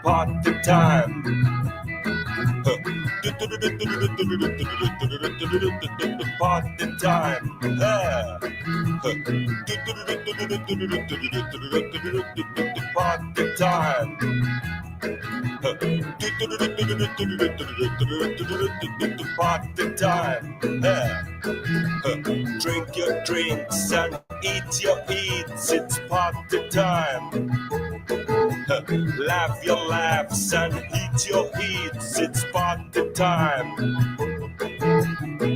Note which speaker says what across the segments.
Speaker 1: Party time. Party time. Party time. Party time. Drink your drinks and eat your eats. It's party time. Laugh your laughs and eat your eats. It's party time.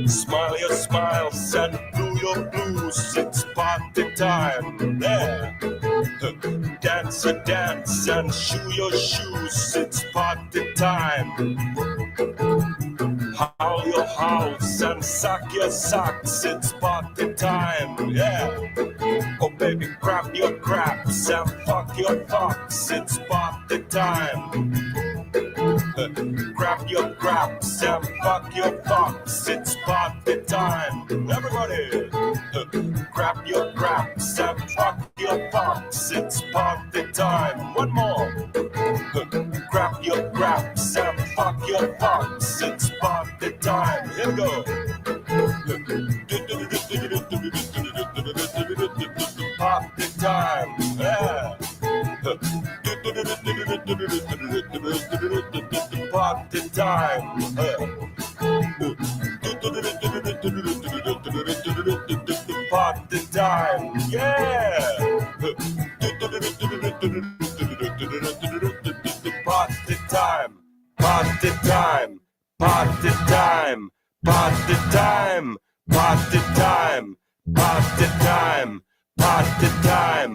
Speaker 1: Smile your smiles and do your blues. It's party time. Yeah. Dance a dance and shoe your shoes. It's party time. Howl your howls and suck your socks. It's party time. Yeah. Oh baby, grab your craps and fuck your fucks. It's party time. Grab your craps and fuck your fucks. It's party time. Everybody, grab your craps and fuck your fucks. It's party time. One more. Grab your craps and fuck your fucks. It's party time. Here we go. Party time. Yeah. Party time. Party time. Yeah. Party time. Party time. Party time. Party time. Party time. Party time. Party time.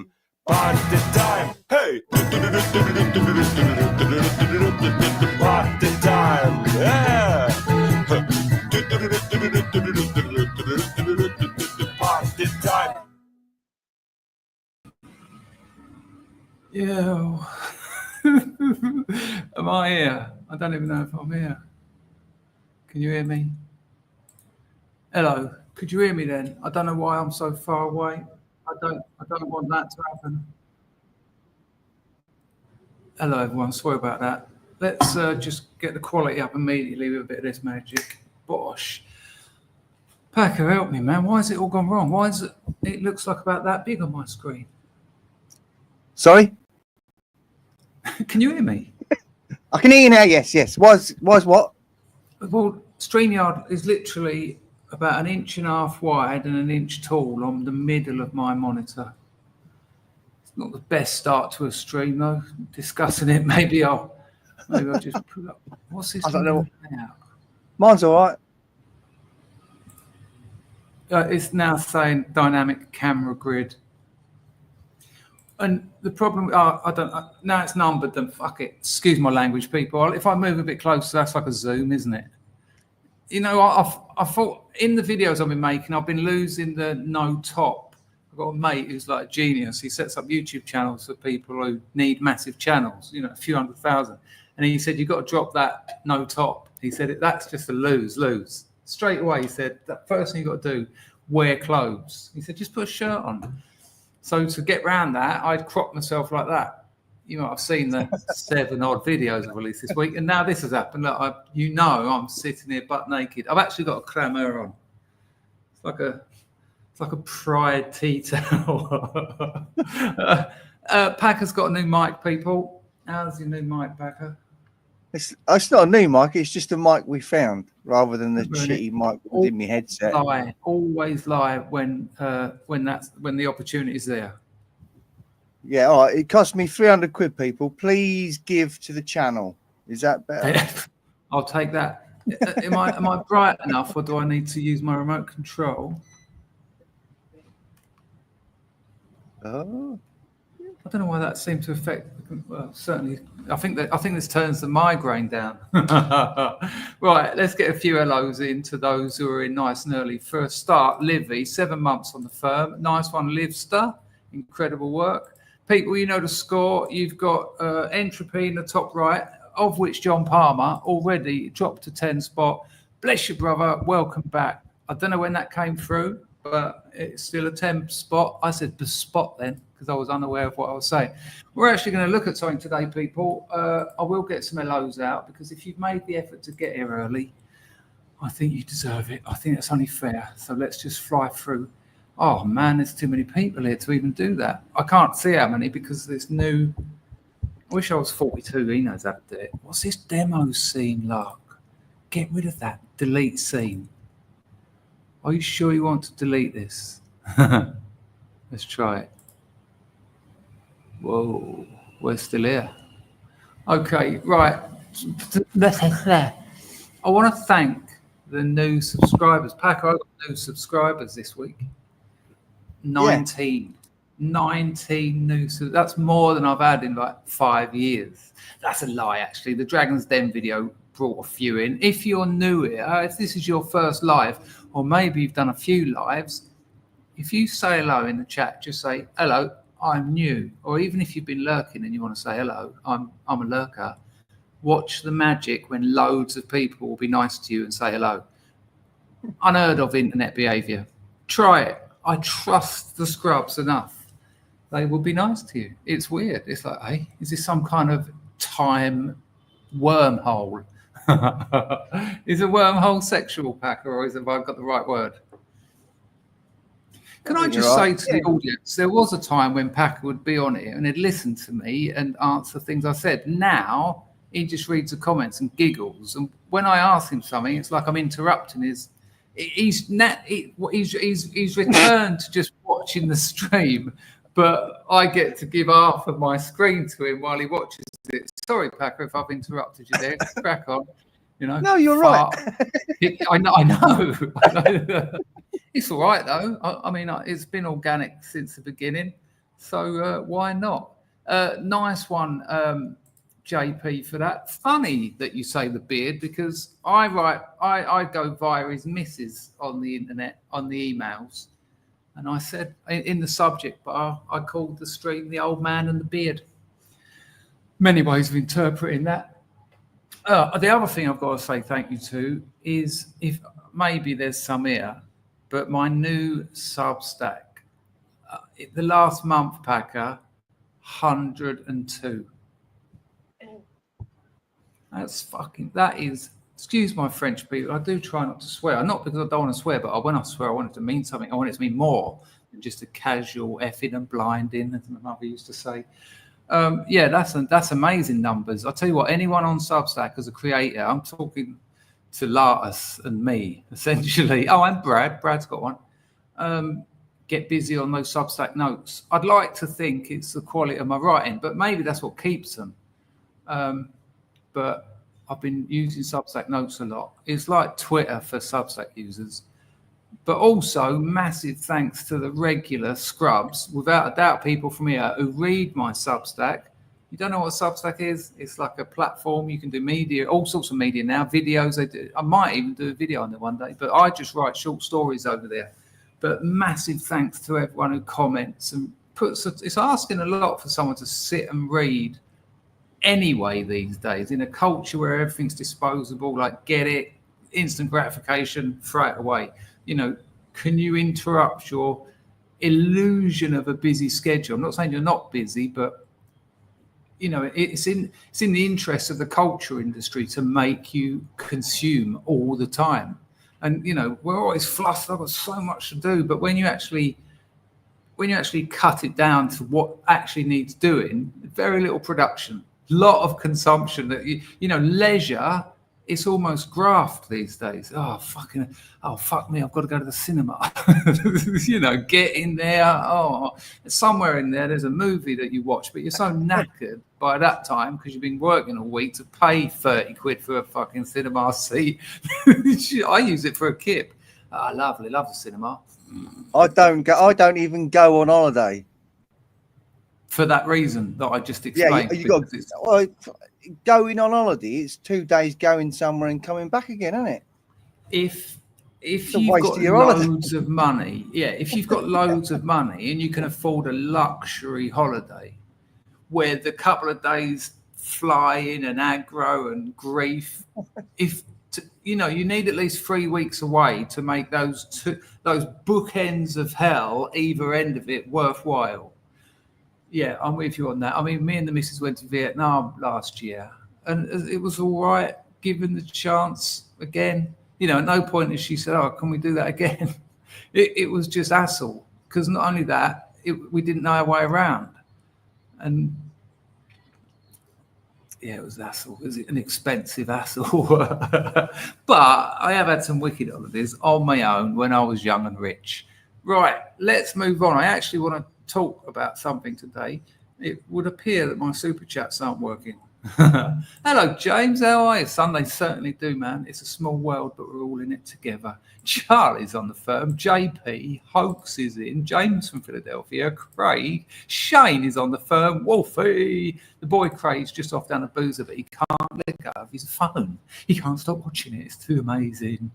Speaker 1: Party time. Hey. Party time. Yeah. Party time.
Speaker 2: Yeah. Am I here? I don't even know if I'm here. Can you hear me? Hello. Could you hear me then? I don't know why I'm so far away. I don't want that to happen. Hello everyone, sorry about that. Let's just get the quality up immediately with a bit of this magic. Bosh. Packer, help me, man. Why has it all gone wrong? Why is it looks like about that big on my screen?
Speaker 3: Sorry?
Speaker 2: Can you hear me?
Speaker 3: I can hear you now, yes. Why's what?
Speaker 2: Well, StreamYard is literally about 1.5 inches wide and 1 inch tall on the middle of my monitor. It's not the best start to a stream though. Discussing it, maybe I'll just put up. What's this?
Speaker 3: I don't know.
Speaker 2: Now?
Speaker 3: Mine's all right.
Speaker 2: It's now saying dynamic camera grid. And the problem, now it's numbered, then fuck it. Excuse my language, people. If I move a bit closer, that's like a zoom, isn't it? You know, I thought in the videos I've been making, I've been losing the no top. I've got a mate who's like a genius. He sets up YouTube channels for people who need massive channels, you know, a few 100,000. And he said, you've got to drop that no top. He said, that's just a lose. Straight away, he said, that first thing you've got to do, wear clothes. He said, just put a shirt on. So to get around that, I'd crop myself like that. You know, I've seen the 7 odd videos I've released this week, and now this has happened. Look, I'm sitting here butt naked. I've actually got a clamor on. It's like a pride tea towel. Packer's got a new mic, people. How's your new mic, Packer?
Speaker 3: It's not a new mic. It's just a mic we found, rather than the shitty mic in my headset.
Speaker 2: Always lie when the opportunity's there.
Speaker 3: Yeah, all right. It cost me 300 quid, people. Please give to the channel. Is that better?
Speaker 2: I'll take that. Am I bright enough, or do I need to use my remote control?
Speaker 3: Oh.
Speaker 2: I don't know why that seemed to affect. Well, certainly, I think this turns the migraine down. Right, let's get a few hellos in to those who are in nice and early. For a start, Livy, 7 months on the firm. Nice one, Livster. Incredible work. People, you know the score. You've got Entropy in the top right, of which John Palmer already dropped to 10 spot. Bless you, brother. Welcome back. I don't know when that came through, but it's still a temp spot. I said the spot then because I was unaware of what I was saying. We're actually going to look at something today, people. I will get some hellos out because if you've made the effort to get here early, I think you deserve it. I think that's only fair. So let's just fly through. Oh man, there's too many people here to even do that. I can't see how many because there's new. I wish I was 42. He knows how to do it. What's this demo scene like? Get rid of that. Delete scene. Are you sure you want to delete this? Let's try it. Whoa, we're still here. Okay, right. I want to thank the new subscribers. Paco, I got new subscribers this week. 19. 19 new. So that's more than I've had in like 5 years. That's a lie, actually. The Dragon's Den video brought a few in. If you're new here, if this is your first live, or maybe you've done a few lives, if you say hello in the chat, just say, hello, I'm new. Or even if you've been lurking and you want to say, hello, I'm a lurker, watch the magic when loads of people will be nice to you and say hello. Unheard of internet behavior. Try it. I trust the scrubs enough. They will be nice to you. It's weird. It's like, hey, is this some kind of time wormhole? Is a wormhole sexual, Packer, or have I got the right word? Can I just say to the audience, there was a time when Packer would be on it and he'd listen to me and answer things I said. Now he just reads the comments and giggles. And when I ask him something, it's like I'm interrupting his. He's returned to just watching the stream, but I get to give half of my screen to him while he watches it. Sorry, Packer, if I've interrupted you there. Crack on. You know.
Speaker 3: No, you're right.
Speaker 2: I know. It's all right though. I mean, it's been organic since the beginning, so why not? Nice one, JP, for that. Funny that you say the beard because I go via his missus on the internet on the emails, and I said in the subject bar I called the stream "The Old Man and the Beard." Many ways of interpreting that. The other thing I've got to say thank you to is if maybe there's some here. But my new Substack, the last month, Packer, 102. That is, excuse my French people, I do try not to swear. Not because I don't want to swear, but when I swear, I want it to mean something. I want it to mean more than just a casual effing and blinding, as my mother used to say. Yeah, that's amazing numbers. I'll tell you what, anyone on Substack as a creator, I'm talking to Latus and me, essentially. Oh, and Brad. Brad's got one. Get busy on those Substack notes. I'd like to think it's the quality of my writing, but maybe that's what keeps them. But I've been using Substack notes a lot. It's like Twitter for Substack users. But also, massive thanks to the regular scrubs, without a doubt, people from here who read my Substack. You don't know what Substack is? It's like a platform. You can do media, all sorts of media now, videos. I might even do a video on it one day, but I just write short stories over there. But massive thanks to everyone who comments and it's asking a lot for someone to sit and read anyway these days in a culture where everything's disposable, like get it, instant gratification, throw it away. You know, can you interrupt your illusion of a busy schedule? I'm not saying you're not busy, but you know, it's in the interest of the culture industry to make you consume all the time. And you know, we're always flustered. I've got so much to do, but when you actually cut it down to what actually needs doing, very little production, lot of consumption. That you know, leisure. It's almost graft these days. Oh fuck me! I've got to go to the cinema. You know, get in there. Oh, somewhere in there's a movie that you watch, but you're so knackered by that time because you've been working all week to pay 30 quid for a fucking cinema seat. I use it for a kip. Oh, lovely, love the cinema.
Speaker 3: I don't even go on holiday.
Speaker 2: For that reason that I just explained.
Speaker 3: Yeah, you got going on holiday. It's 2 days going somewhere and coming back again, isn't it?
Speaker 2: If you've got loads of money, if you've got loads of money and you can afford a luxury holiday, where the couple of days flying and aggro and grief, you know, you need at least 3 weeks away to make those bookends of hell, either end of it, worthwhile. Yeah, I'm with you on that. I mean, me and the missus went to Vietnam last year, and it was all right, given the chance again. You know, at no point as she said, "Oh, can we do that again?" It was just hassle, because not only that, we didn't know our way around, and yeah, it was hassle. It was an expensive hassle, but I have had some wicked holidays on my own when I was young and rich. Right, let's move on. I actually want to talk about something today. It would appear that my super chats aren't working. Hello, James. How are you? Sundays certainly do, man. It's a small world, but we're all in it together. Charlie's on the firm. JP, Hoax is in. James from Philadelphia. Craig. Shane is on the firm. Wolfie. The boy Craig's just off down a boozer, but he can't let go of his phone. He can't stop watching it. It's too amazing.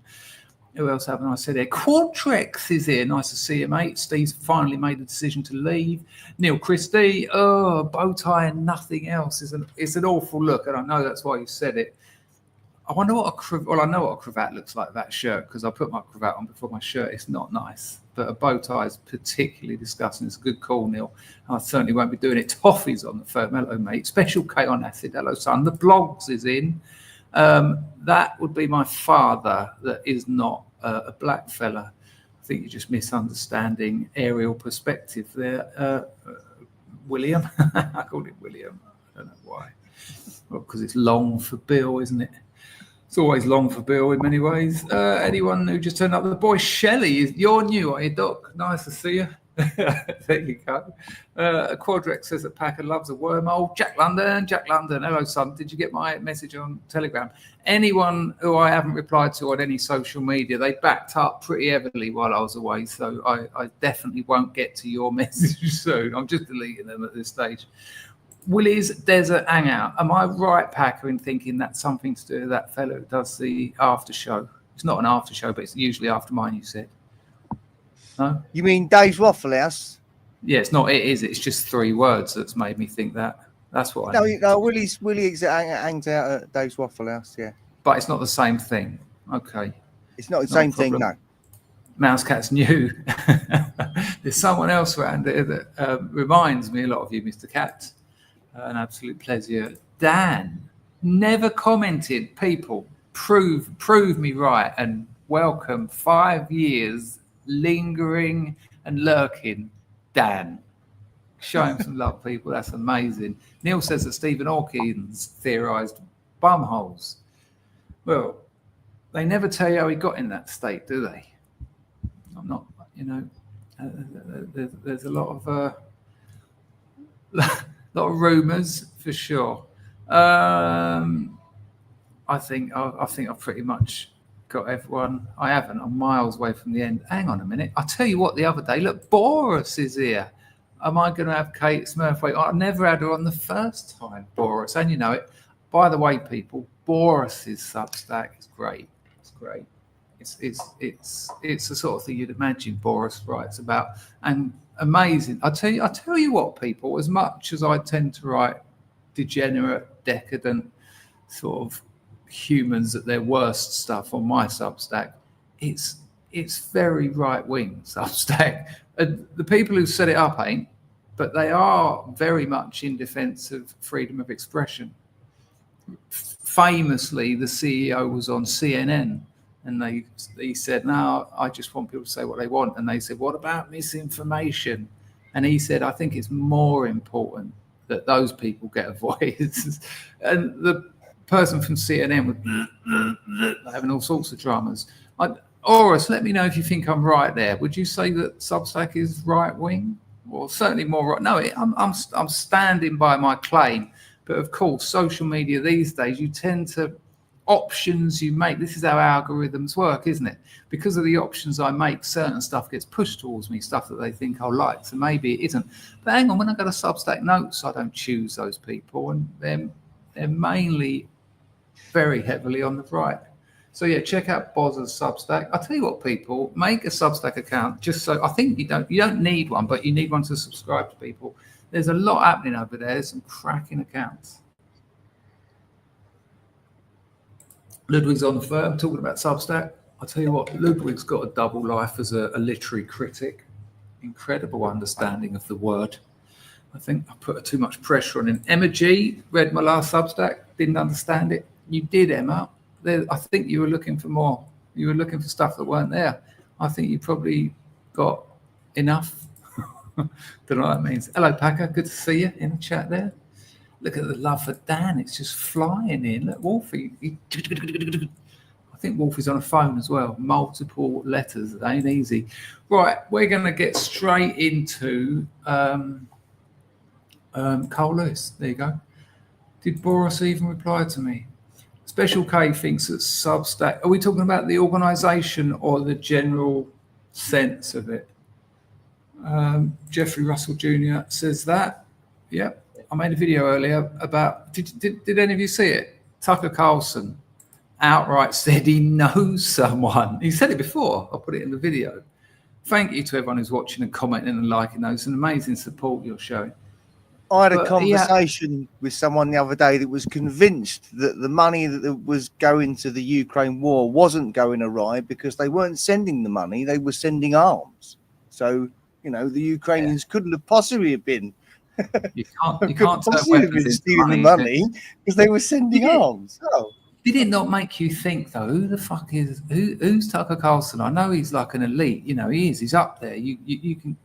Speaker 2: Who else haven't I said there? Quadrex is here. Nice to see you, mate. Steve's finally made the decision to leave. Neil Christie. Oh, bow tie and nothing else. It's an awful look, and I know that's why you said it. I wonder what I know what a cravat looks like, that shirt, because I put my cravat on before my shirt. It's not nice, but a bow tie is particularly disgusting. It's a good call, Neil. I certainly won't be doing it. Toffee's on the firm. Hello, mate. Special K on acid. Hello, son. The blogs is in. That would be my father. That is not a black fella. I think you're just misunderstanding aerial perspective there, William. I called it William. I don't know why. Well, because it's long for Bill, isn't it? It's always long for Bill in many ways. Anyone who just turned up, the boy Shelley, you're new, are you, Doc? Nice to see you. There you go. Quadrex says that Packer loves a wormhole. Jack London. Hello, son. Did you get my message on Telegram? Anyone who I haven't replied to on any social media, they backed up pretty heavily while I was away. So I definitely won't get to your message soon. I'm just deleting them at this stage. Willie's Desert Hangout. Am I right, Packer, in thinking that's something to do with that fellow who does the after show? It's not an after show, but it's usually after mine, you said. No? You
Speaker 3: mean Dave's Waffle House?
Speaker 2: Yeah, it's not. It is. It's just 3 words that's made me think that. That's what I mean.
Speaker 3: No, Willie hangs out at Dave's Waffle House, yeah.
Speaker 2: But it's not the same thing. Okay.
Speaker 3: It's not the same thing, no.
Speaker 2: Mousecat's new. There's someone else around here that reminds me a lot of you, Mr. Cat. An absolute pleasure. Dan, never commented. People, prove me right, and welcome 5 years lingering and lurking. Dan, show him some love, people. That's amazing. Neil says that Stephen Hawkins theorized bumholes. Well, they never tell you how he got in that state, do they? I'm not, you know, there's a lot of rumors for sure. I think I've pretty much got everyone. I haven't. I'm miles away from the end. Hang on a minute. I'll tell you what, the other day, look, Boris is here. Am I going to have Kate Smurthwaite? I never had her on the first time, Boris, and you know it. By the way, people, Boris's Substack is great. It's great. It's the sort of thing you'd imagine Boris writes about, and amazing. I tell you what, people. As much as I tend to write degenerate, decadent, sort of humans at their worst stuff on my Substack, it's very right wing Substack. And the people who set it up ain't, but they are very much in defense of freedom of expression. Famously, the CEO was on CNN, and he said, "No, I just want people to say what they want." And they said, "What about misinformation?" And he said, "I think it's more important that those people get a voice." And the person from CNN was having all sorts of dramas. Oris, let me know if you think I'm right there. Would you say that Substack is right wing, or certainly more right? No, I'm standing by my claim. But of course, social media these days, you tend to options you make. This is how algorithms work, isn't it? Because of the options I make, certain stuff gets pushed towards me, stuff that they think I'll like. So maybe it isn't. But hang on, when I go to Substack Notes, I don't choose those people, and they're mainly very heavily on the right. So yeah, check out Boz's Substack. I'll tell you what, people, make a Substack account just so. I think you don't need one, but you need one to subscribe to people. There's a lot happening over there. There's some cracking accounts. Ludwig's on the firm talking about Substack. I'll tell you what, Ludwig's got a double life as a literary critic. Incredible understanding of the word. I think I put too much pressure on him. Emma G read my last Substack, didn't understand it. You did, Emma. I think you were looking for more. You were looking for stuff that weren't there. I think you probably got enough. Don't know what that means. Hello, Packer. Good to see you in the chat there. Look at the love for Dan. It's just flying in. Look, Wolfie. I think Wolfie's on a phone as well. Multiple letters. It ain't easy. Right, we're going to get straight into Cole Lewis. There you go. Did Boris even reply to me? Special K thinks that Substack. Are we talking about the organisation or the general sense of it? Jeffrey Russell Jr. says that. Yep. I made a video earlier about. Did any of you see it? Tucker Carlson outright said he knows someone. He said it before. I'll put it in the video. Thank you to everyone who's watching and commenting and liking those. It's an amazing support you're showing.
Speaker 3: I had a conversation with someone the other day that was convinced that the money that was going to the Ukraine war wasn't going awry because they weren't sending the money, they were sending arms. So, you know, the Ukrainians couldn't have possibly have been.
Speaker 2: You can't
Speaker 3: possibly have been stealing the money because they were sending arms. Oh.
Speaker 2: Did it not make you think though? Who the fuck is who's Tucker Carlson? I know he's like an elite. You know, he is. He's up there. You can.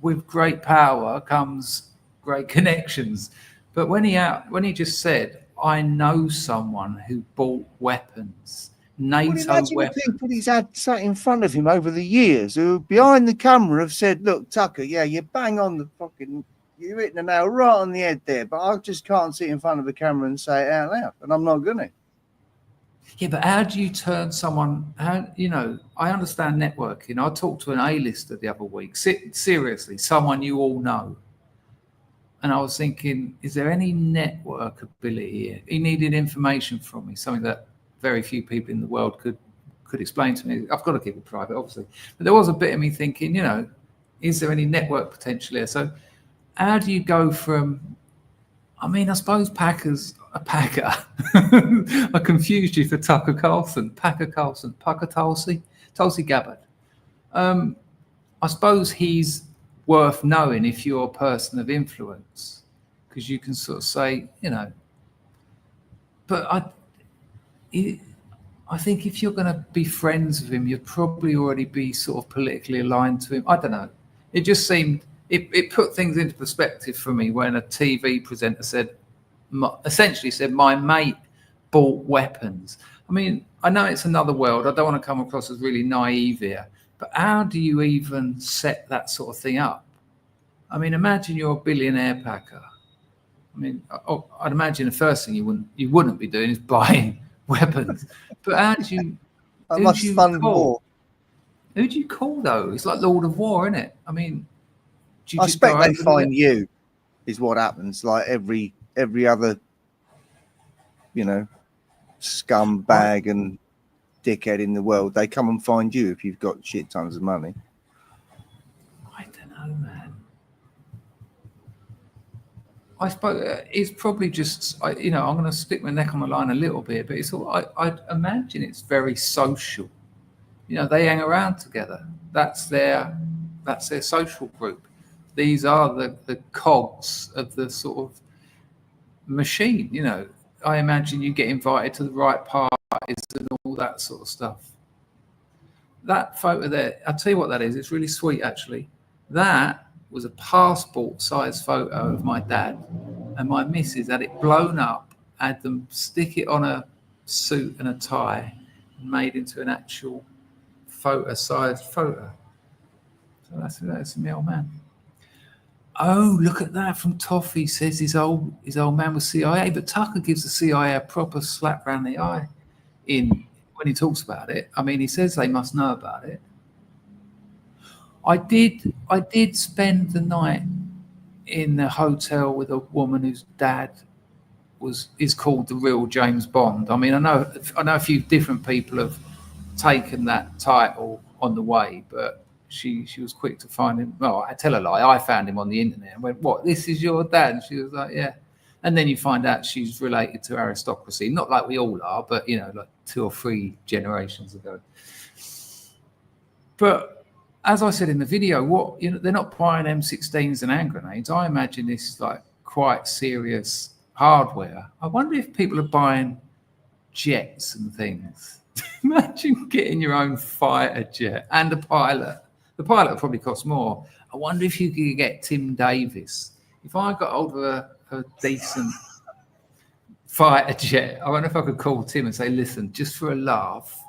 Speaker 2: With great power comes great connections. But when he just said, "I know someone who bought weapons." NATO weapons.
Speaker 3: People he's had sat in front of him over the years who behind the camera have said, look, Tucker, yeah, you bang on the fucking, you're hitting the nail right on the head there, but I just can't sit in front of the camera and say it out loud, and I'm not going to.
Speaker 2: Yeah, but how do you turn someone, you know, I understand networking. I talked to an A-lister the other week, seriously, someone you all know. And I was thinking, is there any network ability here? He needed information from me, something that very few people in the world could explain to me. I've got to keep it private, obviously. But there was a bit of me thinking, you know, is there any network potential here? So how do you go from, I mean, I suppose Packer's a Packer. I confused you for Tucker Carlson. Packer Carlson, Pucker Tulsi Gabbard. I suppose he's worth knowing if you're a person of influence, because you can sort of say, you know, but I think if you're going to be friends with him, you'd probably already be sort of politically aligned to him. I don't know. It just seemed, it put things into perspective for me when a TV presenter said, essentially said, my mate bought weapons. I mean, I know it's another world. I don't want to come across as really naive here, but how do you even set that sort of thing up? I mean, imagine you're a billionaire, Packer. I mean, I'd imagine the first thing you wouldn't be doing is buying weapons. But how do you?
Speaker 3: I must fund war.
Speaker 2: Who do you call though? It's like Lord of War, isn't it? I mean,
Speaker 3: I expect they find you. Is what happens. Like every other, you know, scumbag and dickhead in the world, they come and find you if you've got shit tons of money.
Speaker 2: I don't know, man. I suppose it's probably just, you know, I'm going to stick my neck on the line a little bit, but it's all, I'd imagine it's very social. You know, they hang around together. That's their social group. These are the cogs of the sort of machine. You know, I imagine you get invited to the right parties and all that sort of stuff. That photo there, I'll tell you what that is. It's really sweet, actually. That was a passport-sized photo of my dad, and my missus had it blown up, had them stick it on a suit and a tie, and made into an actual photo-sized photo. So that's my old man. Oh, look at that from Toffee. Says his old man was CIA, but Tucker gives the CIA a proper slap round the eye when he talks about it. I mean, he says they must know about it. I did spend the night in a hotel with a woman whose dad is called the real James Bond. I mean, I know a few different people have taken that title on the way, but she was quick to find him. Well, I tell a lie. I found him on the internet and went, "What? This is your dad?" And she was like, "Yeah." And then you find out she's related to aristocracy, not like we all are, but, you know, like 2 or 3 generations ago. But as I said in the video, they're not buying M16s and hand grenades. I imagine this is like quite serious hardware. I wonder if people are buying jets and things. Imagine getting your own fighter jet and a pilot. The pilot will probably cost more. I wonder if you could get Tim Davis. If I got hold of a decent fighter jet, I wonder if I could call Tim and say, listen, just for a laugh,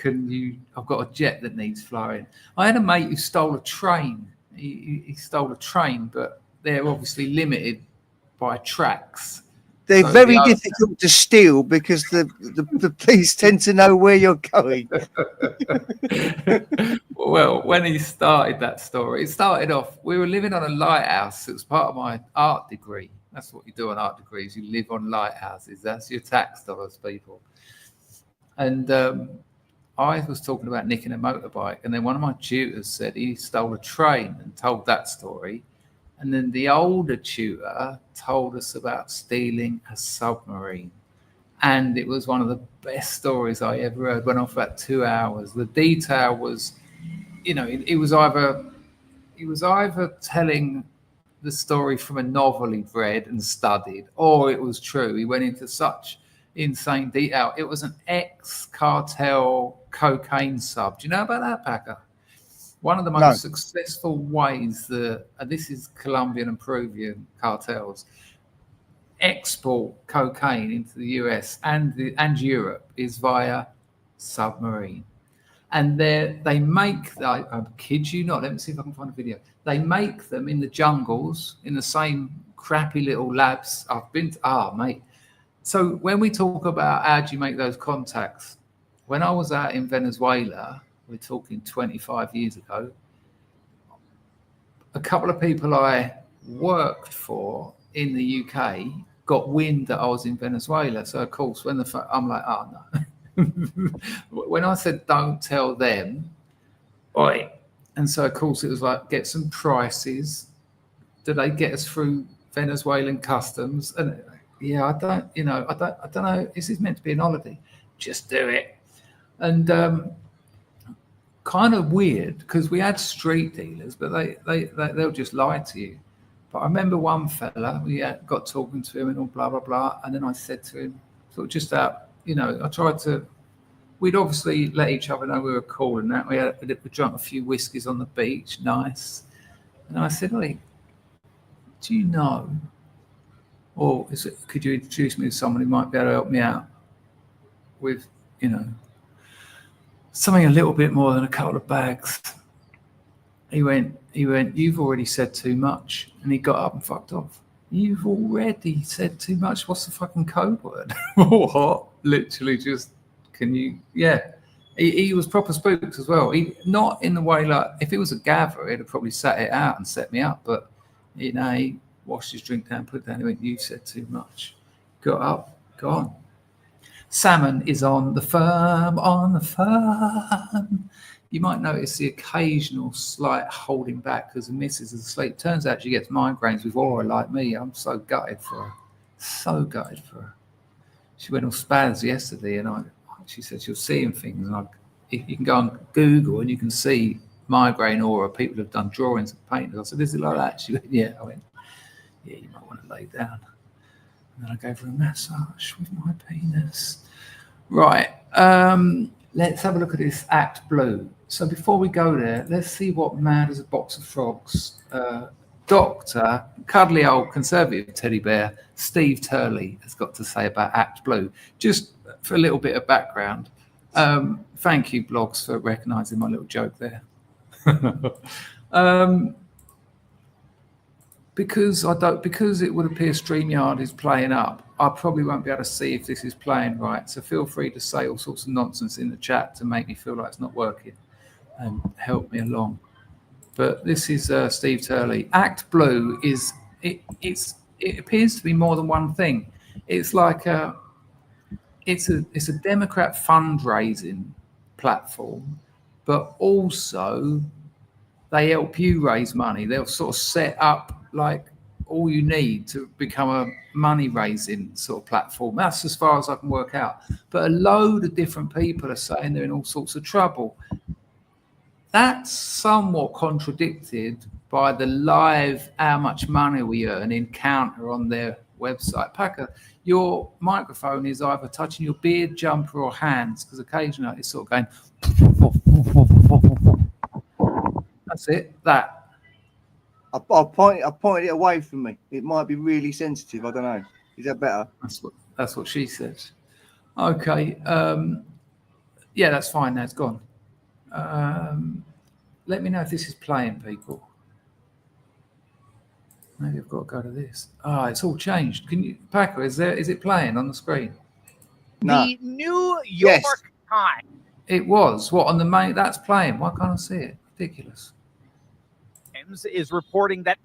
Speaker 2: I've got a jet that needs flying. I had a mate who stole a train. He stole a train, but they're obviously limited by tracks.
Speaker 3: They're very difficult to steal because the police tend to know where you're going.
Speaker 2: Well, when he started that story, it started off, we were living on a lighthouse. It was part of my art degree. That's what you do on art degrees. You live on lighthouses. That's your tax dollars, people. And I was talking about nicking a motorbike, and then one of my tutors said he stole a train and told that story. And then the older tutor told us about stealing a submarine. And it was one of the best stories I ever heard. Went on for about 2 hours. The detail was, you know, it was either telling the story from a novel he'd read and studied, or it was true. He went into such insane detail. It was an ex-cartel cocaine sub. Do you know about that, Packer? One of the most successful ways this is Colombian and Peruvian cartels, export cocaine into the US and Europe is via submarine. And they make, I kid you not, let me see if I can find a video. They make them in the jungles, in the same crappy little labs. I've been to, mate. So when we talk about how do you make those contacts, when I was out in Venezuela, we're talking 25 years ago, a couple of people I worked for in the UK got wind that I was in Venezuela. So of course, when I'm like, oh no. When I said don't tell them, oi. And so of course it was like, get some prices. Do they get us through Venezuelan customs? And yeah, I don't know. This is meant to be an holiday. Just do it. And kind of weird because we had street dealers, but they'll just lie to you. But I remember one fella, we got talking to him and all blah blah blah, and then I said to him, sort of just out, you know, I tried to. We'd obviously let each other know we were cool and that. We drank a few whiskeys on the beach, nice. And I said, "Hey, do you know, or could you introduce me to someone who might be able to help me out with, you know, something a little bit more than a couple of bags?" He went, "You've already said too much." And he got up and fucked off. You've already said too much. What's the fucking code word? What? Literally just, can you? Yeah. He was proper spooked as well. He, not in the way like, if it was a gather, he'd have probably sat it out and set me up. But, you know, he washed his drink down, put it down. He went, "You said too much." Got up, gone. Salmon is on the firm. You might notice the occasional slight holding back because the missus is asleep. Turns out she gets migraines with aura like me. I'm so gutted for her. So gutted for her. She went all spaz yesterday and she said she was seeing things. And you can go on Google and you can see migraine aura. People have done drawings and paintings. I said, "Is it like that?" She went, "Yeah." I went, "Yeah, you might want to lay down." And then I gave her a massage with my penis. Right. Let's have a look at this ActBlue. So before we go there, let's see what mad as a box of frogs Dr. Cuddly Old Conservative Teddy Bear Steve Turley has got to say about ActBlue. Just for a little bit of background. Thank you, blogs, for recognising my little joke there. Because it would appear StreamYard is playing up, I probably won't be able to see if this is playing right. So feel free to say all sorts of nonsense in the chat to make me feel like it's not working and help me along. But this is Steve Turley. ActBlue is it appears to be more than one thing. It's like it's a Democrat fundraising platform, but also they help you raise money. They'll sort of set up like all you need to become a money-raising sort of platform. That's as far as I can work out. But a load of different people are saying they're in all sorts of trouble. That's somewhat contradicted by the live how much money we earn encounter on their website. Packer, your microphone is either touching your beard, jumper, or hands, because occasionally it's sort of going. That's it. That.
Speaker 3: I pointed it away from me. It might be really sensitive. I don't know. Is that better?
Speaker 2: That's what she said. Okay. Yeah, that's fine. Now it's gone. Let me know if this is playing, people. Maybe I've got to go to this. It's all changed. Can you, Packer? Is it playing on the screen?
Speaker 3: No.
Speaker 4: The New York Times.
Speaker 2: It was. What on the main? That's playing. Why can't I see it? Ridiculous.
Speaker 4: Is reporting that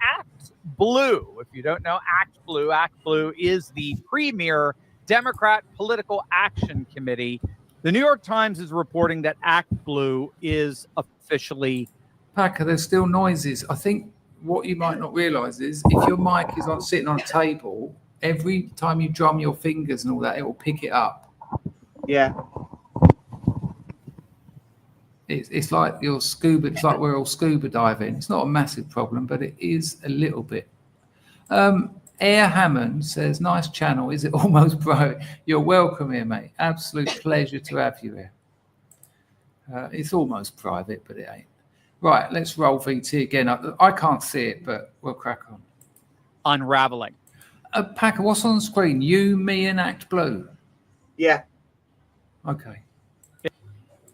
Speaker 4: ActBlue, if you don't know ActBlue is the premier Democrat political action committee. The New York Times is reporting that ActBlue is officially.
Speaker 2: Packer, there's still noises. I think what you might not realize is if your mic is sitting on a table, every time you drum your fingers and all that, it will pick it up.
Speaker 3: Yeah.
Speaker 2: It's like you're scuba. It's like we're all scuba diving. It's not a massive problem, but it is a little bit. Air Hammond says, "Nice channel. Is it almost broke? You're welcome here, mate. Absolute pleasure to have you here. It's almost private, but it ain't. Right, let's roll VT again. I can't see it, but we'll crack on.
Speaker 4: Unraveling.
Speaker 2: Packer, what's on the screen? You, me, and ActBlue.
Speaker 3: Yeah.
Speaker 2: Okay.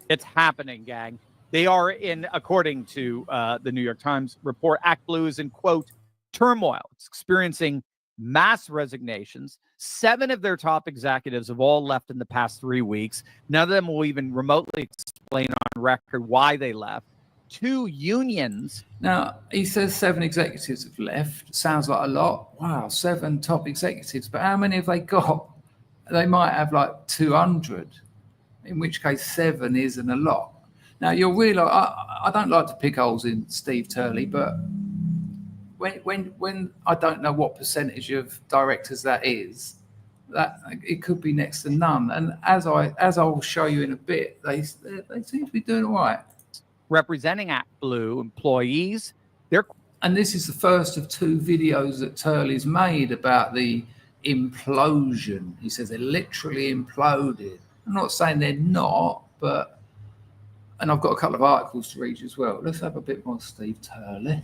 Speaker 4: It's happening, gang. They are in, according to the New York Times report, ActBlue is in, quote, turmoil. It's experiencing mass resignations. 7 of their top executives have all left in the past 3 weeks. None of them will even remotely explain on record why they left. 2 unions.
Speaker 2: Now, he says 7 executives have left. Sounds like a lot. Wow, 7 top executives. But how many have they got? They might have like 200. In which case 7 isn't a lot. Now you'll realise I don't like to pick holes in Steve Turley, but when I don't know what percentage of directors that is, that it could be next to none. And as I'll show you in a bit, they seem to be doing all right.
Speaker 4: Representing ActBlue employees,
Speaker 2: and this is the first of 2 videos that Turley's made about the implosion. He says they literally imploded. I'm not saying they're not, and I've got a couple of articles to read as well. Let's have a bit more Steve Turley.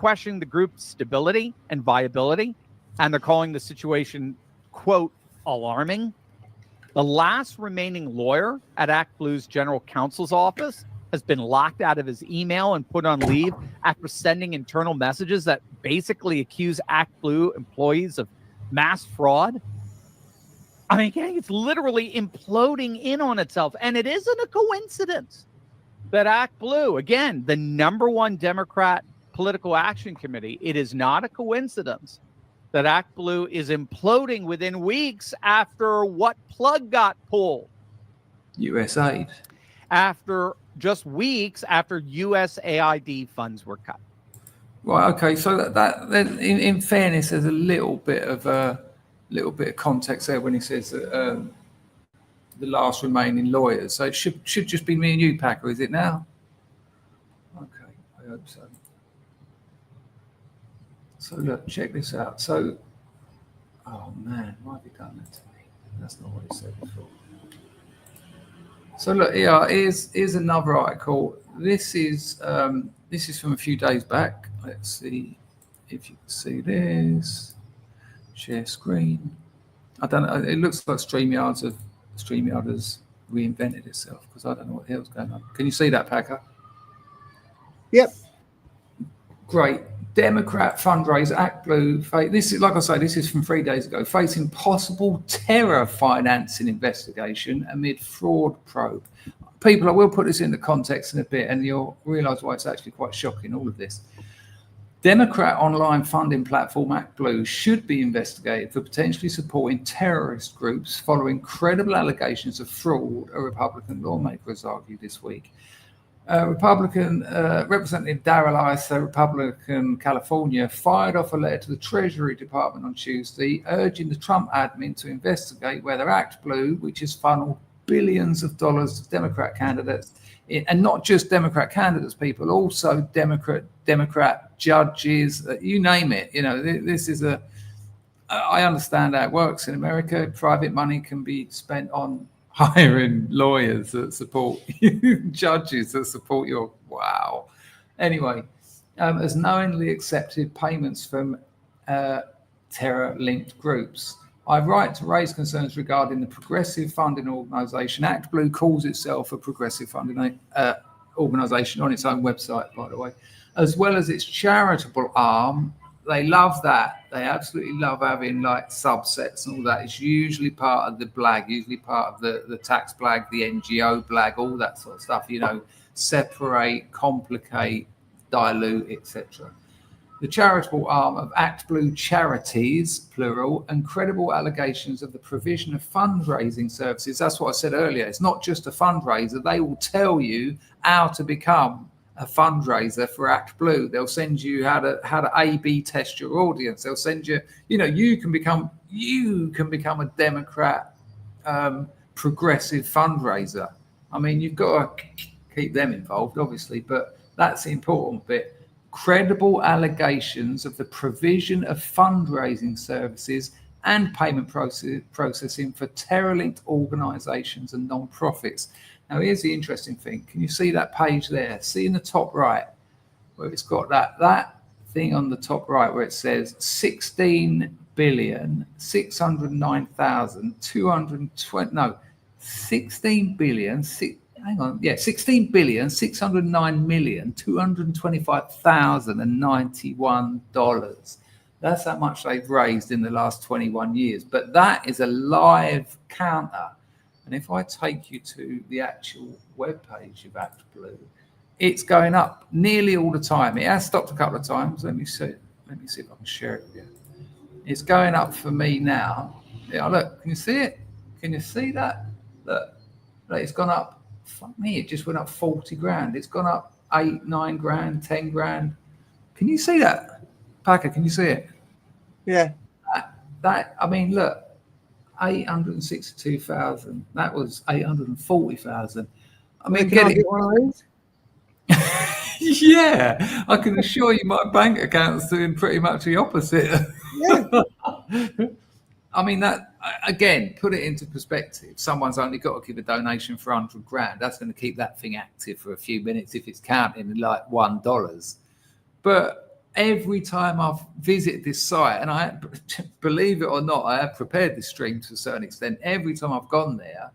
Speaker 4: questioning the group's stability and viability, and they're calling the situation, quote, alarming. The last remaining lawyer at ActBlue's general counsel's office has been locked out of his email and put on leave after sending internal messages that basically accuse ActBlue employees of mass fraud. I mean, it's literally imploding in on itself. And it isn't a coincidence that ActBlue, again, the #1 Democrat political action committee, it is not a coincidence that ActBlue is imploding within weeks after what plug got pulled?
Speaker 2: USAID.
Speaker 4: After just weeks after USAID funds were cut.
Speaker 2: Right. Okay. So that then, in fairness, there's a little bit of context there when he says that the last remaining lawyers. So it should just be me and you, Packer. Is it now? Okay. I hope so. So look, check this out. So, oh man, why have you done that to me? That's not what it said before. So look, here's another article. This is from a few days back. Let's see if you can see this. Share screen. I don't know. It looks like StreamYard has reinvented itself because I don't know what the hell's going on. Can you see that, Packer?
Speaker 3: Yep.
Speaker 2: Great. Democrat fundraiser ActBlue. This is, like I say, this is from 3 days ago. Facing possible terror financing investigation amid fraud probe. People, I will put this into context in a bit, and you'll realise why it's actually quite shocking. All of this. Democrat online funding platform ActBlue should be investigated for potentially supporting terrorist groups following credible allegations of fraud, a Republican lawmaker has argued this week. Republican Representative Darrell Issa, Republican California, fired off a letter to the Treasury Department on Tuesday, urging the Trump admin to investigate whether ActBlue, which has funneled billions of dollars to Democrat candidates, and not just Democrat candidates, people, also Democrat judges, you name it. This is I understand how it works in America. Private money can be spent on hiring lawyers that support you, judges that support your wow. Anyway, has knowingly accepted payments from terror-linked groups. I write to raise concerns regarding the progressive funding organisation. ActBlue calls itself a progressive funding organisation on its own website, by the way, as well as its charitable arm. They love that. They absolutely love having like subsets and all that. It's usually part of the blag, usually part of the tax blag, the NGO blag, all that sort of stuff, separate, complicate, dilute, etc. The charitable arm of ActBlue Charities, plural, and credible allegations of the provision of fundraising services. That's what I said earlier. It's not just a fundraiser. They will tell you how to become a fundraiser for ActBlue. They'll send you how to A/B test your audience. They'll send you, you can become a Democrat progressive fundraiser. I mean, you've got to keep them involved, obviously, but that's the important bit. Credible allegations of the provision of fundraising services and payment processing for terror-linked organizations and non-profits. Now, here's the interesting thing. Can you see that page there? See in the top right where it's got that thing on the top right where it says 16,609,225,091. That's how much they've raised in the last 21 years. But that is a live counter. And if I take you to the actual webpage of ActBlue, it's going up nearly all the time. It has stopped a couple of times. Let me see if I can share it with you. It's going up for me now. Yeah, look, can you see it? Can you see that? Look, it's gone up. Fuck me, it just went up 40 grand. It's gone up 8, 9 grand, 10 grand. Can you see that? Packer, can you see it?
Speaker 3: Yeah.
Speaker 2: I mean, look. 862,000. That was 840,000. I mean,
Speaker 3: get one of those?
Speaker 2: Yeah, I can assure you, my bank account's doing pretty much the opposite.
Speaker 3: Yeah.
Speaker 2: I mean, that again, put it into perspective. Someone's only got to give a donation for 100 grand. That's going to keep that thing active for a few minutes if it's counting like $1. But every time I've visited this site, and I believe it or not, I have prepared this stream to a certain extent. Every time I've gone there,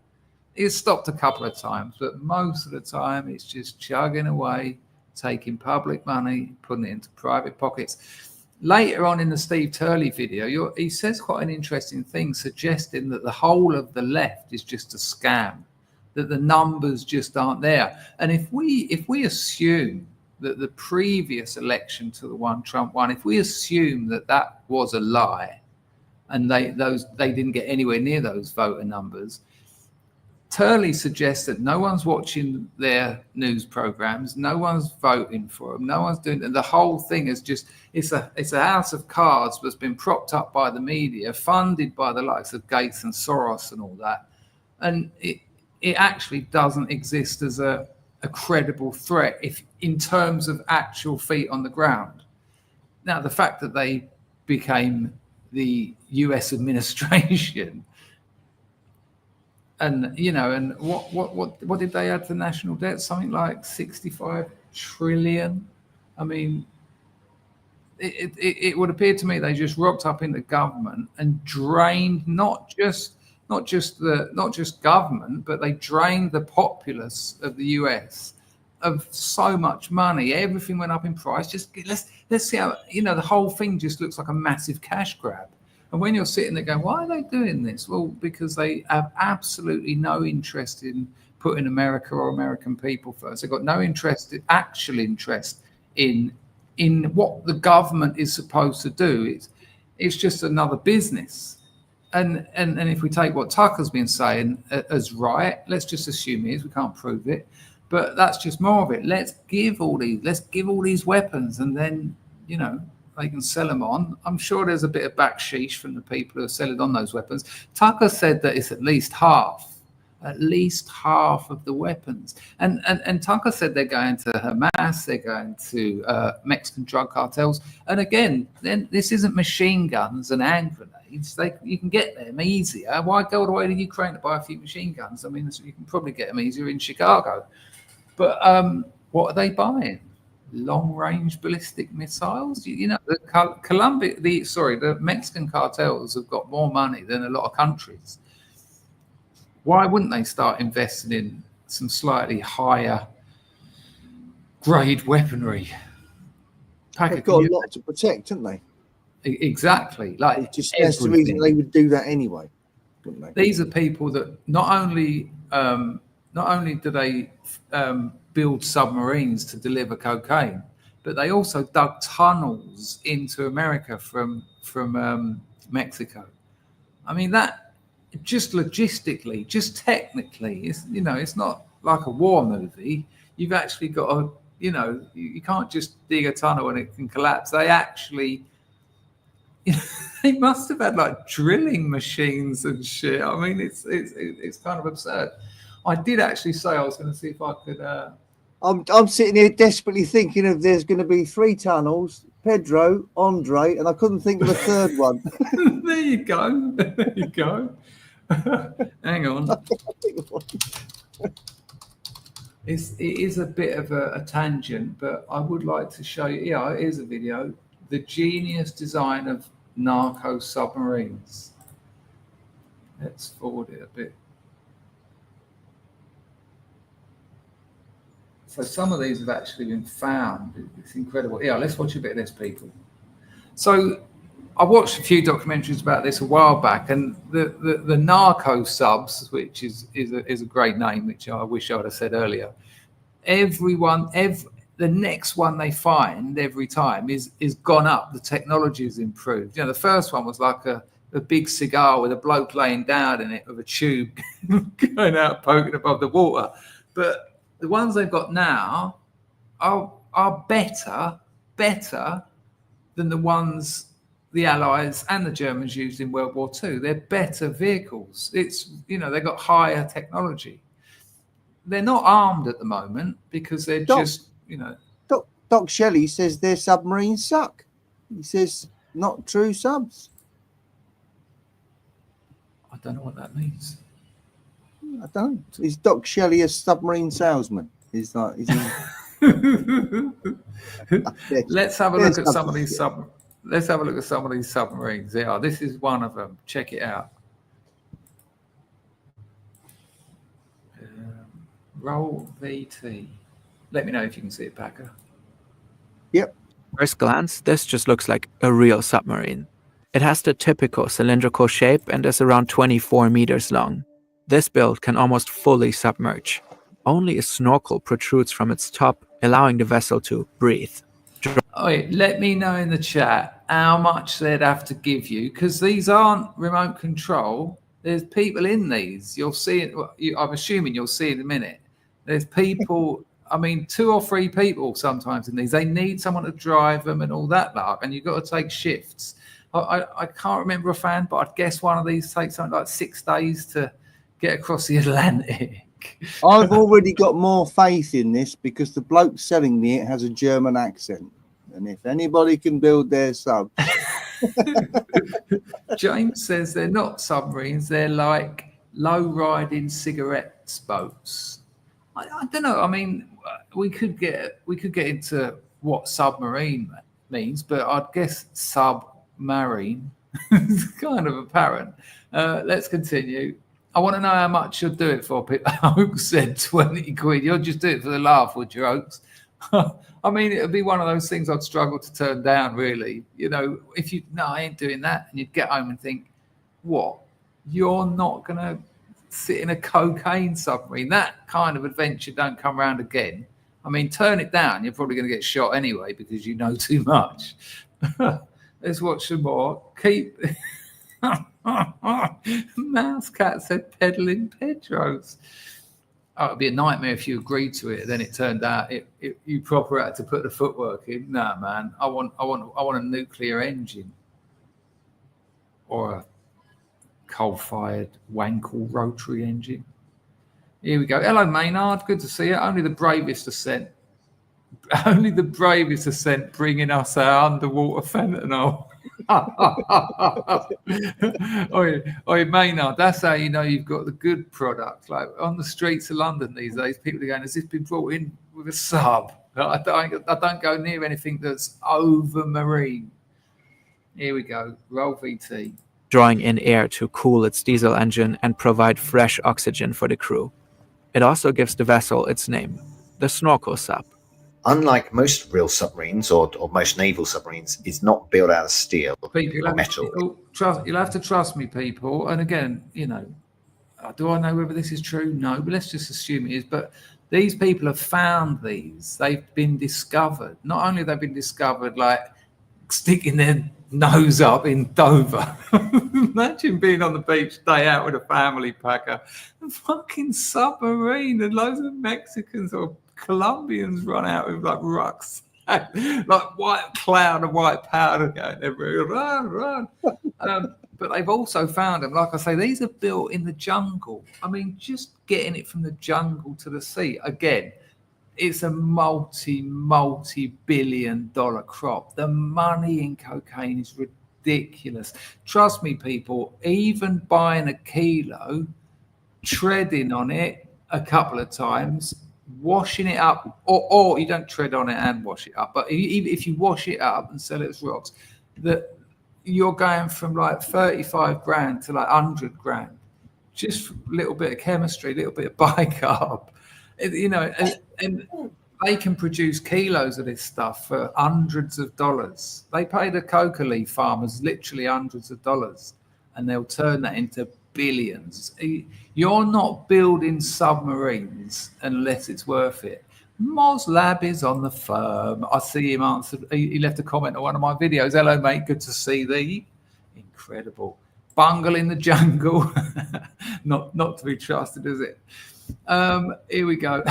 Speaker 2: it's stopped a couple of times, but most of the time it's just chugging away, taking public money, putting it into private pockets. Later on in the Steve Turley video, he says quite an interesting thing, suggesting that the whole of the left is just a scam, that the numbers just aren't there. And if we assume that the previous election to the one Trump won, if we assume that was a lie and they didn't get anywhere near those voter numbers, Turley suggests that no one's watching their news programs, no one's voting for them, no one's doing it. The whole thing is just, it's a house of cards that's been propped up by the media, funded by the likes of Gates and Soros and all that. And it actually doesn't exist as a credible threat if in terms of actual feet on the ground. Now, the fact that they became the US administration and what did they add to national debt? Something like 65 trillion. I mean, it would appear to me they just rocked up into government and drained not just government, but they drained the populace of the US of so much money. Everything went up in price. Just let's see how, the whole thing just looks like a massive cash grab. And when you're sitting there going, why are they doing this? Well, because they have absolutely no interest in putting America or American people first. They've got no actual interest in what the government is supposed to do. It's just another business. And if we take what Tucker's been saying as right, let's just assume it is, we can't prove it, But that's just more of it. Let's give all these weapons, and then, you know, they can sell them on. I'm sure there's a bit of backsheesh from the people who are selling on those weapons. Tucker said that it's at least half of the weapons. And Tucker said they're going to Hamas, they're going to Mexican drug cartels. And again, then this isn't machine guns and hand grenades. You can get them easier. Why go all the way to Ukraine to buy a few machine guns? I mean, you can probably get them easier in Chicago. But what are they buying? Long-range ballistic missiles? You know, the Mexican cartels have got more money than a lot of countries. Why wouldn't they start investing in some slightly higher grade weaponry?
Speaker 3: They've got a lot to protect, haven't they?
Speaker 2: Exactly. Like,
Speaker 3: just that's the reason they would do that anyway, wouldn't they?
Speaker 2: These are people that not only do they build submarines to deliver cocaine, but they also dug tunnels into America from Mexico. I mean, that just logistically, just technically, it's not like a war movie. You've actually got you can't just dig a tunnel and it can collapse. They actually, they must have had like drilling machines and shit. I mean, it's kind of absurd. I did actually say I was going to see if I could.
Speaker 3: I'm sitting here desperately thinking of there's going to be 3 tunnels, Pedro, Andre, and I couldn't think of a third one.
Speaker 2: There you go. There you go. Hang on. It is a bit of a tangent, but I would like to show you. Yeah, here's a video. The genius design of narco-submarines. Let's forward it a bit. So some of these have actually been found. It's incredible. Yeah, let's watch a bit of this, people. So I watched a few documentaries about this a while back, and the narco subs, which is a great name, which I wish I'd have said earlier. The next one they find every time is gone up. The technology has improved. You know, the first one was like a big cigar with a bloke laying down in it with a tube going out, poking above the water. But the ones they've got now are better than the ones the Allies and the Germans used in World War II. They're better vehicles. They've got higher technology. They're not armed at the moment because they're
Speaker 3: Doc Shelley says their submarines suck. He says not true subs.
Speaker 2: I don't know what that means.
Speaker 3: I don't. Is Doc Shelley a submarine salesman? Let's have a look at some of these submarines. Yeah, this is one of them. Check it out. Roll VT. Let me know if you can see it, Packer. Yep.
Speaker 5: First glance, this just looks like a real submarine. It has the typical cylindrical shape and is around 24 meters long. This build can almost fully submerge. Only a snorkel protrudes from its top, allowing the vessel to breathe.
Speaker 2: Let me know in the chat how much they'd have to give you, because these aren't remote control. There's people in these. You'll see it. I'm assuming you'll see in a minute. There's people, 2 or 3 people sometimes in these. They need someone to drive them and all that lark, and you've got to take shifts. I can't remember offhand, but I'd guess one of these takes something like 6 days to get across the Atlantic.
Speaker 3: I've already got more faith in this because the bloke selling me it has a German accent. And if anybody can build their sub.
Speaker 2: James says they're not submarines, they're like low-riding cigarette boats. I don't know. I mean, we could get into what submarine means, but I'd guess submarine is kind of apparent. Let's continue. I want to know how much you'll do it for. Oaks said 20 quid. You'll just do it for the laugh, would you, Oaks? I mean, it would be one of those things I'd struggle to turn down, really. If I ain't doing that, and you'd get home and think, what? You're not going to sit in a cocaine submarine? That kind of adventure don't come around again. I mean, turn it down. You're probably going to get shot anyway because you know too much. Let's watch some more. Keep... Mouse Cat said peddling Pedros. oh, it'd be a nightmare if you agreed to it. Then it turned out you proper had to put the footwork in. No, man, I want a nuclear engine or a coal-fired Wankel rotary engine. Here we go. Hello, Maynard. Good to see you. Only the bravest are sent. Only the bravest are sent, bringing us our underwater fentanyl. Oi, Maynard, that's how you know you've got the good product. Like on the streets of London these days, people are going, has this been brought in with a sub? I don't go near anything that's over marine. Here we go. Roll VT.
Speaker 5: Drawing in air to cool its diesel engine and provide fresh oxygen for the crew. It also gives the vessel its name, the snorkel sub.
Speaker 6: Unlike most real submarines or most naval submarines, it's not built out of steel or metal.
Speaker 2: You'll have to trust me, people. And again, you know, do I know whether this is true? No, but let's just assume it is. But these people have found these. They've been discovered. Not only have they been discovered, like sticking their nose up in Dover. Imagine being on the beach day out with a family packer, a fucking submarine, and loads of Mexicans or Colombians run out with like rucks, like white cloud of white powder going everywhere. Run. But they've also found them. Like I say, these are built in the jungle. I mean, just getting it from the jungle to the sea. Again, it's a multi-billion-dollar crop. The money in cocaine is ridiculous. Trust me, people, even buying a kilo, treading on it a couple of times, washing it up, or you don't tread on it and wash it up, but if you wash it up and sell it as rocks, that you're going from like 35 grand to like 100 grand. Just a little bit of chemistry, a little bit of bicarb. You know, and they can produce kilos of this stuff for hundreds of dollars. They pay the coca leaf farmers literally hundreds of dollars, and they'll turn that into billions. You're not building submarines unless it's worth it. Moslab is on the firm. I see him answered. He left a comment on one of my videos. Hello, mate. Good to see thee. Incredible. Bungle in the jungle. not to be trusted, is it? Here we go.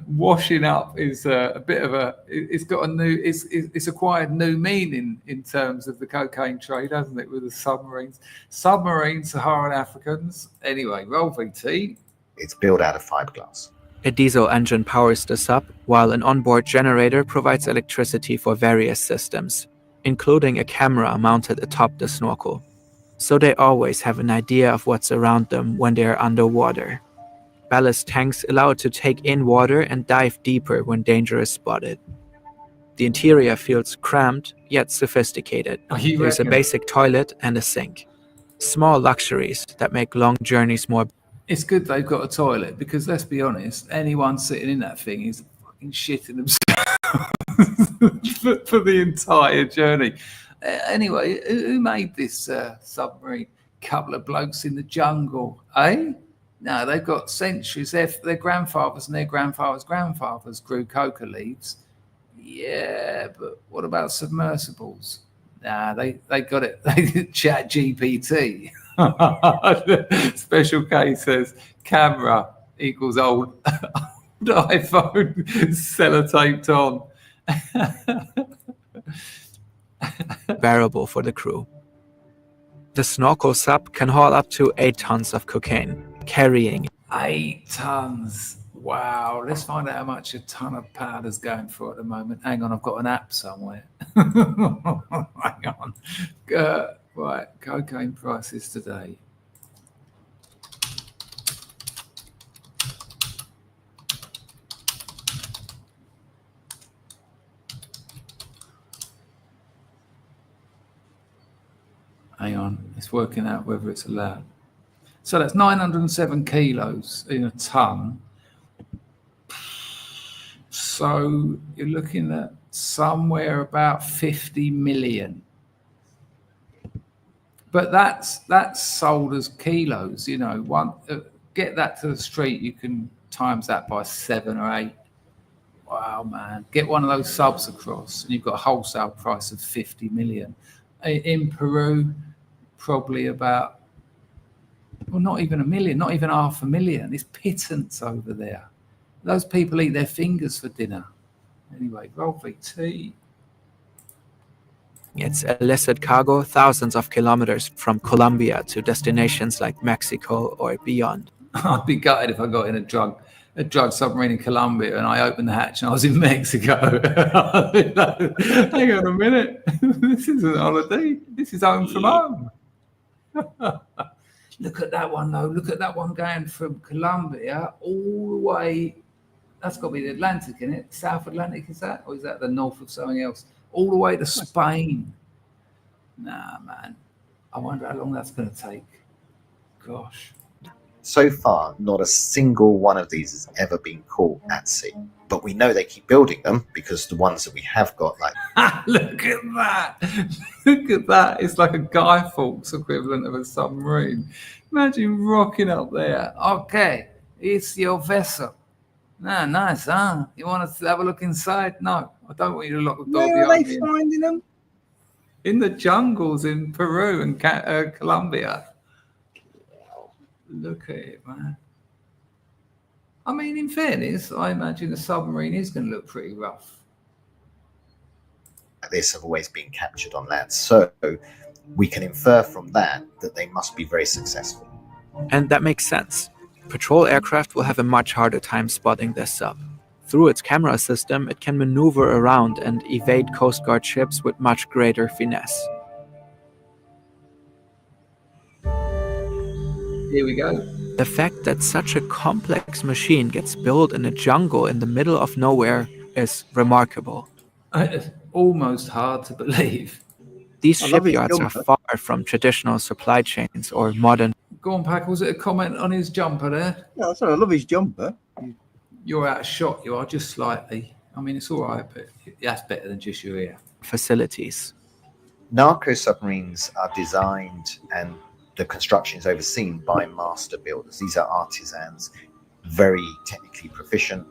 Speaker 2: Washing up is a bit of a. It's got a new. It's acquired new meaning in terms of the cocaine trade, hasn't it? With the submarines, Saharan Africans. Anyway, roll VT.
Speaker 6: It's built out of fiberglass.
Speaker 5: A diesel engine powers the sub, while an onboard generator provides electricity for various systems, including a camera mounted atop the snorkel. So they always have an idea of what's around them when they are underwater. Ballast tanks allow it to take in water and dive deeper when danger is spotted. The interior feels cramped yet sophisticated. There's a basic toilet and a sink. Small luxuries that make long journeys more.
Speaker 2: It's good they've got a toilet because let's be honest, anyone sitting in that thing is fucking shitting themselves for the entire journey. Anyway, who made this submarine? Couple of blokes in the jungle, eh? No, they've got centuries. Their grandfathers and their grandfathers' grandfathers grew coca leaves. Yeah, but what about submersibles? Nah, they got it. They Chat GPT. Special case says camera equals old iPhone sellotaped on.
Speaker 5: Bearable for the crew. The snorkel sub can haul up to 8 tons of cocaine, carrying
Speaker 2: 8 tons. Wow. Let's find out how much a ton of powder's going for at the moment. Hang on, I've got an app somewhere. Hang on. Right, cocaine prices today. Hang on, it's working out whether it's allowed. So that's 907 kilos in a ton. So you're looking at somewhere about 50 million. But that's sold as kilos, you know. Get that to the street, you can times that by 7 or 8. Wow, man. Get one of those subs across and you've got a wholesale price of 50 million. In Peru, probably about Well, not even 1 million, not even 500,000. It's pittance over there. Those people eat their fingers for dinner. Anyway, roll VT.
Speaker 5: It's illicit cargo thousands of kilometers from Colombia to destinations like Mexico or beyond.
Speaker 2: I'd be gutted if I got in a drug submarine in Colombia and I opened the hatch and I was in Mexico. Hang on a minute. This isn't a holiday. This is home from home. Look at that one, though. Look at that one going from Colombia all the way. That's got to be the Atlantic, isn't it? South Atlantic, is that? Or is that the north of something else? All the way to Spain. Nah, man. I wonder how long that's going to take. Gosh.
Speaker 6: So far, not a single one of these has ever been caught at sea. But we know they keep building them because the ones that we have got, like...
Speaker 2: Look at that. Look at that. It's like a Guy Fawkes equivalent of a submarine. Imagine rocking up there. Okay, it's your vessel. Nah, nice, huh? You want us to have a look inside? No, I don't want you to lock the door
Speaker 3: Where are
Speaker 2: behind
Speaker 3: they
Speaker 2: me.
Speaker 3: finding them?
Speaker 2: In the jungles in Peru and Colombia. Look at it, man. I mean, in fairness, I imagine the submarine is going to look pretty rough.
Speaker 6: This have always been captured on land. So we can infer from that they must be very successful.
Speaker 5: And that makes sense. Patrol aircraft will have a much harder time spotting this sub. Through its camera system, it can maneuver around and evade Coast Guard ships with much greater finesse.
Speaker 2: Here we go.
Speaker 5: The fact that such a complex machine gets built in a jungle in the middle of nowhere is remarkable.
Speaker 2: It's almost hard to believe.
Speaker 5: These shipyards are far from traditional supply chains or modern...
Speaker 2: Go on, Pack. Was it a comment on his jumper there?
Speaker 3: Yeah, I love his jumper.
Speaker 2: You're out of shot, you are, just slightly. I mean, it's all right, but that's better than just your ear.
Speaker 5: ...facilities.
Speaker 6: Narco-submarines are designed and the construction is overseen by master builders. These are artisans, very technically proficient.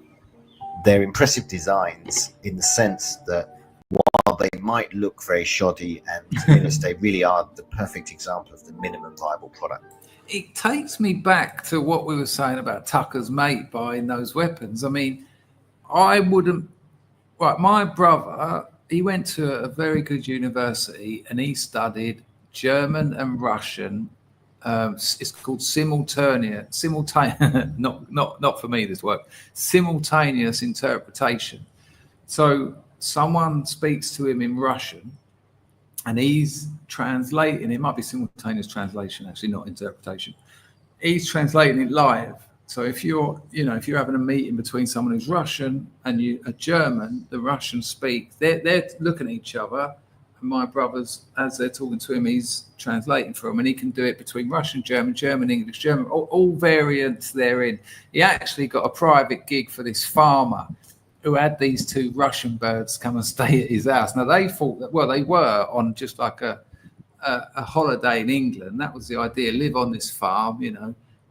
Speaker 6: They're impressive designs in the sense that while they might look very shoddy and they really are the perfect example of the minimum viable product.
Speaker 2: It takes me back to what we were saying about Tucker's mate buying those weapons. I mean, I wouldn't... Right, my brother, he went to a very good university and he studied German and Russian. It's called simultaneous, not for me, this work, simultaneous interpretation. So someone speaks to him in Russian and he's translating. It might be simultaneous translation, actually, not interpretation. He's translating it live. So if you're having a meeting between someone who's Russian and a German, the Russians speak. They're looking at each other. And my brother's, as they're talking to him, he's translating for him, and he can do it between Russian, German, English, German, all variants therein. He actually got a private gig for this farmer who had these two Russian birds come and stay at his house. Now, they thought that, well, they were on just like a holiday in England. That was the idea, live on this farm,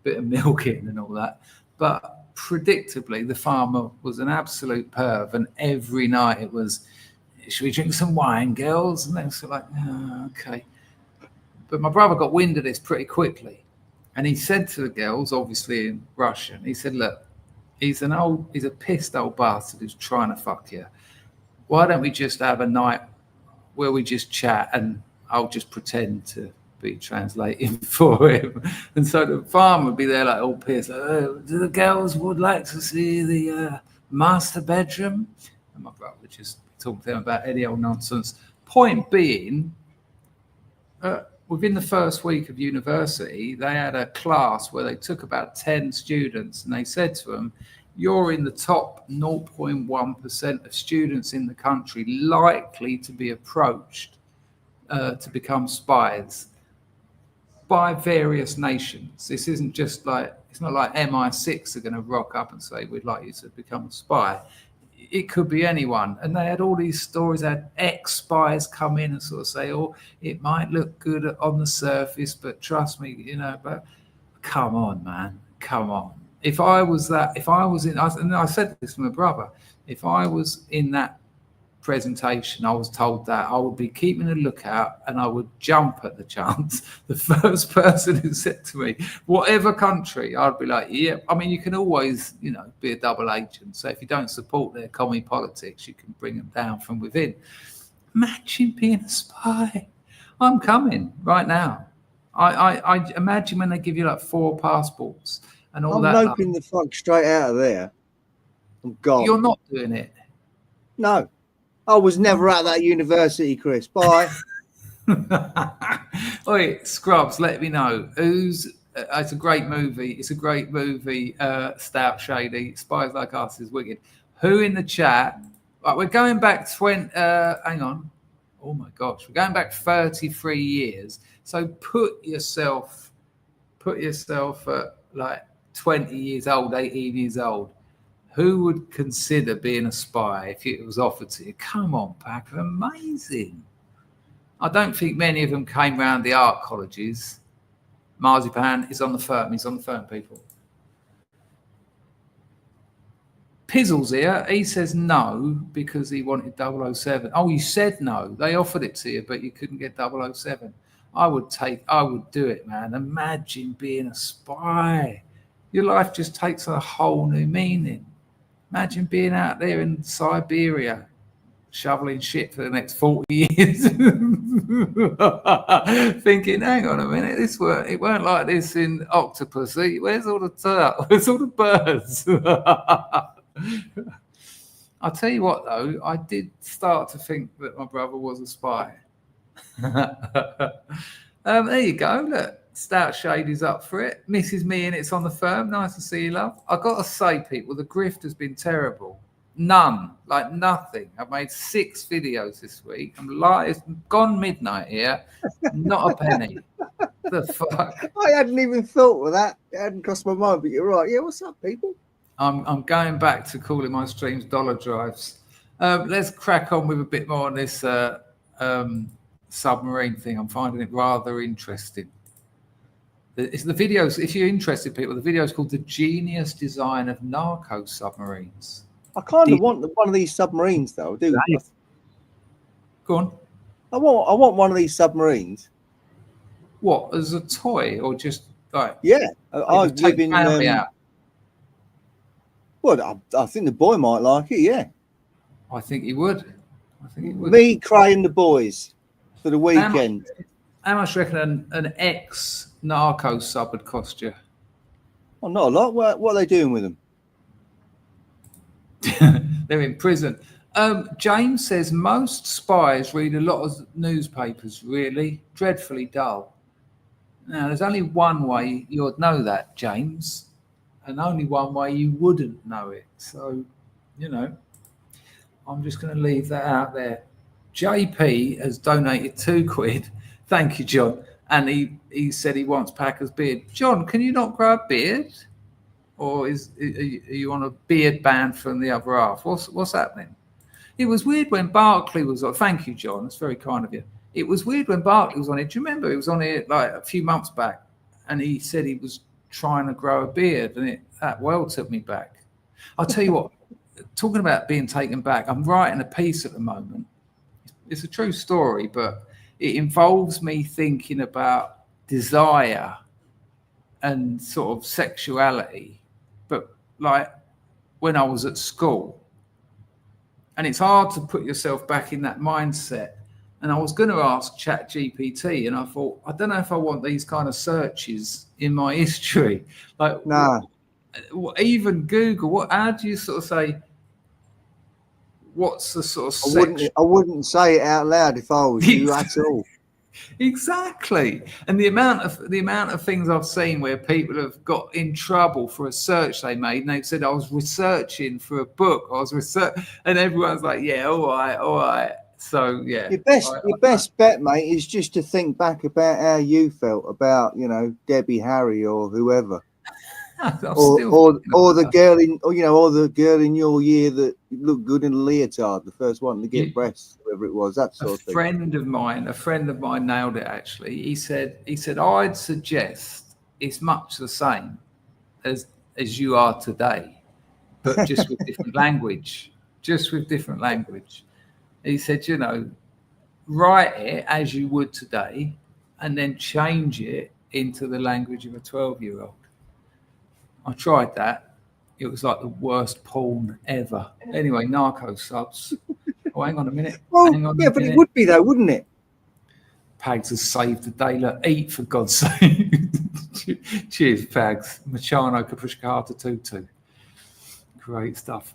Speaker 2: bit of milking and all that. But predictably, the farmer was an absolute perv, and every night it was, should we drink some wine, girls? And they were sort of like, oh, okay. But my brother got wind of this pretty quickly. And he said to the girls, obviously in Russian, he said, look, he's a pissed old bastard who's trying to fuck you. Why don't we just have a night where we just chat and I'll just pretend to be translating for him. And so the farmer would be there like all pissed. Like, oh, do the girls would like to see the master bedroom? And my brother would just talk to them about any old nonsense. Point being, within the first week of university, they had a class where they took about 10 students and they said to them, you're in the top 0.1% of students in the country likely to be approached to become spies by various nations. This isn't just like, it's not like MI6 are going to rock up and say, we'd like you to become a spy. It could be anyone. And they had all these stories, they had ex-spies come in and sort of say, oh, it might look good on the surface, but trust me, but come on, man, come on. If I was in, and I said this to my brother, if I was in that presentation, I was told that I would be keeping a lookout and I would jump at the chance. The first person who said to me, whatever country, I'd be like, yeah. I mean, you can always, be a double agent. So if you don't support their commie politics, you can bring them down from within. Imagine being a spy. I'm coming right now. I imagine when they give you like 4 passports and all that.
Speaker 3: I'm noping the fuck straight out of there. I'm gone.
Speaker 2: You're not doing it.
Speaker 3: No. I was never at that university, Chris. Bye.
Speaker 2: Oi, Scrubs, let me know. It's a great movie. It's a great movie. Stout Shady. Spies Like Us is wicked. Who in the chat? Right, we're going back hang on. Oh my gosh, we're going back 33 years. So put yourself at like 20 years old, 18 years old. Who would consider being a spy if it was offered to you? Come on, Packer, amazing. I don't think many of them came round the art colleges. Marzipan is on the firm. He's on the firm, people. Pizzle's here. He says no because he wanted 007. Oh, you said no. They offered it to you, but you couldn't get 007. I would do it, man. Imagine being a spy. Your life just takes a whole new meaning. Imagine being out there in Siberia, shoveling shit for the next 40 years. Thinking, hang on a minute, it weren't like this in Octopussy. Where's all the turtle? Where's all the birds? I'll tell you what, though, I did start to think that my brother was a spy. There you go. Look, Stout Shady's up for it. Mrs. Me and it's on the firm. Nice to see you, love. I got to say, people, the grift has been terrible. None, like nothing. I've made 6 videos this week. It's gone midnight here. Not a penny. The fuck?
Speaker 3: I hadn't even thought of that. It hadn't crossed my mind, but you're right. Yeah, what's up, people?
Speaker 2: I'm going back to calling my streams dollar drives. Let's crack on with a bit more on this submarine thing. I'm finding it rather interesting. It's the videos, if you're interested, people, the video is called The Genius Design of Narco-Submarines.
Speaker 3: I kind of want one of these submarines, though. Do
Speaker 2: Go on.
Speaker 3: I want one of these submarines.
Speaker 2: What, as a toy or just like?
Speaker 3: Yeah, I live in. Well, I think the boy might like it. Yeah,
Speaker 2: I think he would.
Speaker 3: Me, Cray, and the boys for the weekend.
Speaker 2: How much do you reckon an ex-narco sub would cost you?
Speaker 3: Oh, not a lot. What are they doing with them?
Speaker 2: They're in prison. James says most spies read a lot of newspapers, really. Dreadfully dull. Now, there's only one way you would know that, James, and only one way you wouldn't know it. So, I'm just going to leave that out there. JP has donated £2. Thank you, John. And he said he wants Packer's beard. John, can you not grow a beard? Or are you on a beard ban from the other half? What's happening? It was weird when Barclay was on. Thank you, John. It's very kind of you. It was weird when Barclay was on it. Do you remember? He was on it like a few months back, and he said he was trying to grow a beard, and that well took me back. I'll tell you what. Talking about being taken back, I'm writing a piece at the moment. It's a true story, but it involves me thinking about desire and sort of sexuality, but like when I was at school. And it's hard to put yourself back in that mindset. And I was going to ask ChatGPT, and I thought, I don't know if I want these kind of searches in my history. Like,
Speaker 3: no.
Speaker 2: Even Google, how do you sort of say, what's the sort of
Speaker 3: I wouldn't say it out loud if I was you at all.
Speaker 2: Exactly. And the amount of things I've seen where people have got in trouble for a search they made, and they've said, I was researching for a book, and everyone's like, yeah, all right. So yeah.
Speaker 3: Your best bet, mate, is just to think back about how you felt about, Debbie Harry or whoever. or the girl in your year that looked good in a leotard, the first one to get breasts, whoever it was, that sort of thing.
Speaker 2: A friend of mine nailed it actually. He said I'd suggest it's much the same as you are today, but just with different language. He said, you know, write it as you would today and then change it into the language of a 12-year-old. I tried that. It was like the worst porn ever. Anyway, narco subs. Oh, hang on a minute.
Speaker 3: Well,
Speaker 2: hang on
Speaker 3: yeah, but it would be though, wouldn't it?
Speaker 2: Pags has saved the day. Look, eat for God's sake. Cheers, Pags. Machano Kapushkata Tutu. Great stuff.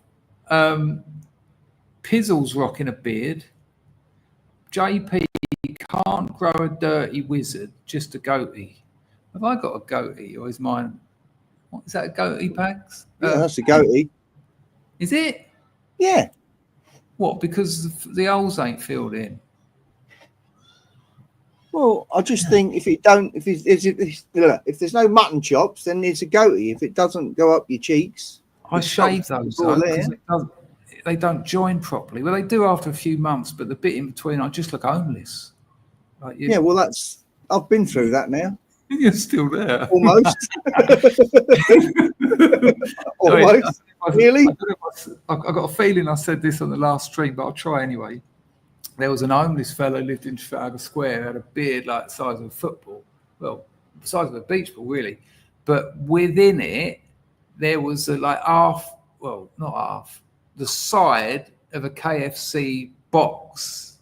Speaker 2: Pizzle's rocking a beard. JP can't grow a dirty wizard, just a goatee. Have I got a goatee or is mine? What is that, a goatee, Pags?
Speaker 3: Yeah, that's a goatee.
Speaker 2: Is it?
Speaker 3: Yeah.
Speaker 2: What, because the holes ain't filled in?
Speaker 3: Well, I just think if there's no mutton chops, then it's a goatee. If it doesn't go up your cheeks,
Speaker 2: I shave those though, because they don't join properly. Well, they do after a few months, but the bit in between, I just look homeless. Like you.
Speaker 3: Yeah, well, I've been through that now.
Speaker 2: You're still there.
Speaker 3: Almost. Almost. Really?
Speaker 2: I've got a feeling I said this on the last stream, but I'll try anyway. There was an homeless fellow lived in Trafalgar Square, had a beard like the size of a football. Well, the size of a beach ball, really. But within it, there was not half, the side of a KFC box.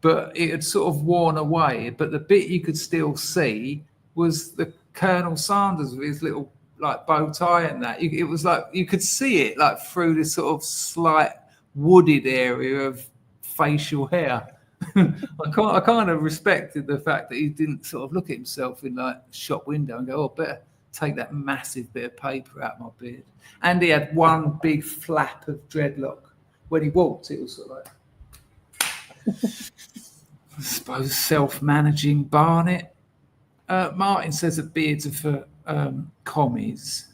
Speaker 2: But it had sort of worn away. But the bit you could still see was the Colonel Sanders with his little like bow tie and that. It was like you could see it like through this sort of slight wooded area of facial hair. I kind of respected the fact that he didn't sort of look at himself in like shop window and go, "Oh, better take that massive bit of paper out of my beard." And he had one big flap of dreadlock when he walked. It was sort of like, I suppose, self-managing Barnett. Martin says that beards are for commies.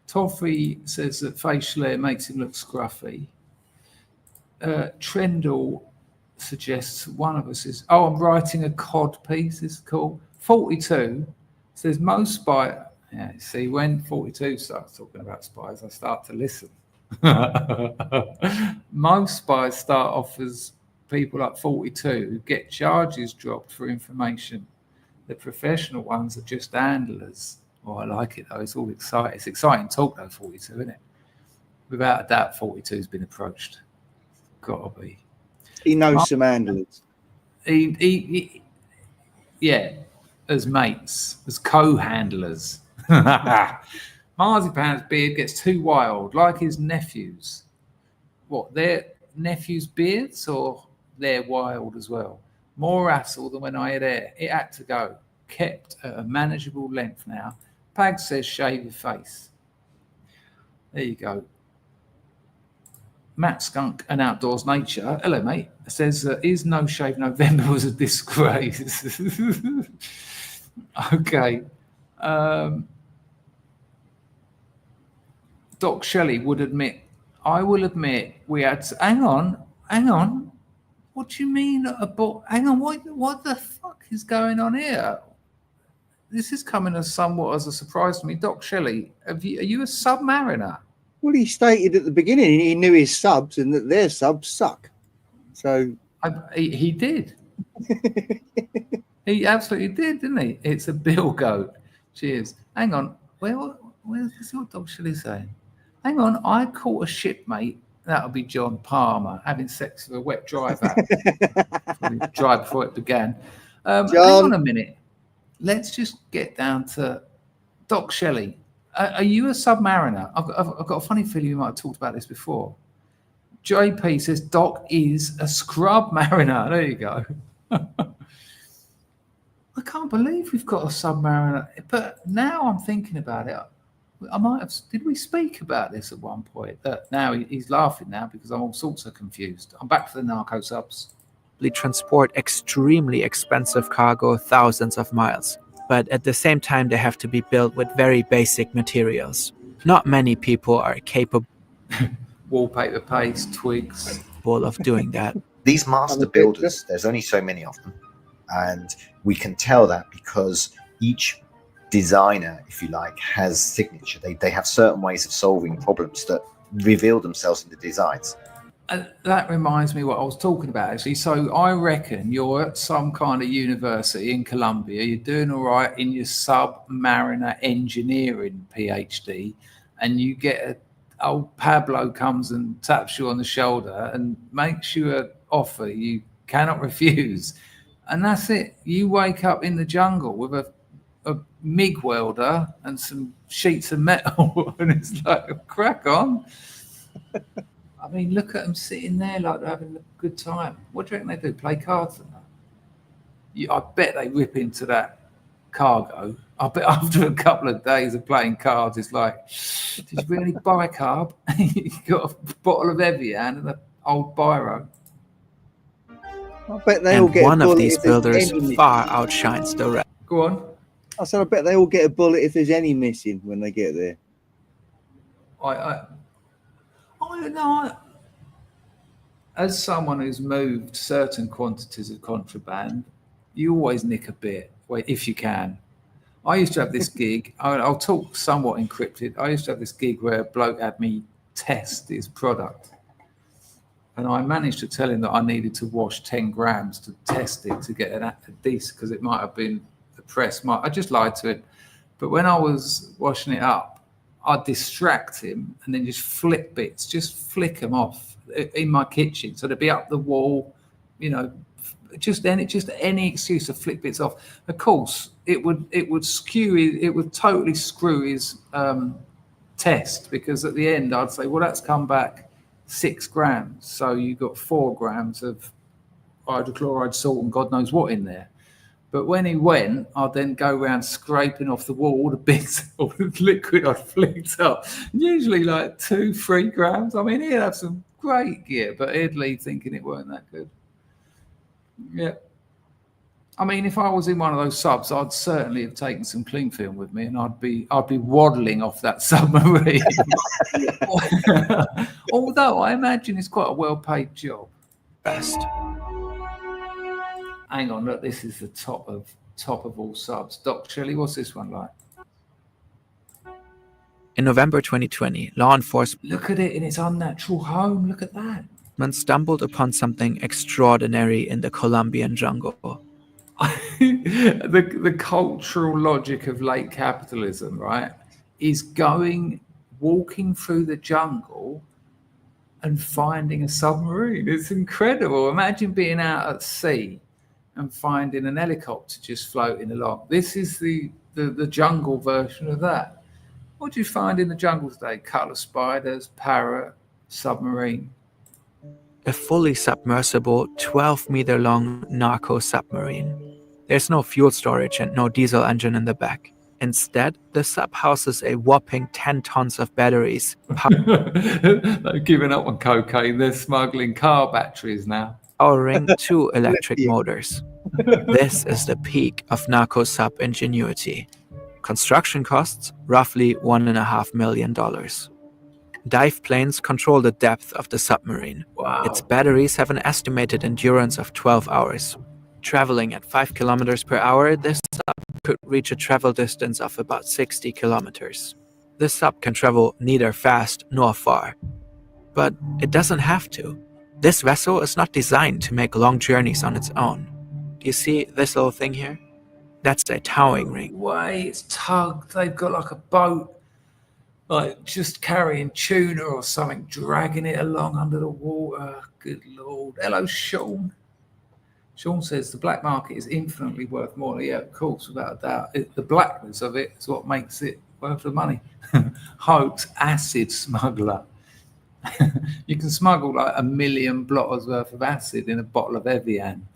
Speaker 2: Toffee says that facial hair makes him look scruffy. Trendle suggests one of us is, I'm writing a cod piece. This is cool. 42 says most spy. Yeah, see, when 42 starts talking about spies, I start to listen. Most spies start off as people like 42 who get charges dropped for information. The professional ones are just handlers. Oh, I like it though. It's all exciting. It's exciting talk though, 42, isn't it? Without a doubt, 42's been approached. Gotta be.
Speaker 3: He knows some handlers.
Speaker 2: He as mates, as co-handlers. Marzipan's beard gets too wild, like his nephews. What, their nephews' beards, or they're wild as well? More hassle than when I had hair. It had to go. Kept at a manageable length now. Pag says shave your face. There you go. Matt Skunk and Outdoors Nature. Hello, mate. Says, is No Shave November was a disgrace. Okay. Doc Shelley would admit, I will admit we had to, hang on. What do you mean? Hang on, what the fuck is going on here? This is coming as somewhat as a surprise to me. Doc Shelley, are you a submariner?
Speaker 3: Well, he stated at the beginning he knew his subs and that their subs suck. So
Speaker 2: he did. He absolutely did, didn't he? It's a bill goat. Cheers. Hang on. Where's what Doc Shelley saying? Hang on. I caught a shipmate. That'll be John Palmer having sex with a wet dry vac. Dry before it began. Hang on a minute. Let's just get down to Doc Shelley. Are you a submariner? I've got a funny feeling you might have talked about this before. JP says Doc is a scrub mariner. There you go. I can't believe we've got a submariner. But now I'm thinking about it. I might have. Did we speak about this at one point? That now he's laughing now because I'm all sorts of confused. I'm back for the narco subs.
Speaker 5: They transport extremely expensive cargo thousands of miles, but at the same time they have to be built with very basic materials. Not many people are capable
Speaker 2: Wallpaper paste, twigs.
Speaker 5: of doing that.
Speaker 6: These master builders, there's only so many of them, and we can tell that because each designer, if you like, has signature. They have certain ways of solving problems that reveal themselves in the designs.
Speaker 2: That reminds me what I was talking about, actually. So I reckon you're at some kind of university in Colombia, you're doing all right in your submariner engineering PhD, and you get old Pablo comes and taps you on the shoulder and makes you an offer you cannot refuse. And that's it. You wake up in the jungle with a MIG welder and some sheets of metal, and it's like, crack on. I mean, look at them sitting there like they're having a good time. What do you reckon they do? Play cards and that? I bet they rip into that cargo. I bet after a couple of days of playing cards, it's like, did you bring any bicarb? You got a bottle of Evian and an old biro.
Speaker 3: I bet they all get
Speaker 5: one
Speaker 3: a bullet
Speaker 5: of these
Speaker 3: if there's
Speaker 5: builders
Speaker 3: any
Speaker 5: far
Speaker 3: missing.
Speaker 5: outshines the rest.
Speaker 2: Go on.
Speaker 3: I said, I bet they all get a bullet if there's any missing when they get there.
Speaker 2: I don't know. As someone who's moved certain quantities of contraband, you always nick a bit, if you can. I used to have this gig. I'll talk somewhat encrypted. I used to have this gig where a bloke had me test his product. And I managed to tell him that I needed to wash 10 grams to test it to get a decent, because it might have been the press. I just lied to him. But when I was washing it up, I'd distract him and then just flip bits, just flick them off in my kitchen. So they'd be up the wall, just any excuse to flip bits off. Of course, it would totally screw his test, because at the end I'd say, well, that's come back 6 grams. So you got 4 grams of hydrochloride salt and God knows what in there. But when he went, I'd then go around scraping off the wall all the bits, all the liquid I'd flicked up. Usually like 2-3 grams. I mean, he'd have some great gear, but he'd leave thinking it weren't that good. Yeah. I mean, if I was in one of those subs, I'd certainly have taken some cling film with me, and I'd be waddling off that submarine. Although I imagine it's quite a well-paid job.
Speaker 5: Best.
Speaker 2: Hang on, look, this is the top of all subs. Doc Shelley, what's this one like?
Speaker 5: In November 2020, law enforcement
Speaker 2: Look at it in its unnatural home. Look at that.
Speaker 5: stumbled upon something extraordinary in the Colombian jungle.
Speaker 2: The cultural logic of late capitalism, right, is walking through the jungle and finding a submarine. It's incredible. Imagine being out at sea and finding an helicopter just floating along. This is the jungle version of that. What do you find in the jungle today? Colour spiders, parrot, submarine.
Speaker 5: A fully submersible, 12-meter-long narco-submarine. There's no fuel storage and no diesel engine in the back. Instead, the sub houses a whopping 10 tons of batteries.
Speaker 2: They've given up on cocaine. They're smuggling car batteries now.
Speaker 5: Powering 2 electric motors. This is the peak of narco-sub ingenuity. Construction costs roughly $1.5 million. Dive planes control the depth of the submarine.
Speaker 2: Wow.
Speaker 5: Its batteries have an estimated endurance of 12 hours. Traveling at 5 kilometers per hour, this sub could reach a travel distance of about 60 kilometers. This sub can travel neither fast nor far. But it doesn't have to. This vessel is not designed to make long journeys on its own. Do you see this little thing here? That's a towing ring.
Speaker 2: Way it's tugged. They've got like a boat, like just carrying tuna or something, dragging it along under the water. Good Lord. Hello, Sean. Sean says the black market is infinitely worth more. Yeah, of course, without a doubt. The blackness of it is what makes it worth the money. Hoax acid smuggler. You can smuggle like 1 million blotters worth of acid in a bottle of Evian.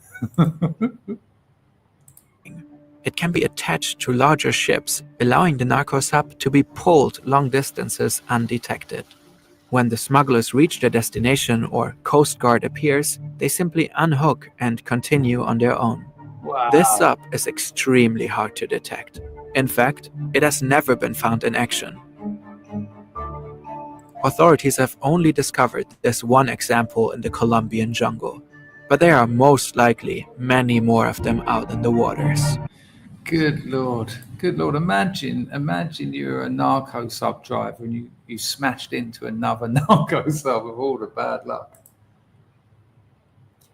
Speaker 5: It can be attached to larger ships, allowing the narco-sub to be pulled long distances undetected. When the smugglers reach their destination or Coast Guard appears, they simply unhook and continue on their own.
Speaker 2: Wow.
Speaker 5: This sub is extremely hard to detect. In fact, it has never been found in action. Authorities have only discovered this one example in the Colombian jungle, but there are most likely many more of them out in the waters.
Speaker 2: Good Lord. Good Lord. Imagine you're a narco sub driver and you smashed into another narco sub with all the bad luck.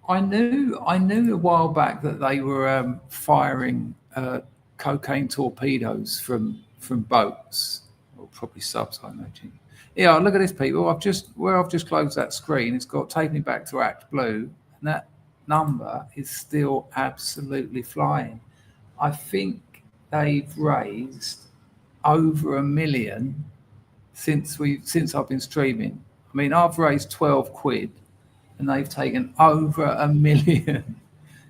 Speaker 2: I knew a while back that they were firing cocaine torpedoes from boats, or probably subs, I imagine. Yeah, look at this, people. I've just closed that screen. It's got taken me back to ActBlue, and that number is still absolutely flying. I think they've raised over $1 million since I've been streaming. I mean, I've raised 12 quid, and they've taken over $1 million.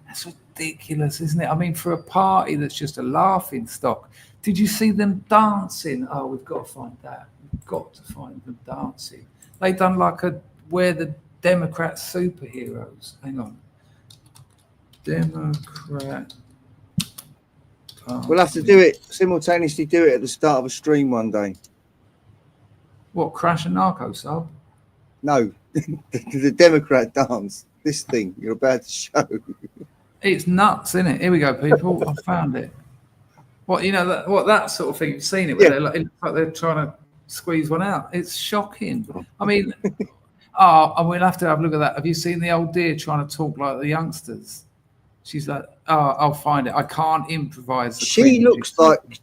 Speaker 2: That's ridiculous, isn't it? I mean, for a party that's just a laughing stock. Did you see them dancing? Oh, we've got to find that. We've got to find them dancing. They done like we're the Democrat superheroes. Hang on. Democrat.
Speaker 3: We'll have to do it simultaneously. Do it at the start of a stream one day.
Speaker 2: What, crash a narco sub?
Speaker 3: No, the Democrat dance. This thing you're about to show.
Speaker 2: It's nuts, isn't it? Here we go, people. I found it. What, you know, that sort of thing. You've seen it, where it looks like they're trying to squeeze one out. It's shocking. I mean, and we'll have to have a look at that. Have you seen the old dear trying to talk like the youngsters? She's like, oh, I'll find it. I can't improvise.
Speaker 3: She looks like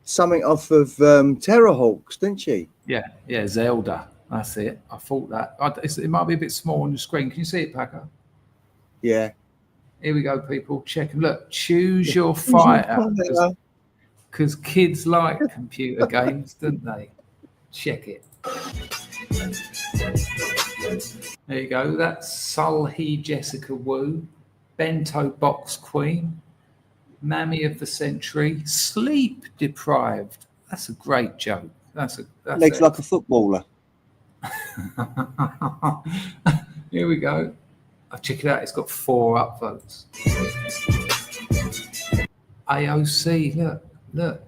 Speaker 3: something off of Terrorhawks, doesn't she?
Speaker 2: Yeah, Zelda. That's it. I thought that. It might be a bit small on the screen. Can you see it, Packer?
Speaker 3: Yeah.
Speaker 2: Here we go, people. Check and look. Choose your fighter. Because kids like computer games, don't they? Check it. There you go. That's Sulhy Jessica Wu, Bento Box Queen, Mammy of the Century, Sleep Deprived. That's a great joke. That's
Speaker 3: legs like a footballer.
Speaker 2: Here we go. Check it out. It's got 4 upvotes. AOC, look.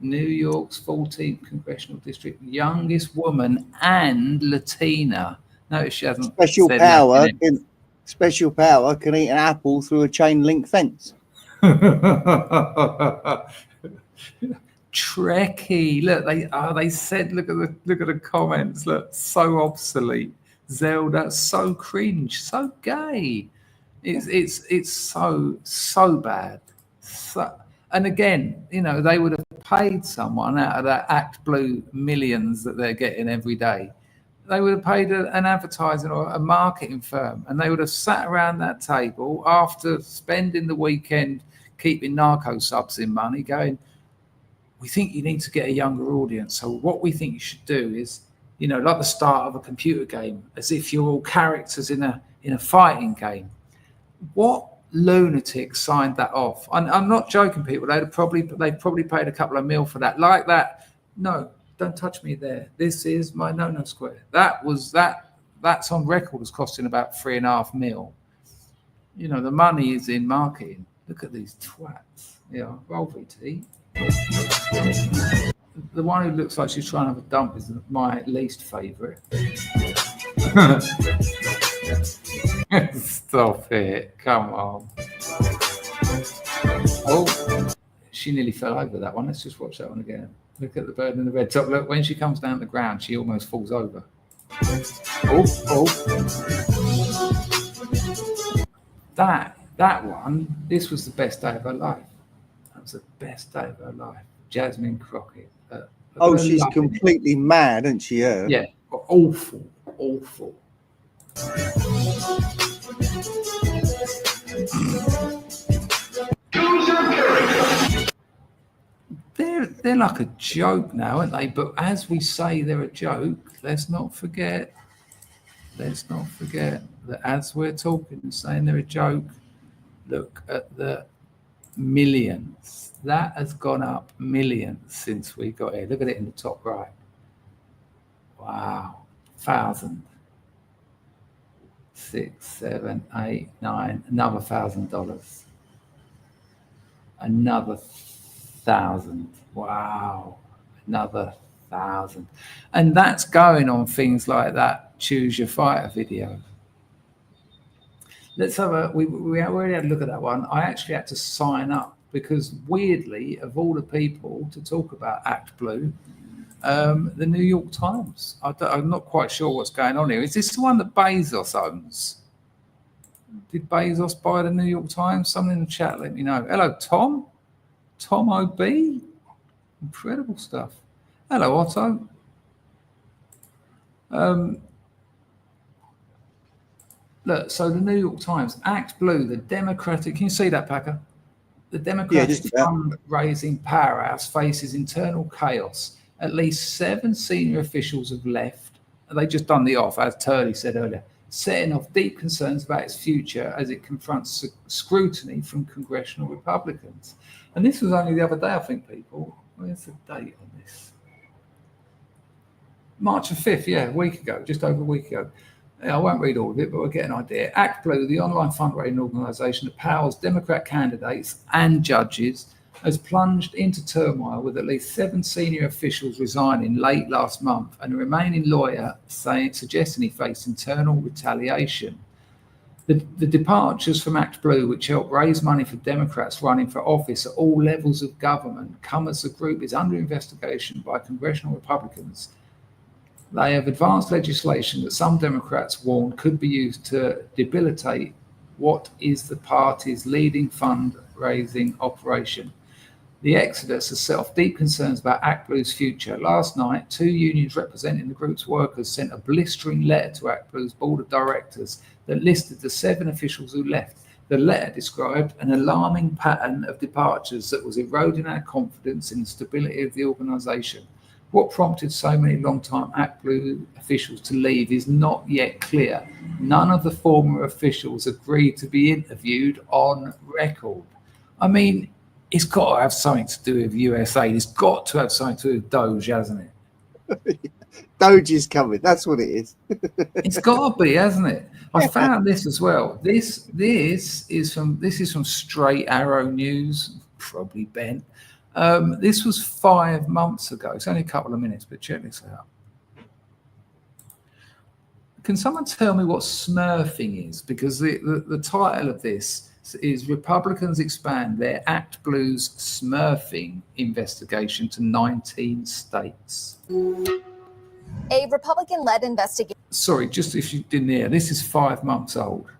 Speaker 2: New York's 14th congressional district, youngest woman and Latina. Notice she hasn't.
Speaker 3: Special power can eat an apple through a chain link fence.
Speaker 2: Trekkie, look, they said, look at the comments, look, so obsolete. Zelda, so cringe, so gay. It's so bad. And again, you know, they would have paid someone out of that ActBlue millions that they're getting every day. They would have paid an advertising or a marketing firm, and they would have sat around that table after spending the weekend keeping narco subs in money, going, we think you need to get a younger audience. So what we think you should do is, you know, like the start of a computer game, as if you're all characters in a fighting game. What lunatic signed that off? I'm not joking, people. They probably paid a couple of mil for that. Like that. No, don't touch me there. This is my no square. That's on record as costing about 3.5 mil. You know, the money is in marketing. Look at these twats. Yeah, roll VT. The one who looks like she's trying to have a dump is my least favourite. Stop it. Come on. Oh, she nearly fell over that one. Let's just watch that one again. Look at the bird in the red top. Look, when she comes down the ground, she almost falls over. Oh. That one, this was the best day of her life. That was the best day of her life. Jasmine Crockett.
Speaker 3: She's completely mad, isn't she?
Speaker 2: Yeah, awful. They're like a joke now, aren't they? But as we say they're a joke, let's not forget that as we're talking and saying they're a joke, look at the millions. That has gone up millions since we got here. Look at it in the top right. Wow. 1,000. 6, 7, 8, 9. Another $1,000. Another 1,000. Wow. Another 1,000. And that's going on things like that choose your fighter video. Let's have we already had a look at that one. I actually had to sign up because weirdly, of all the people to talk about ActBlue, the New York Times. I'm not quite sure what's going on here. Is this the one that Bezos owns? Did Bezos buy the New York Times? Someone in the chat, let me know. Hello, Tom. Tom OB. Incredible stuff. Hello, Otto. Look, so the New York Times, ActBlue, the Democratic, can you see that, Packer? The Democratic fundraising powerhouse faces internal chaos. At least 7 senior officials have left. They just done the off, as Turley said earlier, setting off deep concerns about its future as it confronts scrutiny from congressional Republicans. And this was only the other day, I think, people. Where's the date on this? March the 5th, yeah, a week ago, just over a week ago. I won't read all of it, but we'll get an idea. ActBlue, the online fundraising organisation that powers Democrat candidates and judges, has plunged into turmoil with at least 7 senior officials resigning late last month and a remaining lawyer suggesting he faced internal retaliation. The departures from ActBlue, which help raise money for Democrats running for office at all levels of government, come as the group is under investigation by congressional Republicans. They have advanced legislation that some Democrats warn could be used to debilitate what is the party's leading fundraising operation. The exodus has set off deep concerns about ActBlue's future. Last night, 2 unions representing the group's workers sent a blistering letter to ActBlue's board of directors that listed the 7 officials who left. The letter described an alarming pattern of departures that was eroding our confidence in the stability of the organisation. What prompted so many long-time ActBlue officials to leave is not yet clear. None of the former officials agreed to be interviewed on record. I mean, it's got to have something to do with USA. It's got to have something to do with Doge, hasn't it?
Speaker 3: Doge is coming. That's what it is.
Speaker 2: It's got to be, hasn't it? I found this as well. This is from Straight Arrow News, probably bent. This was 5 months ago. It's only a couple of minutes, but check this out. Can someone tell me what smurfing is? Because the title of this is Republicans expand their ActBlue's smurfing investigation to 19 states.
Speaker 7: A Republican-led investigation.
Speaker 2: Sorry, just if you didn't hear, this is 5 months old.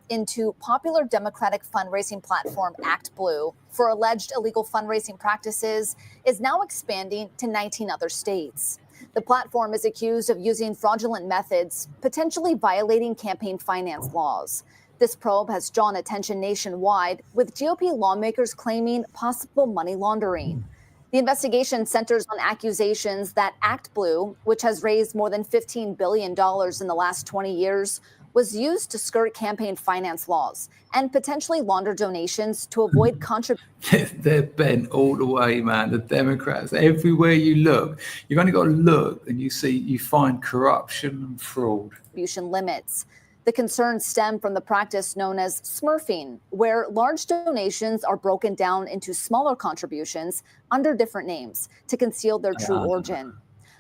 Speaker 7: Into popular Democratic fundraising platform ActBlue for alleged illegal fundraising practices is now expanding to 19 other states. The platform is accused of using fraudulent methods, potentially violating campaign finance laws. This probe has drawn attention nationwide, with GOP lawmakers claiming possible money laundering. The investigation centers on accusations that ActBlue, which has raised more than $15 billion in the last 20 years, was used to skirt campaign finance laws and potentially launder donations to avoid contributions.
Speaker 2: They're bent all the way, man. The Democrats, everywhere you look, you've only got to look and you find corruption and fraud.
Speaker 7: Limits. The concerns stem from the practice known as smurfing, where large donations are broken down into smaller contributions under different names to conceal their true origin.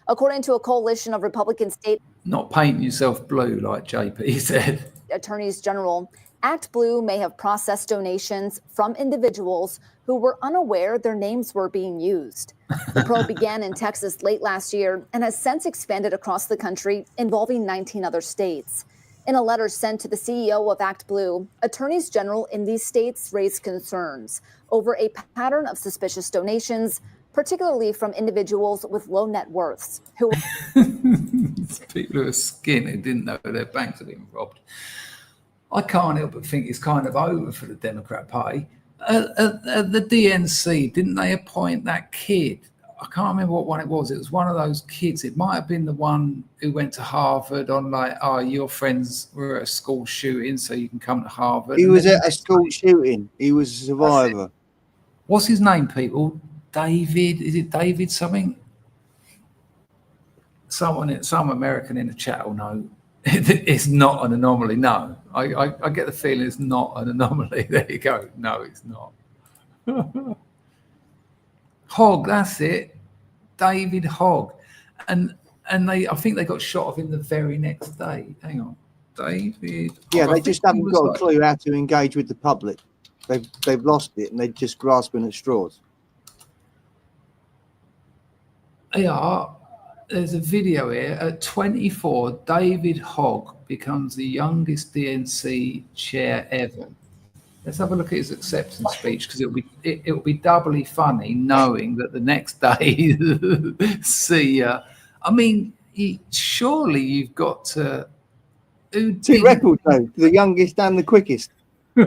Speaker 7: According to a coalition of Republican state...
Speaker 2: Not painting yourself blue, like JP said.
Speaker 7: Attorneys General, ActBlue may have processed donations from individuals who were unaware their names were being used. The probe began in Texas late last year and has since expanded across the country, involving 19 other states. In a letter sent to the CEO of ActBlue, attorneys general in these states raised concerns over a pattern of suspicious donations, particularly from individuals with low net worths who
Speaker 2: people who are skin who didn't know their banks had been robbed. I can't help but think it's kind of over for the Democrat Party. The DNC, didn't they appoint that kid? I can't remember what one it was. It was one of those kids. It might have been the one who went to Harvard on like, oh, your friends were at a school shooting, so you can come to Harvard.
Speaker 3: He was at a school shooting. He was a survivor.
Speaker 2: What's his name, people? David? Is it David something? Some American in the chat will know. It's not an anomaly. No, I get the feeling it's not an anomaly. There you go. No, it's not. Hogg, that's it. David Hogg. And I think they got shot of him the very next day. Hang on. David.
Speaker 3: Yeah,
Speaker 2: Hogg,
Speaker 3: they just haven't got a clue how to engage with the public. They've lost it and they're just grasping at straws.
Speaker 2: Yeah. There's a video here. At 24, David Hogg becomes the youngest DNC chair ever. Let's have a look at his acceptance speech, because it'll be doubly funny knowing that the next day, see ya. I mean, surely you've got to.
Speaker 3: Two records though, the youngest and the quickest.
Speaker 2: No,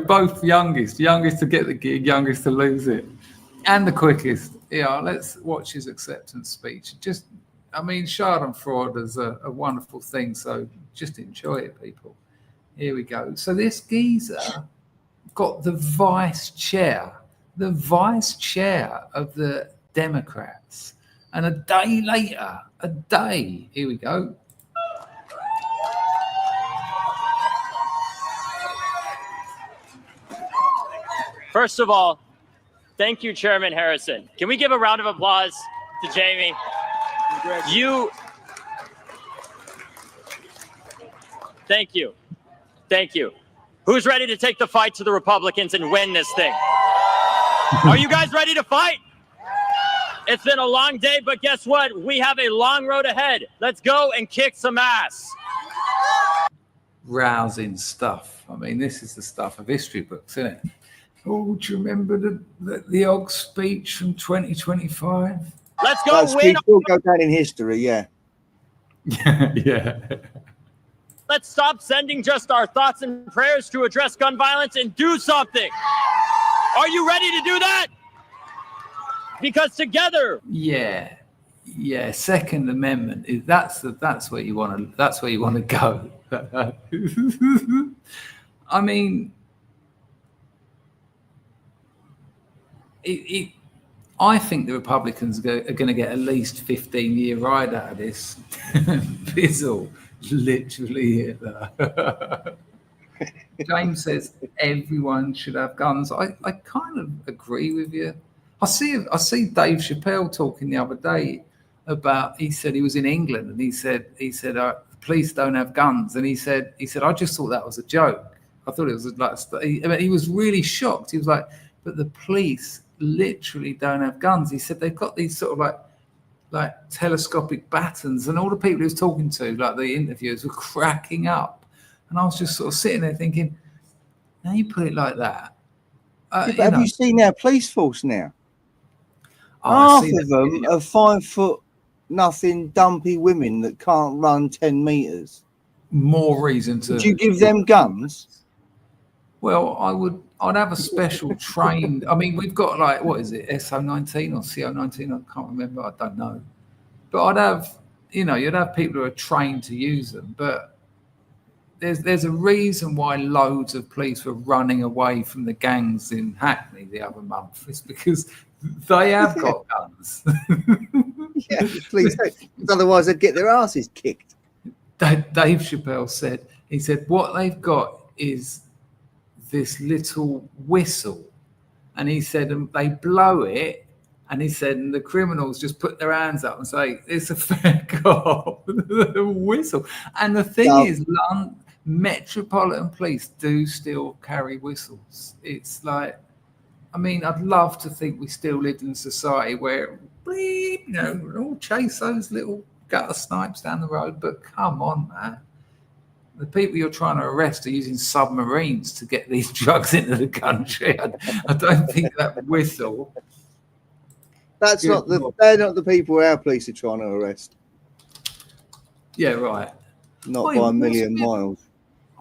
Speaker 2: both youngest to get the gig, youngest to lose it, and the quickest. Yeah, let's watch his acceptance speech. Just, I mean, Schadenfreude is a wonderful thing, so just enjoy it, people. Here we go. So this geezer got the vice chair of the Democrats, and a day later, here we go.
Speaker 8: First of all, thank you, Chairman Harrison. Can we give a round of applause to Jamie? Thank you. Thank you. Who's ready to take the fight to the Republicans and win this thing? Are you guys ready to fight? It's been a long day, but guess what? We have a long road ahead. Let's go and kick some ass.
Speaker 2: Rousing stuff. I mean, this is the stuff of history books, isn't it? Oh, do you remember the Ogg speech from 2025?
Speaker 8: Let's go win.
Speaker 3: Will go down in history, yeah.
Speaker 2: Yeah.
Speaker 8: Let's stop sending just our thoughts and prayers to address gun violence and do something. Are you ready to do that? Because together. Yeah. Second Amendment is that's where you want to go. I mean, I think the Republicans are going to get at least 15-year ride out of this. Bizzle, literally Hitler. James says everyone should have guns. I kind of agree with you. I see Dave Chappelle talking the other day about. He said he was in England and he said police don't have guns, and he said I just thought that was a joke. I thought it was like he was really shocked. He was like, but the police literally don't have guns. He said they've got these sort of like telescopic batons, and all the people he was talking to, like the interviewers, were cracking up. And I was just sort of sitting there thinking, now you put it like that.
Speaker 3: Have you seen our police force now?
Speaker 2: Oh,
Speaker 3: half of them are 5'0" dumpy women that can't run 10 meters.
Speaker 2: More reason to.
Speaker 3: Would you give them guns?
Speaker 2: Well, I'd have a special trained. I mean, we've got like, what is it, SO19 or CO19? I can't remember. I don't know. But I'd have, you'd have people who are trained to use them. But there's a reason why loads of police were running away from the gangs in Hackney the other month. It's because they have got guns.
Speaker 3: Yeah, please don't. Because otherwise they'd get their asses kicked.
Speaker 2: Dave Chappelle said, what they've got is this little whistle, and he said, and they blow it, and he said, and the criminals just put their hands up and say, it's a fair cop. The whistle. And the thing is, Metropolitan Police do still carry whistles. It's like, I mean, I'd love to think we still lived in a society where bleep, all chase those little gutter snipes down the road, but come on, man. The people you're trying to arrest are using submarines to get these drugs into the country. I don't think that whistle.
Speaker 3: They're not the people our police are trying to arrest.
Speaker 2: Yeah, right.
Speaker 3: Not by a million miles.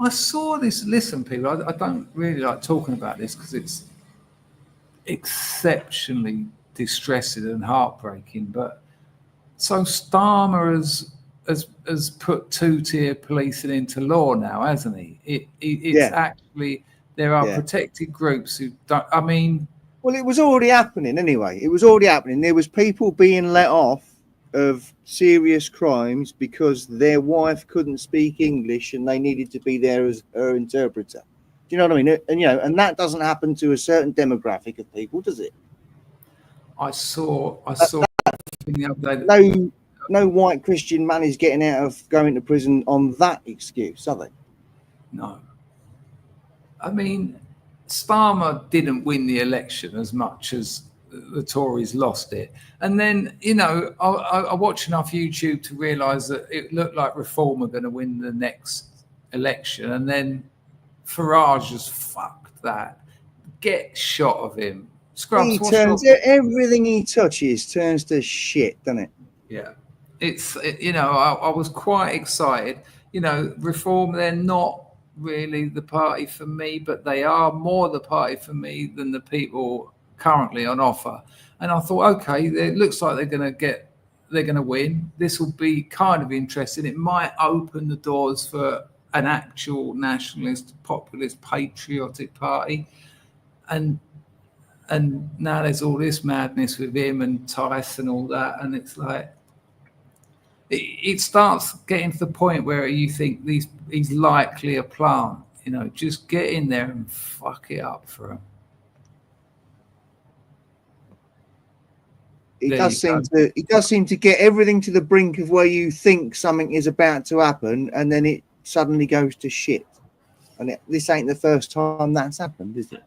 Speaker 2: I saw this. Listen, people, I don't really like talking about this because it's exceptionally distressing and heartbreaking. But so Starmer has put two-tier policing into law now, hasn't he? It's actually, there are protected groups who don't, I mean.
Speaker 3: Well, it was already happening anyway. It was already happening. There was people being let off of serious crimes because their wife couldn't speak English and they needed to be there as her interpreter. Do you know what I mean? And, and that doesn't happen to a certain demographic of people, does it?
Speaker 2: I saw the other day.
Speaker 3: No white Christian man is getting out of going to prison on that excuse, are they?
Speaker 2: No. I mean, Starmer didn't win the election as much as the Tories lost it. And then, you know, I watched enough YouTube to realise that it looked like Reform are going to win the next election. And then Farage just fucked that. Get shot of him. Scrubs,
Speaker 3: He turns everything he touches turns to shit, doesn't it?
Speaker 2: Yeah. You know, I was quite excited. You know, Reform, they're not really the party for me, but they are more the party for me than the people currently on offer. And I thought, okay, it looks like they're going to win. This will be kind of interesting. It might open the doors for an actual nationalist, populist, patriotic party. And now there's all this madness with him and Tice and all that. And it's like, it starts getting to the point where you think he's likely a plant. You know, just get in there and fuck it up for him.
Speaker 3: He does seem to get everything to the brink of where you think something is about to happen, and then it suddenly goes to shit. And this ain't the first time that's happened, is it?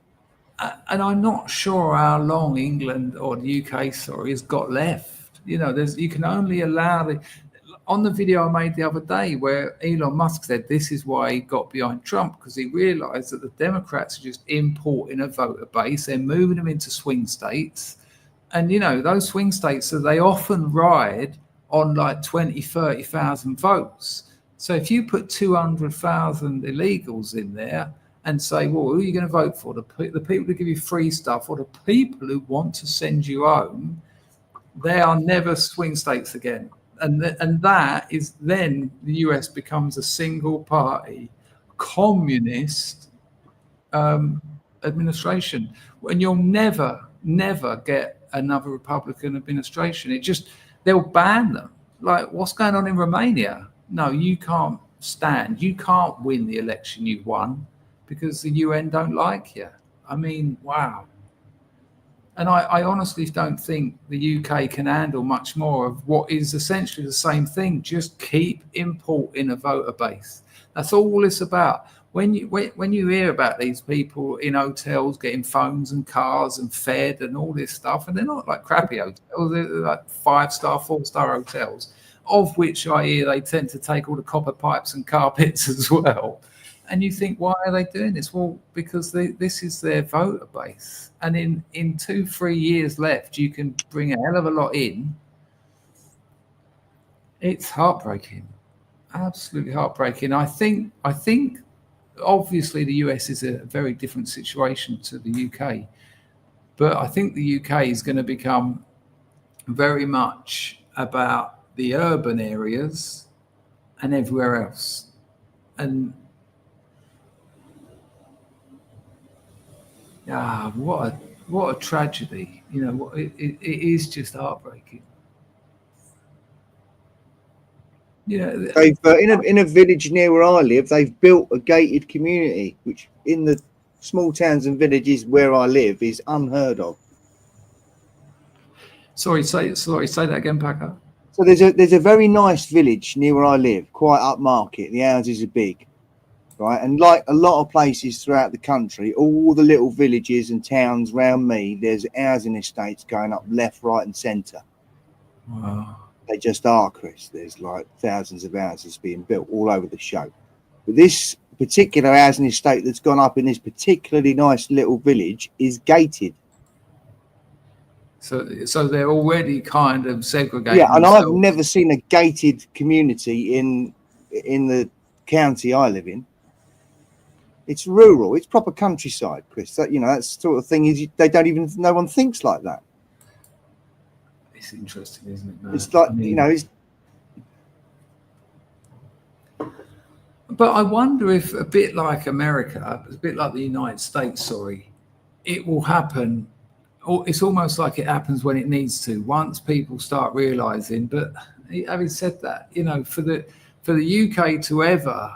Speaker 2: And I'm not sure how long England or the UK, has got left. You know, you can only allow on the video I made the other day where Elon Musk said this is why he got behind Trump, because he realized that the Democrats are just importing a voter base. They're moving them into swing states. And, you know, those swing states, so they often ride on like 20, 30,000 votes. So if you put 200,000 illegals in there and say, well, who are you going to vote for? The people who give you free stuff or the people who want to send you home, they are never swing states again. And that is then the US becomes a single party communist administration. And you'll never get another Republican administration. They'll ban them. Like, what's going on in Romania? No, you can't stand. You can't win the election you won because the UN don't like you. I mean, wow. And I honestly don't think the UK can handle much more of what is essentially the same thing. Just keep importing a voter base. That's all it's about. When you hear about these people in hotels getting phones and cars and fed and all this stuff, and they're not like crappy hotels, they're like 5-star, 4-star hotels, of which I hear they tend to take all the copper pipes and carpets as well. And you think, why are they doing this? Well, because this is their voter base. And in 2-3 years left, you can bring a hell of a lot in. It's heartbreaking, absolutely heartbreaking. I think obviously the US is a very different situation to the UK, but I think the UK is going to become very much about the urban areas and everywhere else. And what a tragedy. You know, it is just heartbreaking. Yeah,
Speaker 3: they've in a village near where I live, they've built a gated community, which in the small towns and villages where I live is unheard of.
Speaker 2: Sorry, say that again, Paco.
Speaker 3: So there's a very nice village near where I live, quite upmarket. The houses are big, right? And like a lot of places throughout the country, all the little villages and towns around me, there's housing estates going up left, right, and centre.
Speaker 2: Wow.
Speaker 3: They just are, Chris. There's like thousands of houses being built all over the show. But this particular housing estate that's gone up in this particularly nice little village is gated.
Speaker 2: So they're already kind of segregated.
Speaker 3: Yeah, and themselves. I've never seen a gated community in the county I live in. It's rural. It's proper countryside, Chris. That, you know, that sort of thing is no one thinks like that.
Speaker 2: It's interesting, isn't it, man?
Speaker 3: It's like, I mean, you know,
Speaker 2: but I wonder if a bit like America, a bit like the United States, it will happen. Or it's almost like it happens when it needs to, once people start realizing. But having said that, you know, for the UK to ever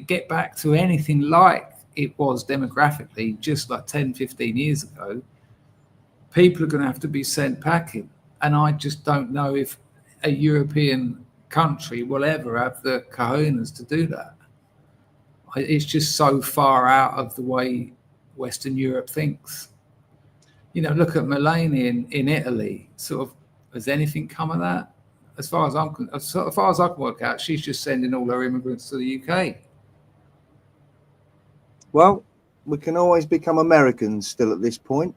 Speaker 2: get back to anything like it was demographically just like 10, 15 years ago, people are going to have to be sent packing. And I just don't know if a European country will ever have the cojones to do that. It's just so far out of the way Western Europe thinks.
Speaker 8: You know, look at Melania in Italy. Sort of, has anything come of that? As far as I can work out, she's just sending all her immigrants to the UK.
Speaker 3: Well, we can always become Americans still at this point.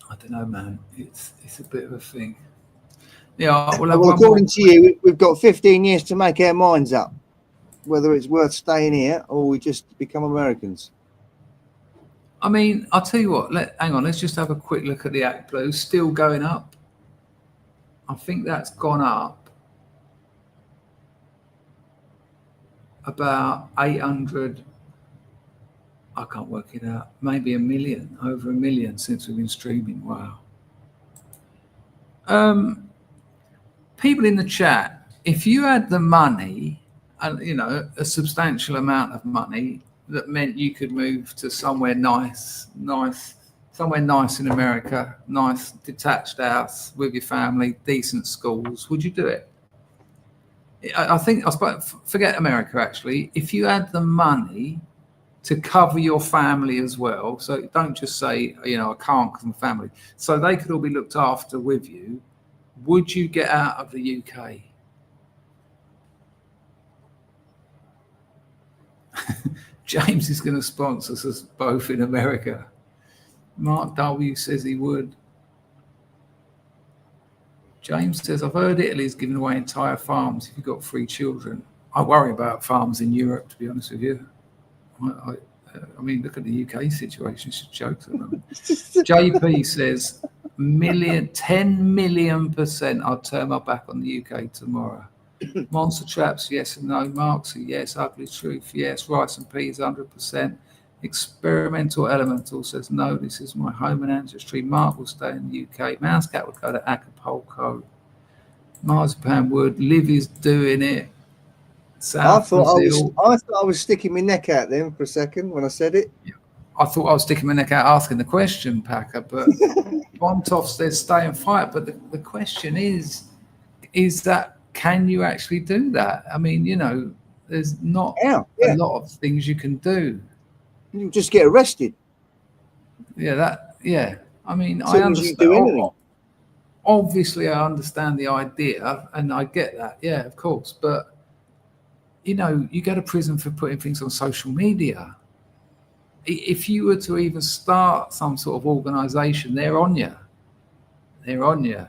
Speaker 8: I don't know, man. It's a bit of a thing. Yeah.
Speaker 3: Well, according to you, we've got 15 years to make our minds up whether it's worth staying here or we just become Americans.
Speaker 8: I mean, I'll tell you what. Hang on. Let's just have a quick look at the ActBlue. Still going up. I think that's gone up about 800. I can't work it out. Maybe 1 million, over 1 million since we've been streaming. Wow. People in the chat, if you had the money, and you know, a substantial amount of money that meant you could move to somewhere nice in America, nice detached house with your family, decent schools, would you do it? I think, forget America actually, if you had the money to cover your family as well, so don't just say, you know, I can't because I'm family, so they could all be looked after with you, would you get out of the UK? James is going to sponsor us both in America. Mark W says he would. James says, I've heard Italy's giving away entire farms if you've got 3 children. I worry about farms in Europe, to be honest with you. I mean, look at the UK situation. It's just jokes at the moment. JP says, 10 million%. I'll turn my back on the UK tomorrow. Monster traps, yes and no. Marks, yes. Ugly truth, yes. Rice and peas, 100%. Experimental elemental says, no, this is my home and ancestry. Mark will stay in the UK. Mousecat would go to Acapulco. Marzipan would. Liv is doing it.
Speaker 3: I thought I was sticking my neck out then for a second when I said it.
Speaker 8: I thought I was sticking my neck out asking the question, Packer, but Bontov says stay and fight. But the question is that, can you actually do that? I mean, you know, there's not a lot of things you can do.
Speaker 3: You just get arrested.
Speaker 8: Yeah. I mean, I understand. Obviously, I understand the idea, and I get that. Yeah, of course. But you know, you go to prison for putting things on social media. If you were to even start some sort of organization, they're on you. They're on you.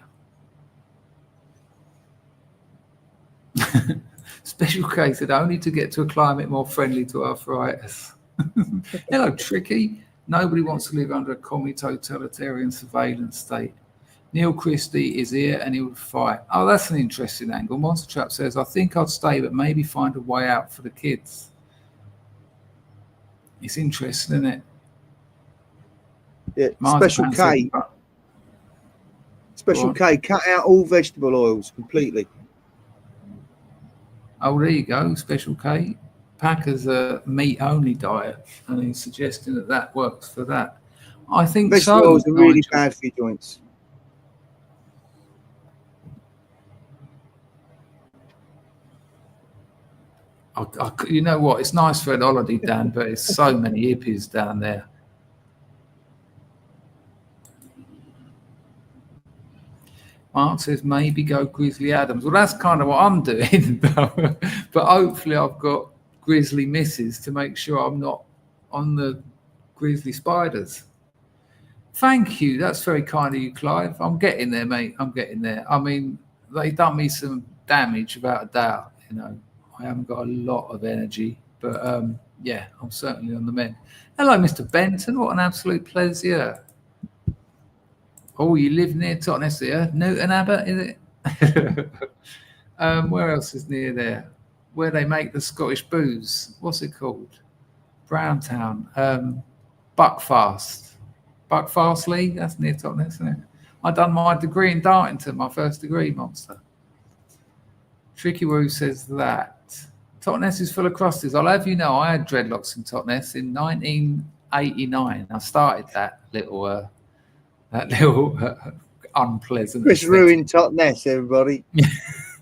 Speaker 8: Special case said only to get to a climate more friendly to arthritis. Hello, Tricky. Nobody wants to live under a commie totalitarian surveillance state. Neil Christie is here and he would fight. Oh, that's an interesting angle. Monster Trap says, I think I'd stay, but maybe find a way out for the kids. It's interesting, isn't it?
Speaker 3: Yeah, Special K. Special K, cut out all vegetable oils completely.
Speaker 8: Oh, there you go, Special K. Packer's a meat-only diet, and he's suggesting that works for that. I think
Speaker 3: vegetable oils are really bad for your joints.
Speaker 8: You know what? It's nice for an holiday, Dan, but it's so many hippies down there. Mark says maybe go Grizzly Adams. Well, that's kind of what I'm doing, though. But hopefully I've got Grizzly Misses to make sure I'm not on the Grizzly Spiders. Thank you. That's very kind of you, Clive. I'm getting there, mate. I'm getting there. I mean, they've done me some damage, without a doubt. You know, I haven't got a lot of energy, but yeah, I'm certainly on the mend. Hello, Mr. Benton. What an absolute pleasure. Oh, you live near Totnes here? Newton Abbot, is it? Where else is near there? Where they make the Scottish booze. What's it called? Browntown. Buckfast. Buckfast League? That's near Totnes, isn't it? I done my degree in Dartington, my first degree, monster. Tricky Woo says that. Totnes is full of crusties. I'll have you know, I had dreadlocks in Totnes in 1989. I started that little unpleasant.
Speaker 3: Chris ruined Totnes, everybody.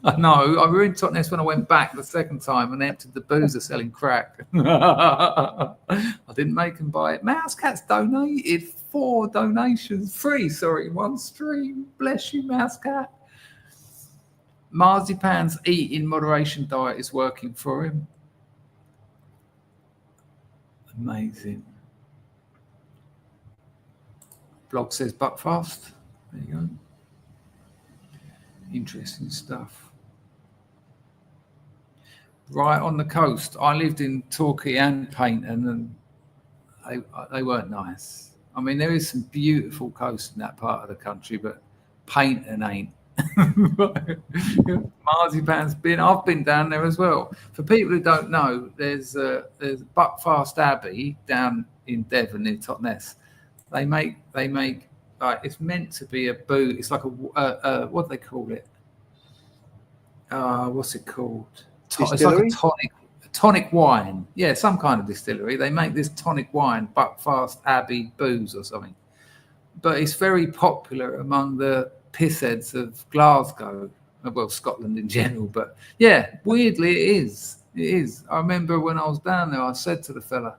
Speaker 8: I know. I ruined Totnes when I went back the second time and emptied the boozer selling crack. I
Speaker 2: didn't make them buy it. Mouse Cat's donated 4 donations. 3, sorry, 1 stream. Bless you, Mouse Cat. Marzipan's eat in moderation diet is working for him. Amazing. Blog says Buckfast. There you go. Interesting stuff. Right on the coast. I lived in Torquay and Paynton, and they weren't nice. I mean, there is some beautiful coast in that part of the country, but Paynton ain't. Marzipan's I've been down there as well. For people who don't know, there's Buckfast Abbey down in Devon near Totnes. They make like, it's meant to be a boo. It's like a what do they call it? What's it called? It's like a tonic wine. Yeah, some kind of distillery. They make this tonic wine, Buckfast Abbey booze or something. But it's very popular among the pissheads of Glasgow, well, Scotland in general. But yeah, weirdly it is. It is. I remember when I was down there, I said to the fella,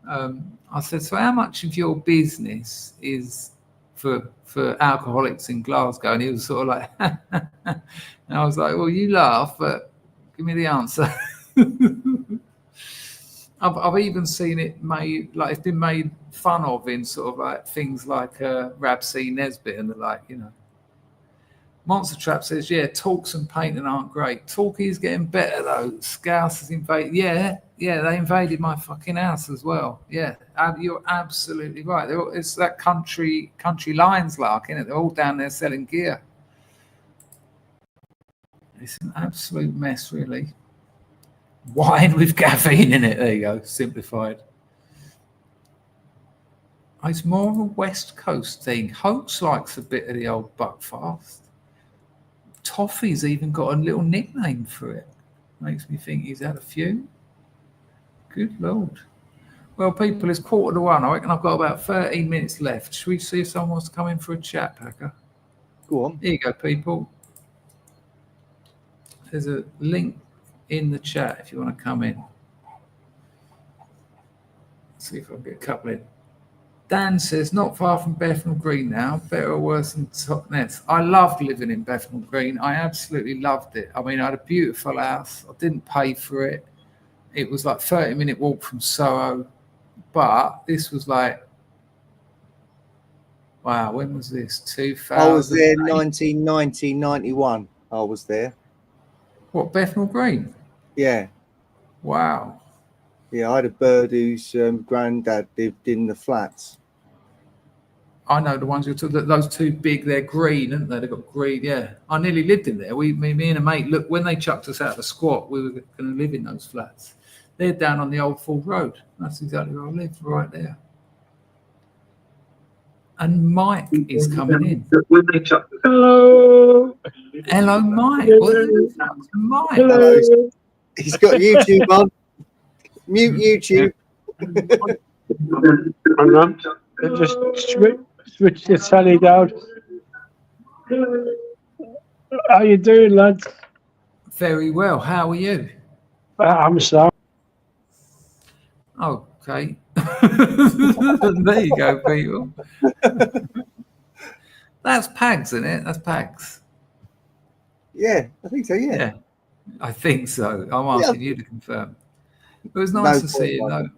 Speaker 2: I said, so how much of your business is for alcoholics in Glasgow? And he was sort of like, and I was like, well, you laugh, but give me the answer. I've even seen it made, like it's been made fun of in sort of like things like Rab C. Nesbitt and the like, you know. Monster Trap says, yeah, Talks and Painting aren't great. Talkie is getting better though. Scouse has invaded. Yeah, they invaded my fucking house as well. Yeah, you're absolutely right. It's that country lines lark, isn't it? They're all down there selling gear. It's an absolute mess, really. Wine with caffeine in it. There you go, simplified. It's more of a West Coast thing. Hoax likes a bit of the old Buckfast. Toffee's even got a little nickname for it. Makes me think he's had a few. Good Lord. Well, people, it's 1:45. I reckon I've got about 13 minutes left. Should we see if someone wants to come in for a chat, Packer?
Speaker 3: Go on.
Speaker 2: Here you go, people. There's a link in the chat if you want to come in. Let's see if I can get a couple in. Dan says, not far from Bethnal Green now, better or worse than Totnes. I loved living in Bethnal Green. I absolutely loved it. I mean, I had a beautiful house. I didn't pay for it. It was like 30-minute walk from Soho. But this was like, wow, when was this? 2000.
Speaker 3: I was there 1990, 91. I was there.
Speaker 2: What, Bethnal Green?
Speaker 3: Yeah.
Speaker 2: Wow.
Speaker 3: Yeah, I had a bird whose granddad lived in the flats.
Speaker 2: I know the ones you're talking. Those two big, they're green, aren't they? They've got green. Yeah, I nearly lived in there. Me and a mate. Look, when they chucked us out of the squat, we were going to live in those flats. They're down on the old Ford Road. That's exactly where I lived, right there. And Mike is coming in.
Speaker 9: Hello.
Speaker 2: Hello, Mike. What the fuck's Mike?
Speaker 3: Hello. He's got YouTube on. Mute YouTube.
Speaker 9: Hang on. Just switch the telly down. How you doing, lads?
Speaker 2: Very well. How are you?
Speaker 9: I'm sorry.
Speaker 2: Okay. There you go, people. That's Pags, isn't it? That's Pags.
Speaker 3: Yeah, I think so, yeah.
Speaker 2: Yeah, I think so. I'm asking you to confirm. It was nice to see you, though.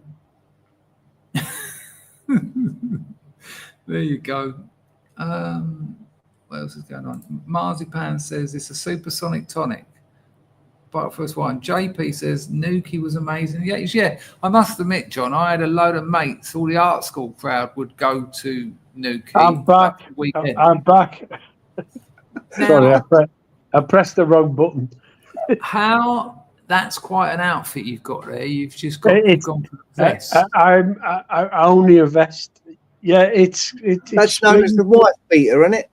Speaker 2: There you go. What else is going on? Marzipan says it's a supersonic tonic. But first one, JP says Nuki was amazing. Yeah, I must admit, John, I had a load of mates. All the art school crowd would go to Nuki.
Speaker 9: I'm back. I'm back. Sorry, I pressed the wrong button.
Speaker 2: How? That's quite an outfit you've got there. You've just gone for the vest.
Speaker 9: I'm only a vest. Yeah, it's
Speaker 3: that's known as the wife beater, isn't it?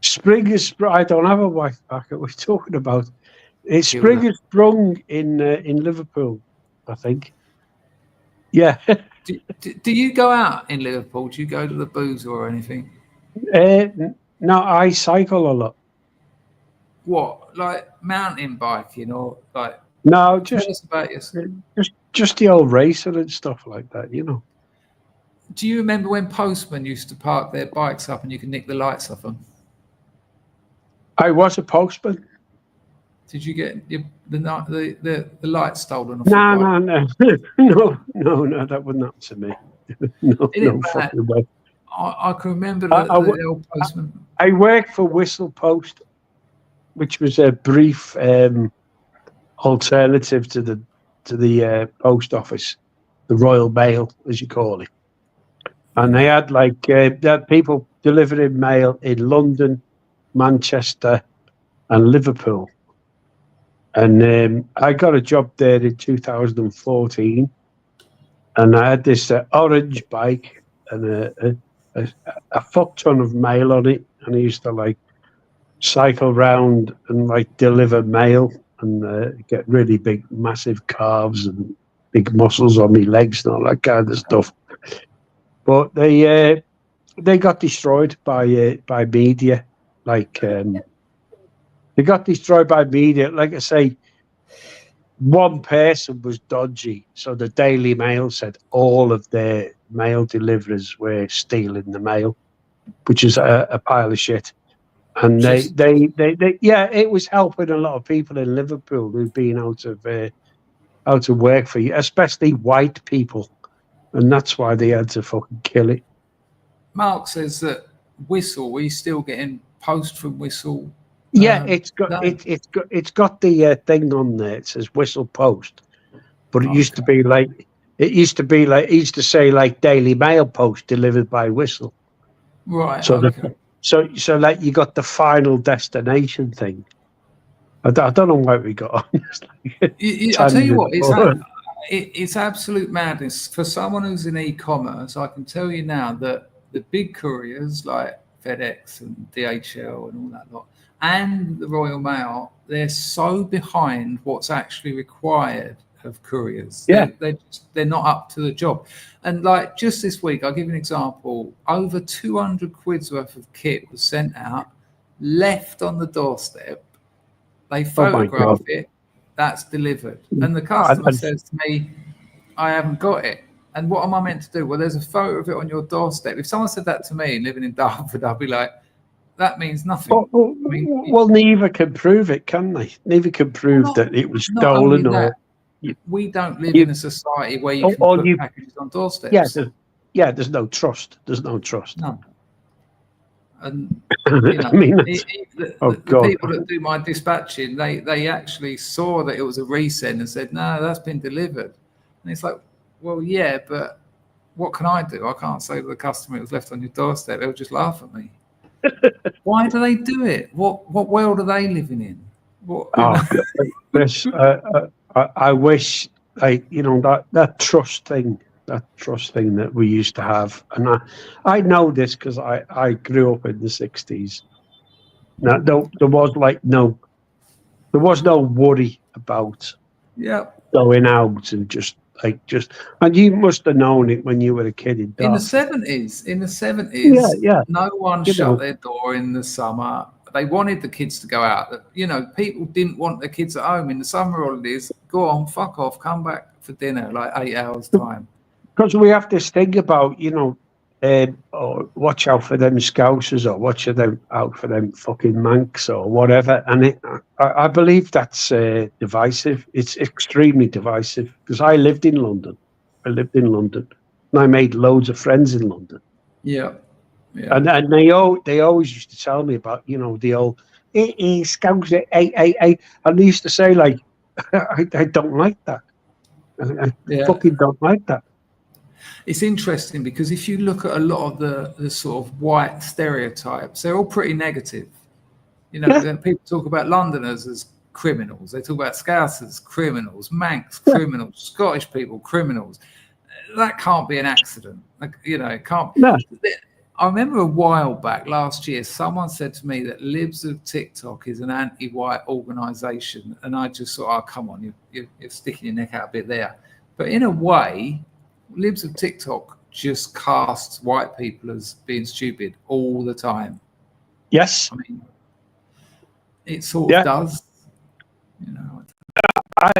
Speaker 9: Spring is. I don't have a wife packet. We're talking about. It's spring is sprung in Liverpool, I think. Yeah.
Speaker 2: do you go out in Liverpool? Do you go to the booze or anything?
Speaker 9: No, I cycle a lot.
Speaker 2: What, like mountain biking or like?
Speaker 9: No, just
Speaker 2: about yourself.
Speaker 9: Just the old racing and stuff like that, you know.
Speaker 2: Do you remember when postmen used to park their bikes up and you could nick the lights off them?
Speaker 9: I was a postman.
Speaker 2: Did you get the lights stolen off
Speaker 9: No,
Speaker 2: your bike?
Speaker 9: no, that wouldn't happen to me. no fucking way.
Speaker 2: I can remember the old postman.
Speaker 9: I worked for Whistle Post, which was a brief alternative to the post office, the Royal Mail, as you call it. And they had they had people delivering mail in London, Manchester, and Liverpool. And I got a job there in 2014, and I had this orange bike and a fuck ton of mail on it, and I used to cycle round and deliver mail and get really big, massive calves and big muscles on my legs and all that kind of stuff. But they got destroyed by media. They got destroyed by media. Like I say, one person was dodgy, so the Daily Mail said all of their mail deliverers were stealing the mail, which is a pile of shit. And they it was helping a lot of people in Liverpool who'd been out of work for you, especially white people, and that's why they had to fucking kill it.
Speaker 2: Mark says that Whistle, were you still getting post from Whistle?
Speaker 9: Yeah, it's got the thing on there. It says Whistle Post, but it used to say Daily Mail Post delivered by Whistle.
Speaker 2: Right.
Speaker 9: So so you got the final destination thing. I don't know why we got on.
Speaker 2: I'll tell you what, it's absolute madness for someone who's in e-commerce. I can tell you now that the big couriers like FedEx and DHL and all that lot, and the Royal Mail, they're so behind what's actually required of couriers.
Speaker 9: Yeah.
Speaker 2: They're not up to the job. And just this week, I'll give you an example. Over 200 quid's worth of kit was sent out, left on the doorstep. They photograph it, that's delivered. And the customer says to me, I haven't got it. And what am I meant to do? Well, there's a photo of it on your doorstep. If someone said that to me living in Dartford, I'd be like, that means nothing.
Speaker 9: Well, neither can prove it, can they? Neither can prove that it was stolen or...
Speaker 2: We don't live in a society where you can put packages on doorsteps.
Speaker 9: There's no trust. There's no trust.
Speaker 2: No. And
Speaker 9: the
Speaker 2: people that do my dispatching, they actually saw that it was a resend and said, no, that's been delivered. And it's like, well, yeah, but what can I do? I can't say to the customer it was left on your doorstep. They'll just laugh at me. Why do they do it? What world are they living in?
Speaker 9: I wish, that trust thing that we used to have, and I know this because I grew up in the 60s. Now, there was no worry about going out and and you must have known it when you were a kid in the
Speaker 2: 70s. No one shut their door in the summer. They wanted the kids to go out. People didn't want their kids at home in the summer holidays. Go on, fuck off, come back for dinner, 8 hours time.
Speaker 9: Because we have this thing about, watch out for them scousers or watch out for them fucking manx or whatever. And I believe that's divisive. It's extremely divisive because I lived in London. And I made loads of friends in London.
Speaker 2: Yeah.
Speaker 9: Yeah. And they always used to tell me about, the old scouser, and they used to say I don't like that. I fucking don't like that.
Speaker 2: It's interesting because if you look at a lot of the sort of white stereotypes, they're all pretty negative. People talk about Londoners as criminals. They talk about Scousers, criminals, Manx, criminals, Scottish people, criminals. That can't be an accident. It can't.
Speaker 9: No.
Speaker 2: I remember a while back last year, someone said to me that Libs of TikTok is an anti-white organisation, and I just thought, oh, come on, you're sticking your neck out a bit there. But in a way, Libs of TikTok just casts white people as being stupid all the time.
Speaker 9: Yes.
Speaker 2: I mean, it sort of does.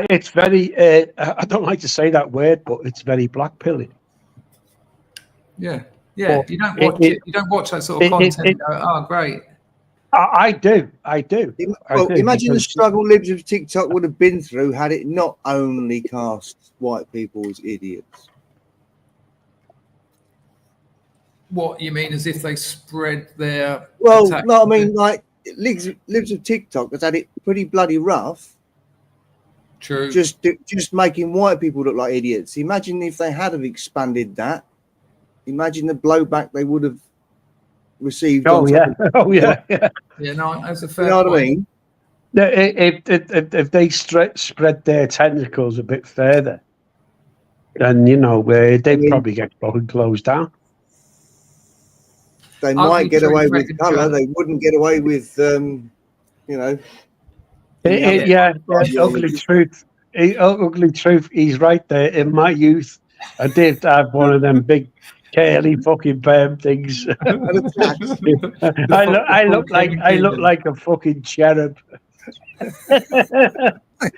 Speaker 9: It's very, I don't like to say that word, but it's very black pilling.
Speaker 2: Yeah.
Speaker 9: But
Speaker 2: You don't watch it. You don't watch that sort of content. And go, oh, great.
Speaker 9: I do.
Speaker 3: Imagine the struggle libs of TikTok would have been through had it not only cast white people as idiots.
Speaker 2: What you mean, as if they spread their
Speaker 3: no, I mean like libs of TikTok has had it pretty bloody rough.
Speaker 2: True.
Speaker 3: Just making white people look like idiots. Imagine if they had have expanded that. Imagine the blowback they would have received.
Speaker 9: Oh yeah.
Speaker 2: Yeah, no, that's a fair.
Speaker 3: You know
Speaker 2: point.
Speaker 3: what I mean?
Speaker 9: If they spread their tentacles a bit further, then they'd probably get fucking closed down.
Speaker 3: They might get away with colour. They wouldn't get away with,
Speaker 9: Ugly truth. He's right there. In my youth, I did have one of them big, curly fucking perm things. I look like a fucking cherub.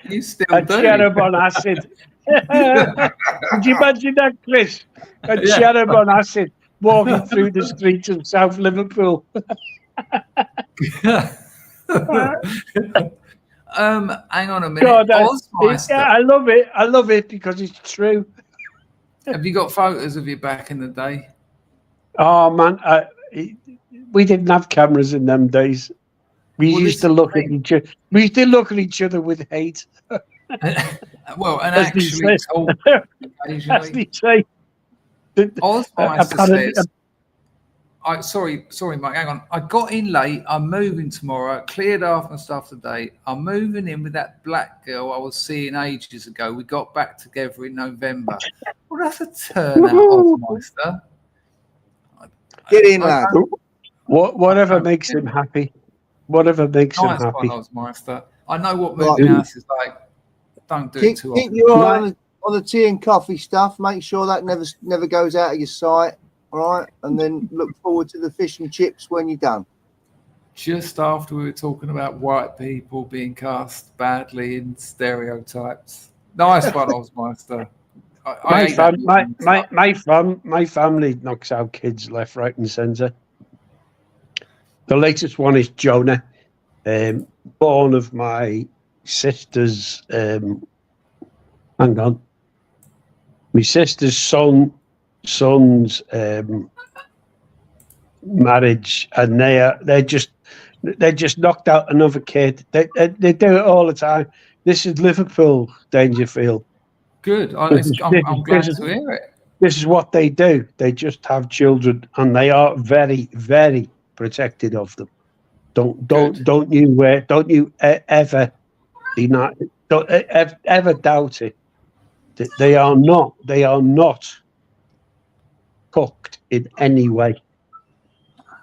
Speaker 2: You still
Speaker 9: a
Speaker 2: do.
Speaker 9: Cherub on acid. Could you imagine that, Chris? A cherub on acid walking through the streets of South Liverpool.
Speaker 2: Hang on a minute.
Speaker 9: God, I love it because it's true.
Speaker 2: Have you got photos of you back in the day?
Speaker 9: Oh man, we didn't have cameras in them days. We used to look at each other. We used to look at each other with hate.
Speaker 2: Well, and actually,
Speaker 9: occasionally. Say,
Speaker 2: Osmeister says, sorry, Mike, hang on. I got in late. I'm moving tomorrow. Cleared off and stuff today. I'm moving in with that black girl I was seeing ages ago. We got back together in November. Well, that's a turnout, Osmeister.
Speaker 3: Get in, lad.
Speaker 9: Whatever makes him happy. Whatever makes him happy.
Speaker 2: Osmeister. I know what moving house is like. Don't do it too often.
Speaker 3: Keep your eye on the tea and coffee stuff. Make sure that never goes out of your sight. All right, and then look forward to the fish and chips when you're done.
Speaker 2: Just after we were talking about white people being cast badly in stereotypes. Nice one, Osmeister.
Speaker 9: My family knocks out kids left, right, and centre. The latest one is Jonah, born of my sister's. Hang on, my sister's son's marriage, and they just knocked out another kid. They do it all the time. This is Liverpool, Dangerfield.
Speaker 2: Good. I'm glad to hear it.
Speaker 9: This is what they do. They just have children, and they are very, very protected of them. Don't you ever deny? Don't ever doubt it. They are not cooked in any way.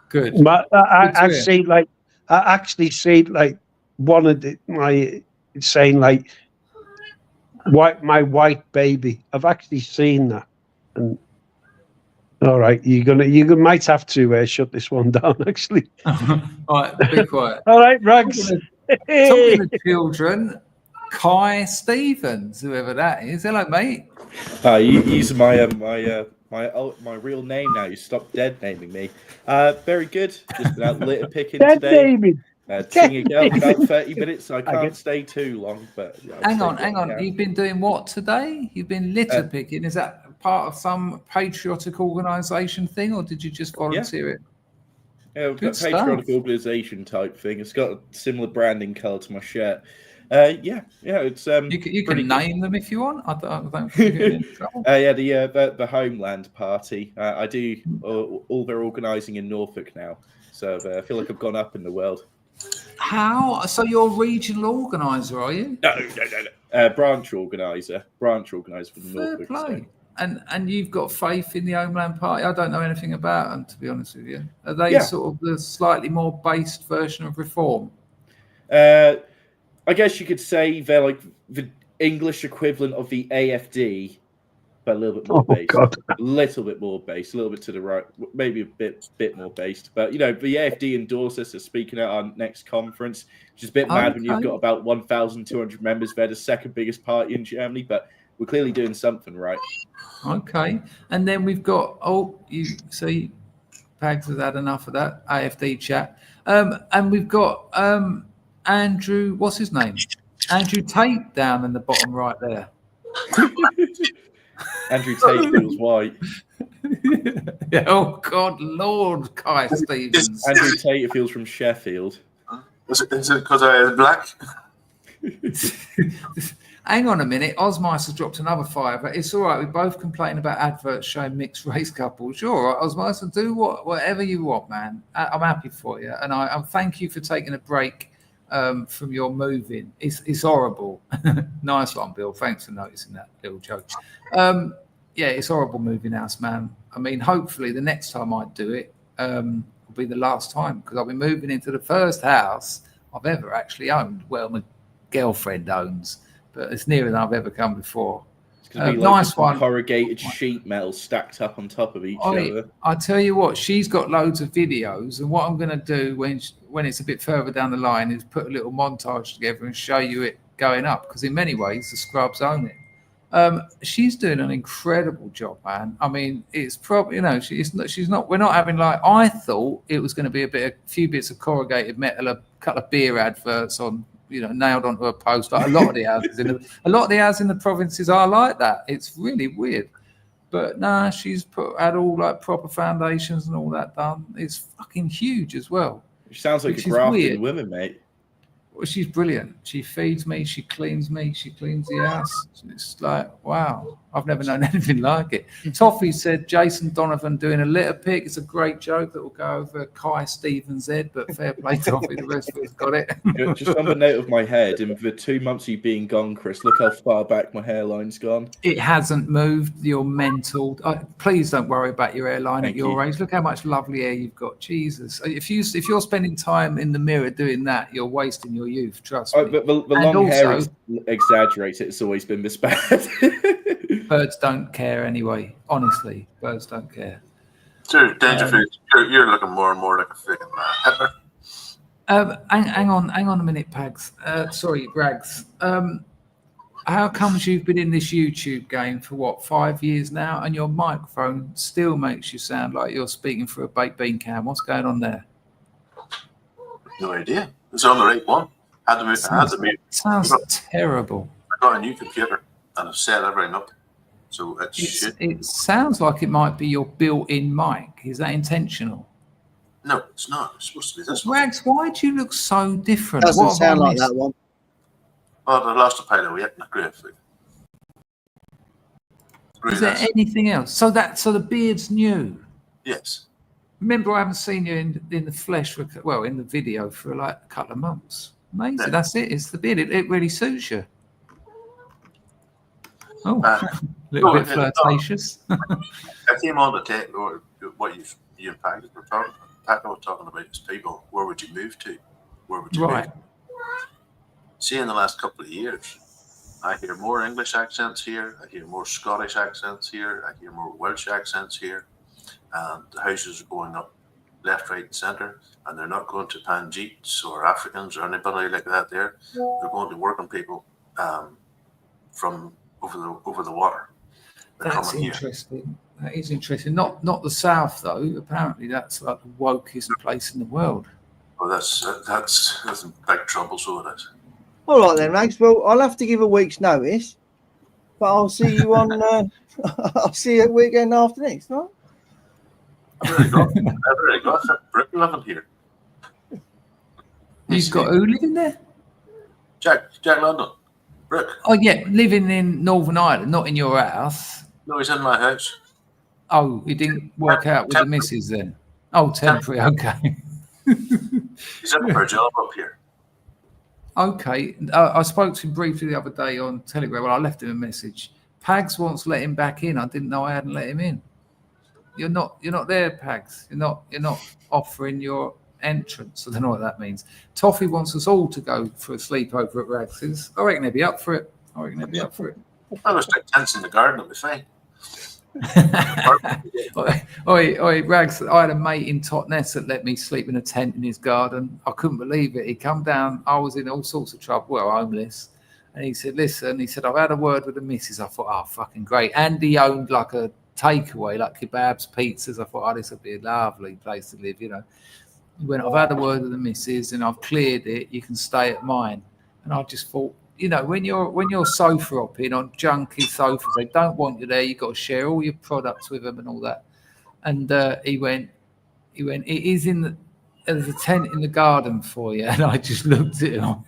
Speaker 2: Good.
Speaker 9: I actually see like one of my saying like my white baby. I've actually seen that. And all right, you might have to shut this one down. Actually,
Speaker 2: all right, be quiet.
Speaker 9: All right, Rags.
Speaker 2: Talking to children, Kai Stevens, whoever that is. Hello, mate.
Speaker 10: Using my real name now. You stopped dead naming me. Very good. Just been out litter picking today. Seeing a girl for about 30 minutes. So I can't stay too long. But
Speaker 2: hang on. You've been doing what today? You've been litter picking. Is that part of some patriotic organisation thing, or did you just volunteer it?
Speaker 10: Yeah, we've got patriotic organisation type thing. It's got a similar branding colour to my shirt. It's
Speaker 2: you can name them if you want. I don't think you're in trouble.
Speaker 10: The Homeland Party. I do all their organising in Norfolk now, so I feel like I've gone up in the world.
Speaker 2: How? So you're a regional organiser, are you?
Speaker 10: No. Branch organiser for the Norfolk State.
Speaker 2: And you've got faith in the Homeland Party? I don't know anything about them, to be honest with you. Are they sort of the slightly more based version of Reform?
Speaker 10: I guess you could say they're like the English equivalent of the AFD, but a little bit more based.
Speaker 9: God.
Speaker 10: A little bit more based, a little bit to the right, maybe a bit more based. But, the AFD endorsed us as speaking at our next conference, which is a bit mad when you've got about 1,200 members. They're the second biggest party in Germany, but we're clearly doing something right.
Speaker 2: Okay, and then we've got you see, Pags has had enough of that AFD chat, and we've got Andrew, what's his name? Andrew Tate down in the bottom right there.
Speaker 10: Andrew Tate feels white.
Speaker 2: Oh God, Lord, Kai Stevens.
Speaker 10: Andrew Tate feels from Sheffield.
Speaker 11: Is it because I am black?
Speaker 2: Hang on a minute, Osmice has dropped another $5. It's all right. We both complain about adverts showing mixed race couples. You're all right, Osmice. Do whatever you want, man. I'm happy for you, and I thank you for taking a break from your moving. It's horrible. Nice one, Bill. Thanks for noticing that little joke. Yeah, it's horrible moving house, man. I mean, hopefully the next time I do it will be the last time, because I'll be moving into the first house I've ever actually owned. Well, my girlfriend owns, but it's nearer than I've ever come before.
Speaker 10: It's going to be like nice one. Corrugated sheet metal stacked up on top of each other.
Speaker 2: I tell you what, she's got loads of videos, and what I'm going to do when it's a bit further down the line is put a little montage together and show you it going up, because in many ways the Scrubs own it. She's doing an incredible job, man. I mean, it's probably, she's not. We're not having like, I thought it was going to be a few bits of corrugated metal, a couple of beer adverts on, nailed onto a post. Like a lot of the houses in the provinces are like that. It's really weird, but nah, she's had all like proper foundations and all that done. It's fucking huge as well.
Speaker 10: She sounds like a grafted woman, mate.
Speaker 2: Well, she's brilliant. She feeds me, she cleans the house. It's like, wow, I've never known anything like it. Toffee said Jason Donovan doing a litter pick. It's a great joke that will go over Kai Stevens' head, but fair play, Toffee. The rest of us got it.
Speaker 10: Just on the note of my head, in the 2 months you've been gone, Chris, look how far back my hairline's gone.
Speaker 2: It hasn't moved. You're mental. Please don't worry about your hairline at your age. Look how much lovely hair you've got. Jesus. If you're spending time in the mirror doing that, you're wasting your youth, trust me.
Speaker 10: But the long hair exaggerates it. It's always been this bad.
Speaker 2: Birds don't care anyway. Honestly, birds don't care.
Speaker 11: Sure, Dangerfield, you're looking more and more like a freaking Hitler.
Speaker 2: Hang on a minute, Pags. Sorry, Rags. How comes you've been in this YouTube game for 5 years now, and your microphone still makes you sound like you're speaking through a baked bean can? What's going on there?
Speaker 11: No idea. It's on the right one.
Speaker 2: Sounds terrible.
Speaker 11: I got a new computer and I've set everything up. So
Speaker 2: it sounds like it might be your built-in mic. Is that intentional?
Speaker 11: No, it's not. It's supposed to be this one.
Speaker 2: Rags, why do you look so different?
Speaker 3: Doesn't sound like that one.
Speaker 11: Well, I lost a pile of weight in the grave.
Speaker 2: Is there anything else? So the beard's new?
Speaker 11: Yes.
Speaker 2: Remember, I haven't seen you in the flesh, in the video for like a couple of months. Amazing. Yeah. That's it. It's the beard. It really suits you. Oh, a little bit flirtatious.
Speaker 11: I came on to take what you and Pat were talking. Pat was talking about is people. Where would you move to? Where would you move? See, in the last couple of years, I hear more English accents here. I hear more Scottish accents here. I hear more Welsh accents here. And the houses are going up left, right, and centre. And they're not going to Panjits or Africans or anybody like that there. They're going to working people from over the water.
Speaker 2: That's interesting. That is interesting. Not the South though. Apparently, that's like the wokest place in the world.
Speaker 11: Well, that's in big trouble. So it is.
Speaker 3: All right then, Max. Well, I'll have to give a week's notice, but I'll see you on. I'll see you at weekend after next, right?
Speaker 11: I've already got some Brick living here.
Speaker 2: You've got who living there?
Speaker 11: Jack London. Brick.
Speaker 2: Oh yeah, living in Northern Ireland, not in your house.
Speaker 11: No, he's in my house.
Speaker 2: Oh, he didn't work out with the missus then. Oh, temporary. Okay.
Speaker 11: He's looking for a job up here.
Speaker 2: Okay, I spoke to him briefly the other day on Telegram. Well, I left him a message. Pags wants to let him back in. I didn't know I hadn't let him in. You're not there, Pags. You're not offering your entrance. I don't know what that means. Toffee wants us all to go for a sleepover at Rags's. I reckon they'd be up for it.
Speaker 11: I was like tents in the garden. It'll be fine.
Speaker 2: Oi, Rags, I had a mate in Totnes that let me sleep in a tent in his garden. I couldn't believe it. He come down, I was in all sorts of trouble, homeless,
Speaker 8: And he said, listen, he said, I've had a word with the missus. I thought, oh, fucking great. And he owned like a takeaway, like kebabs, pizzas. I thought, oh, this would be a lovely place to live, you know. He went, I've had a word with the missus and I've cleared it. You can stay at mine. And I just thought, you know, when you're sofa hopping on junky sofas, they don't want you there. You've got to share all your products with them and all that. And he went, it is there's a tent in the garden for you. And I just looked at him.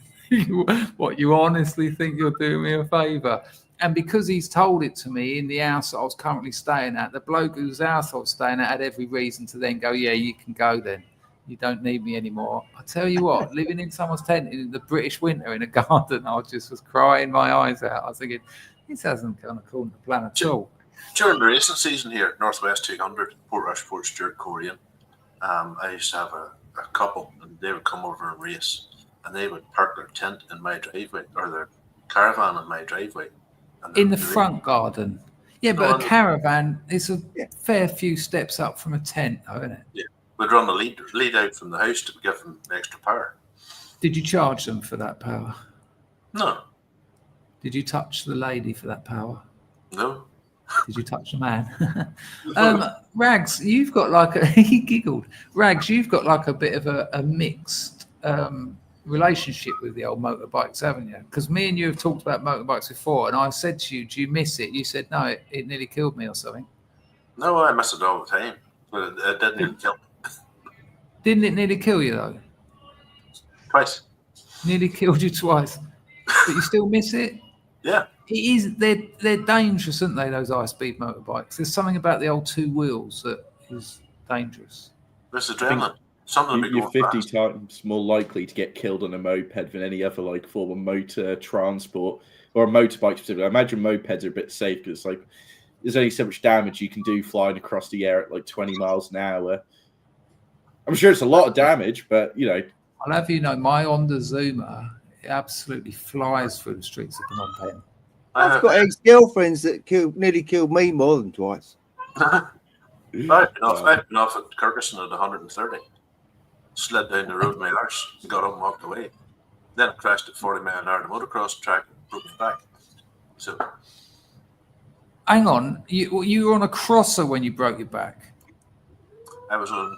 Speaker 8: What, you honestly think you're doing me a favour? And because he's told it to me in the house that I was currently staying at, the bloke whose house I was staying at had every reason to then go, yeah, you can go then. You don't need me anymore. I tell you what, living in someone's tent in the British winter in a garden, I just was crying my eyes out. I was thinking, this hasn't gone according to plan at all.
Speaker 11: During the racing season here at Northwest 200, Port Rush, Port Stewart, Korean, I used to have a couple, and they would come over and race, and they would park their tent in my driveway, or their caravan in my driveway.
Speaker 8: In the front garden? Yeah, but a caravan is a fair few steps up from a tent, though, isn't it?
Speaker 11: Yeah. We'd run the lead out from the house to give them extra power.
Speaker 8: Did you charge them for that power?
Speaker 11: No.
Speaker 8: Did you touch the lady for that power?
Speaker 11: No.
Speaker 8: Did you touch the man? Rags, you've got like he giggled. Rags, you've got like a bit of a mixed relationship with the old motorbikes, haven't you? Because me and you have talked about motorbikes before, and I said to you, do you miss it? You said, no, it nearly killed me or something.
Speaker 11: No, I miss it all the time. But it didn't even kill me.
Speaker 8: Didn't it nearly kill you, though?
Speaker 11: Twice.
Speaker 8: Nearly killed you twice. But you still miss it?
Speaker 11: Yeah.
Speaker 8: It is. They're dangerous, aren't they, those high-speed motorbikes? There's something about the old two wheels that is dangerous.
Speaker 11: There's adrenaline. Some of them
Speaker 10: You're 50 times more likely to get killed on a moped than any other like form of motor transport or a motorbike specifically. I imagine mopeds are a bit safe because like there's only so much damage you can do flying across the air at like 20 miles an hour. I'm sure it's a lot of damage, but you know.
Speaker 8: I'll have you know, my Honda Zuma absolutely flies through the streets of Phnom Penh.
Speaker 3: I've got ex-girlfriends that nearly killed me more than twice.
Speaker 11: I've been off at Kyrgyzstan at 130. Slid down the road with my arse, got up and walked away. Then I crashed at 40 miles an hour on the motocross track and broke my back. So,
Speaker 8: hang on, you were on a crosser when you broke your back?
Speaker 11: I was on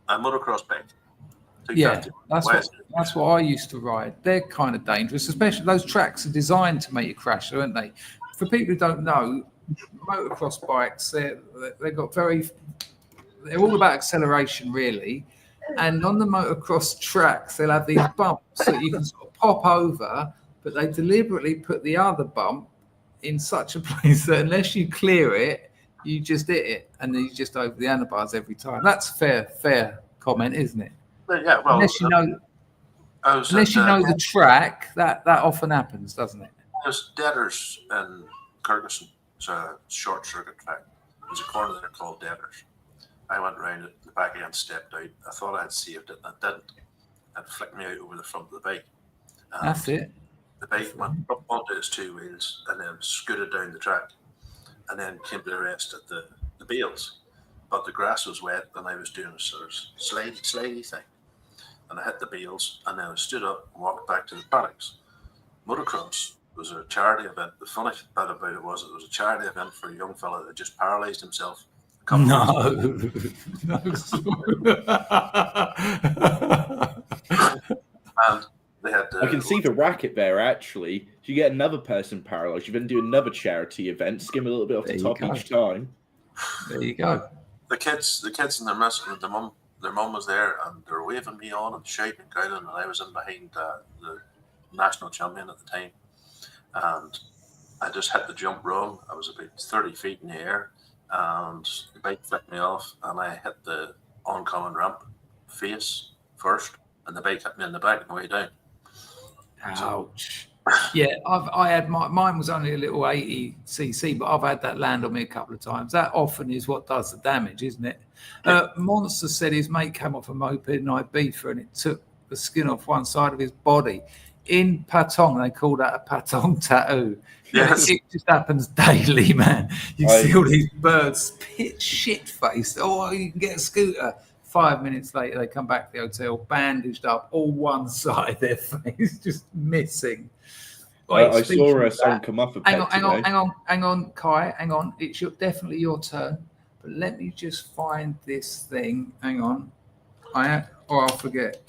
Speaker 11: a motocross bike.
Speaker 8: Yeah, that's what I used to ride. They're kind of dangerous, especially those tracks are designed to make you crash, aren't they? For people who don't know, motocross bikes, they're all about acceleration, really. And on the motocross tracks, they'll have these bumps that you can sort of pop over, but they deliberately put the other bump in such a place that unless you clear it, you just hit it, and then you just over the handlebars every time. That's fair comment, isn't it?
Speaker 11: Yeah, well,
Speaker 8: unless you know the track, that often happens, doesn't it?
Speaker 11: There's Deaders in Kyrgyzstan. It's a short circuit track. There's a corner there called Deaders. I went around it, the back end stepped out. I thought I had saved it, and I didn't. It flicked me out over the front of the bike.
Speaker 8: That's it.
Speaker 11: The bike went up onto its two wheels and then scooted down the track, and then came to the rest at the bales. But the grass was wet, and I was doing a sort of slidey thing. And I hit the bales, and then I stood up and walked back to the paddocks. Motocross was a charity event. The funny bit about it was a charity event for a young fella that just paralysed himself.
Speaker 8: No.
Speaker 11: And they had
Speaker 10: I can see the racket there, actually. If you get another person paralysed, you then do another charity event, skim a little bit off the top each time.
Speaker 8: There you go.
Speaker 11: The kids and their mum was there, and they were waving me on and shouting and growling, and I was in behind the national champion at the time, and I just hit the jump wrong. I was about 30 feet in the air, and the bike flicked me off, and I hit the oncoming ramp face first, and the bike hit me in the back on the way down.
Speaker 8: Ouch. Yeah, I had mine was only a little 80cc, but I've had that land on me a couple of times. That often is what does the damage, isn't it? Monster said his mate came off a moped in Ibiza and it took the skin off one side of his body. In Patong, they call that a Patong tattoo.
Speaker 11: Yes.
Speaker 8: It just happens daily, man. You see all these birds shit-faced. Oh, you can get a scooter. 5 minutes later, they come back to the hotel, bandaged up, all one side of their face, just missing.
Speaker 10: I saw someone come off a pet
Speaker 2: hang on, Kai, hang on. It's definitely your turn. But let me just find this thing. Hang on. I'll forget.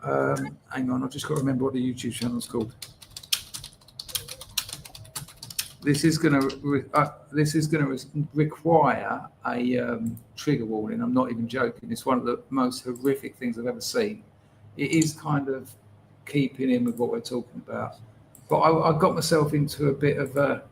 Speaker 2: Hang on, I've just got to remember what the YouTube channel's called. This is going to require a trigger warning. I'm not even joking. It's one of the most horrific things I've ever seen. It is kind of keeping in with what we're talking about. But I got myself into a bit of a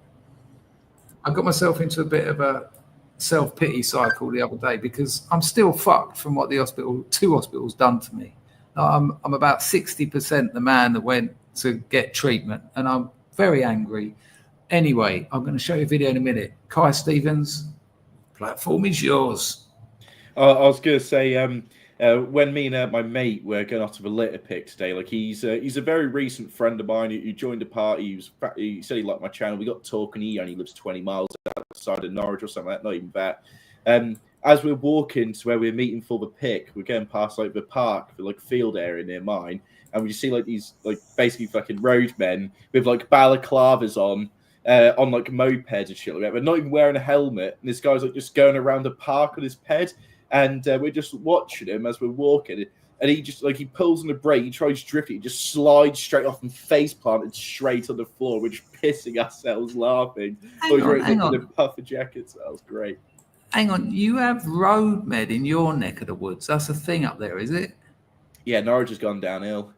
Speaker 2: self-pity cycle the other day because I'm still fucked from what the two hospitals done to me. I'm about 60% the man that went to get treatment, and I'm very angry. Anyway, I'm going to show you a video in a minute. Kai Stevens, platform is yours.
Speaker 10: I was going to say, when me and my mate were going out to the litter pick today, like he's a very recent friend of mine who joined the party. He said he liked my channel. We got talking. He only lives 20 miles outside of Norwich or something like that, not even that. As we're walking to where we're meeting for the pick, we're going past like the park, the like field area near mine, and we see like these like basically fucking roadmen with like balaclavas on like mopeds and shit like that. They're not even wearing a helmet, and this guy's like just going around the park on his ped, and we're just watching him as we're walking, and he just like he pulls on the brake, he tries drifting, he just slides straight off and face planted straight on the floor. We're just pissing ourselves laughing.
Speaker 2: Hang on.
Speaker 10: The puffer jackets. That was great.
Speaker 2: Hang on, you have road med in your neck of the woods. That's a thing up there, is it?
Speaker 10: Yeah, Norwich has gone downhill.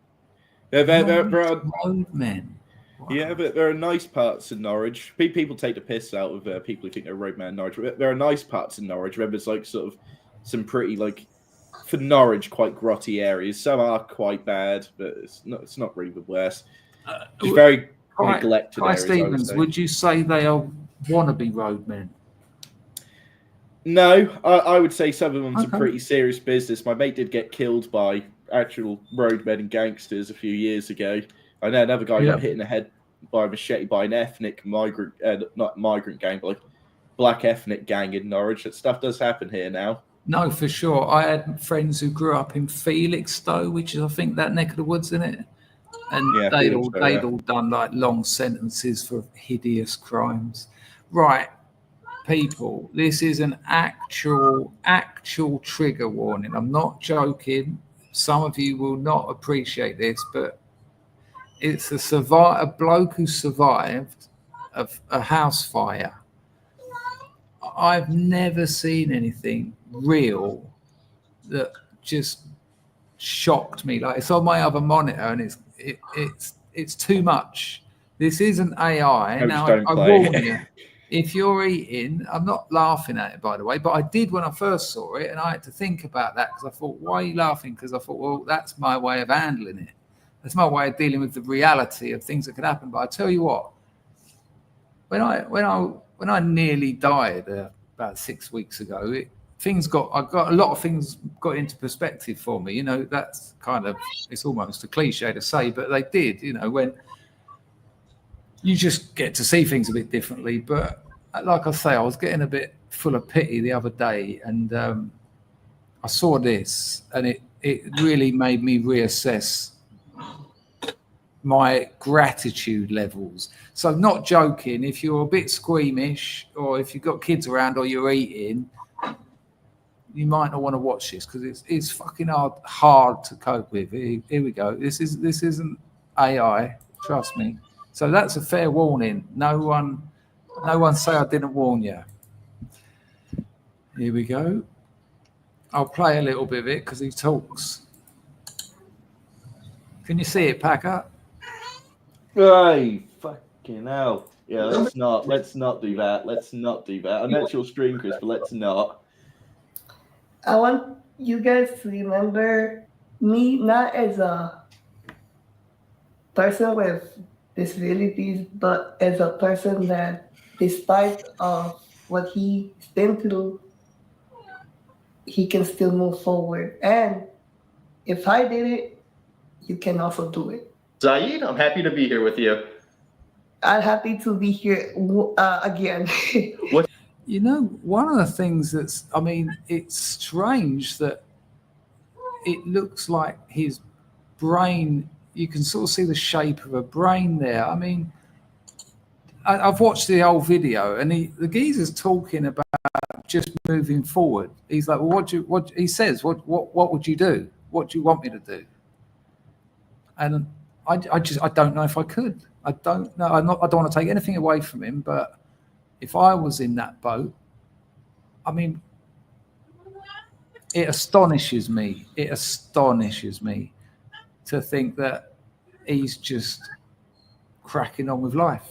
Speaker 2: Road men.
Speaker 10: Wow. Yeah, but there are nice parts in Norwich. People take the piss out of people who think they're roadmen in Norwich. There are nice parts in Norwich. Remember, it's like sort of some pretty, like, for Norwich, quite grotty areas. Some are quite bad, but it's not really the worst. It's very neglected areas.
Speaker 2: Stevens, would you say they are wannabe roadmen?
Speaker 10: No, I would say some of them are pretty serious business. My mate did get killed by actual roadmen and gangsters a few years ago. I know another guy got hit in the head by a machete by an ethnic migrant, not migrant gang, but like black ethnic gang in Norwich. That stuff does happen here now.
Speaker 2: No, for sure. I had friends who grew up in Felixstowe, which is, I think, that neck of the woods, isn't it? And they'd all done like long sentences for hideous crimes. Right. People, this is an actual trigger warning. I'm not joking. Some of you will not appreciate this, but it's a bloke who survived a house fire. I've never seen anything real that just shocked me. Like, it's on my other monitor, and it's too much. This isn't AI. Now I warn you. If you're eating, I'm not laughing at it, by the way, but I did when I first saw it, and I had to think about that because I thought, why are you laughing? Because I thought, well, that's my way of handling it. That's my way of dealing with the reality of things that could happen. But I tell you what, when I nearly died about 6 weeks ago, a lot of things got into perspective for me. You know, that's kind of, it's almost a cliche to say, but they did. You know, when you just get to see things a bit differently. But like I say, I was getting a bit full of pity the other day, and I saw this, and it really made me reassess my gratitude levels. So not joking, if you're a bit squeamish, or if you've got kids around, or you're eating, you might not want to watch this because it's fucking hard to cope with. Here we go. This isn't AI, trust me. So that's a fair warning. No one say I didn't warn you. Here we go. I'll play a little bit of it because he talks. Can you see it, Packer?
Speaker 10: Hey, fucking hell. Yeah, let's not do that. Let's not do that. I know it's your stream, Chris, but let's not.
Speaker 12: I want you guys to remember me not as a person with disabilities, but as a person that, despite of what he's been through, he can still move forward. And if I did it, you can also do it.
Speaker 13: Zaid, I'm happy to be here with you.
Speaker 12: I'm happy to be here again.
Speaker 13: What?
Speaker 2: You know, one of the things it's strange that it looks like his brain you can sort of see the shape of a brain there. I mean, I've watched the old video, and the geezer's talking about just moving forward. He's like, well, what he says, what would you do? What do you want me to do? And I don't know if I could. I don't know. I don't want to take anything away from him, but if I was in that boat, I mean, it astonishes me. It astonishes me to think that he's just cracking on with life.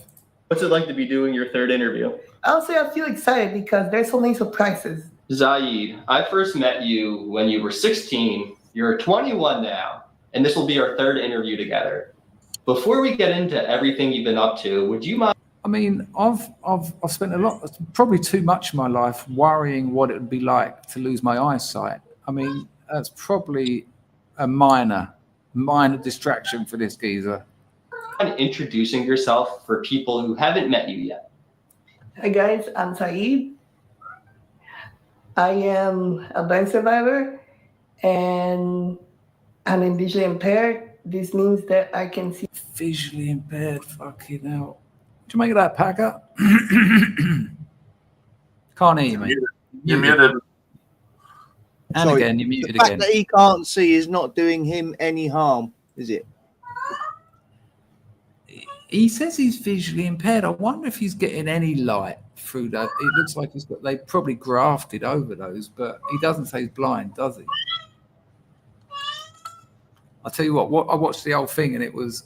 Speaker 13: What's it like to be doing your third interview?
Speaker 12: I'll say I feel excited because there's so many surprises.
Speaker 13: Zaid, I first met you when you were 16. You're 21 now, and this will be our third interview together. Before we get into everything you've been up to, would you mind?
Speaker 2: I mean, I've spent a lot, probably too much of my life worrying what it would be like to lose my eyesight. I mean, that's probably a minor distraction for this geezer.
Speaker 13: Introducing yourself for people who haven't met you yet.
Speaker 12: Hi guys, I'm Saeed. I am a blind survivor and I'm visually impaired. This means that I can see.
Speaker 2: Visually impaired, fucking hell. Did you make that, Packer? Can't hear you, mate.
Speaker 11: You're muted.
Speaker 2: And
Speaker 3: Sorry,
Speaker 2: again, you're muted
Speaker 3: the fact
Speaker 2: again.
Speaker 3: that he can't see is not doing him any harm, is it?
Speaker 2: He says he's visually impaired. I wonder if he's getting any light through that. It looks like they probably grafted over those, but he doesn't say he's blind, does he? I'll tell you what, I watched the whole thing and it was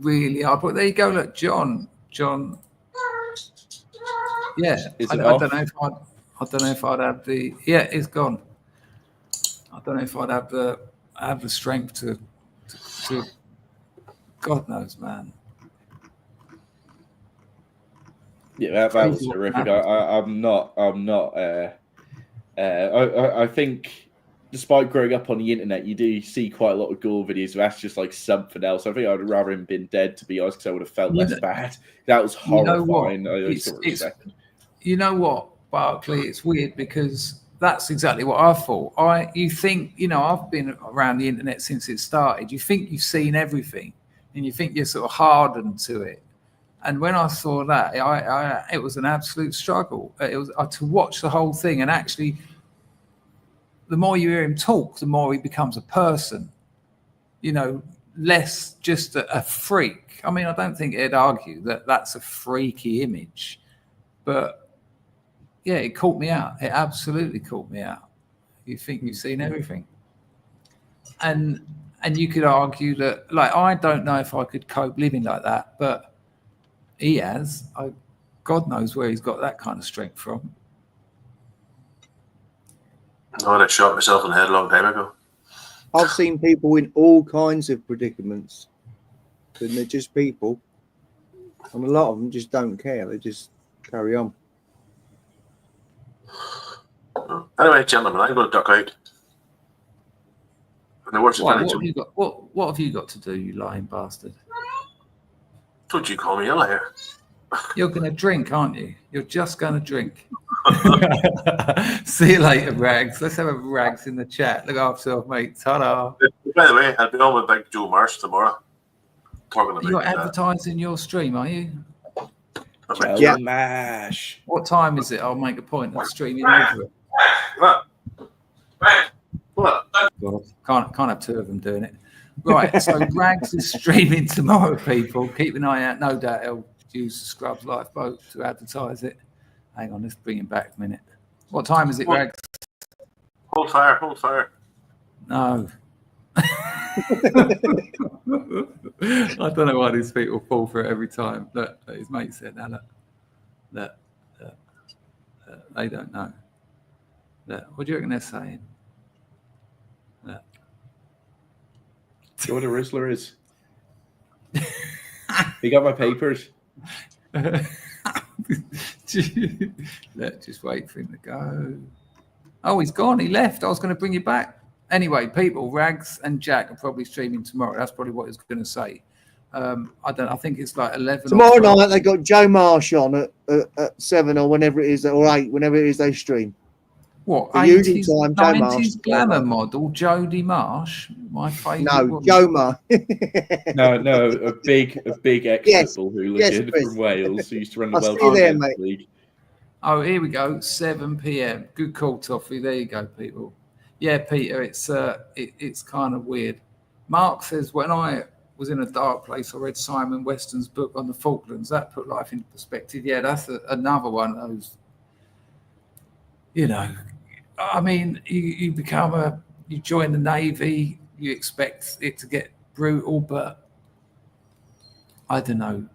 Speaker 2: really hard. But there you go, look, John. Yeah, I don't know if I'd have the. Yeah, it's gone. I don't know if I'd have the strength to. God knows, man.
Speaker 10: Yeah, that was terrific. I think, despite growing up on the internet, you do see quite a lot of gore videos. That's just like something else. I think I'd rather him been dead, to be honest, because I would have felt less bad. That was horrifying.
Speaker 2: You know what, Barclay? It's weird because that's exactly what I thought. You think, I've been around the internet since it started. You think you've seen everything, and you think you're sort of hardened to it. And when I saw that, it was an absolute struggle. It was to watch the whole thing, and actually, the more you hear him talk, the more he becomes a person. Less just a freak. I mean, I don't think he'd argue that that's a freaky image, but yeah, it caught me out. It absolutely caught me out. You think you've seen everything, and you could argue that, like, I don't know if I could cope living like that, but he has. God knows where he's got that kind of strength from.
Speaker 11: I shot myself in the head a long time ago.
Speaker 3: I've seen people in all kinds of predicaments, and they're just people, and a lot of them just don't care. They just carry on.
Speaker 11: Anyway, gentlemen, I'm going to duck out. And the worst
Speaker 2: What have you got to do, you lying bastard?
Speaker 11: Don't you call me a liar?
Speaker 2: You're going to drink, aren't you? You're just going to drink. See you later, Rags. Let's have a Rags in the chat. Look after yourself, mate. Ta-da.
Speaker 11: By the way, I'll be on with Big Joe Marsh tomorrow. Talking about
Speaker 2: You're advertising your stream, are you?
Speaker 10: Yeah. Mash.
Speaker 2: What time is it? I'll make a point of streaming over it.
Speaker 11: What?
Speaker 2: God, can't have two of them doing it. Right, so Rags is streaming tomorrow, people. Keep an eye out. No doubt he'll use the Scrubs Lifeboat to advertise it. Hang on, let's bring him back a minute. What time is it, Rags?
Speaker 11: Hold fire.
Speaker 2: No. I don't know why these people fall for it every time. Look, his mate said, now look, they don't know. Look, what do you reckon they're saying? Look.
Speaker 10: See what a Rizzler is. You got my papers.
Speaker 2: Let's just wait for him to go. Oh, he's gone. He left. I was going to bring you back. Anyway, people, Rags and Jack are probably streaming tomorrow. That's probably what he's going to say. I think it's like 11.
Speaker 3: Tomorrow night they got Joe Marsh on at 7 or whenever it is, or 8, whenever it is they stream.
Speaker 2: What,
Speaker 3: The usual
Speaker 2: 80s,
Speaker 3: time, Joe Marsh.
Speaker 2: 90s glamour model, Jodie Marsh, my favourite
Speaker 3: No,
Speaker 2: woman.
Speaker 3: Joe Marsh.
Speaker 10: No, a big ex-football hooligan
Speaker 3: Chris.
Speaker 10: from Wales who used to run the
Speaker 3: I'll
Speaker 10: Welsh
Speaker 3: see you there,
Speaker 10: Men's
Speaker 3: mate.
Speaker 10: League.
Speaker 2: Oh, here we go, 7 p.m. Good call, Toffee. There you go, people. Yeah, Peter, it's kind of weird. Mark says, when I was in a dark place, I read Simon Weston's book on the Falklands. That put life into perspective. Yeah, that's another one of those, you know, I mean, you join the Navy, you expect it to get brutal, but I don't know.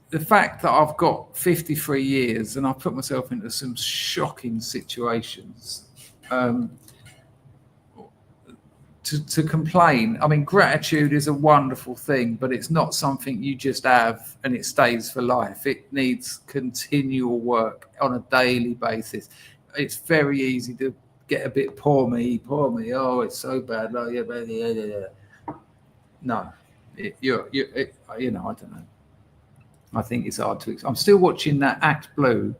Speaker 2: The fact that I've got 53 years and I've put myself into some shocking situations, to complain. I mean, gratitude is a wonderful thing, but it's not something you just have and it stays for life. It needs continual work on a daily basis. It's very easy to get a bit poor me. Oh, it's so bad. Oh, yeah. No, I don't know. I think it's hard to. I'm still watching that ActBlue.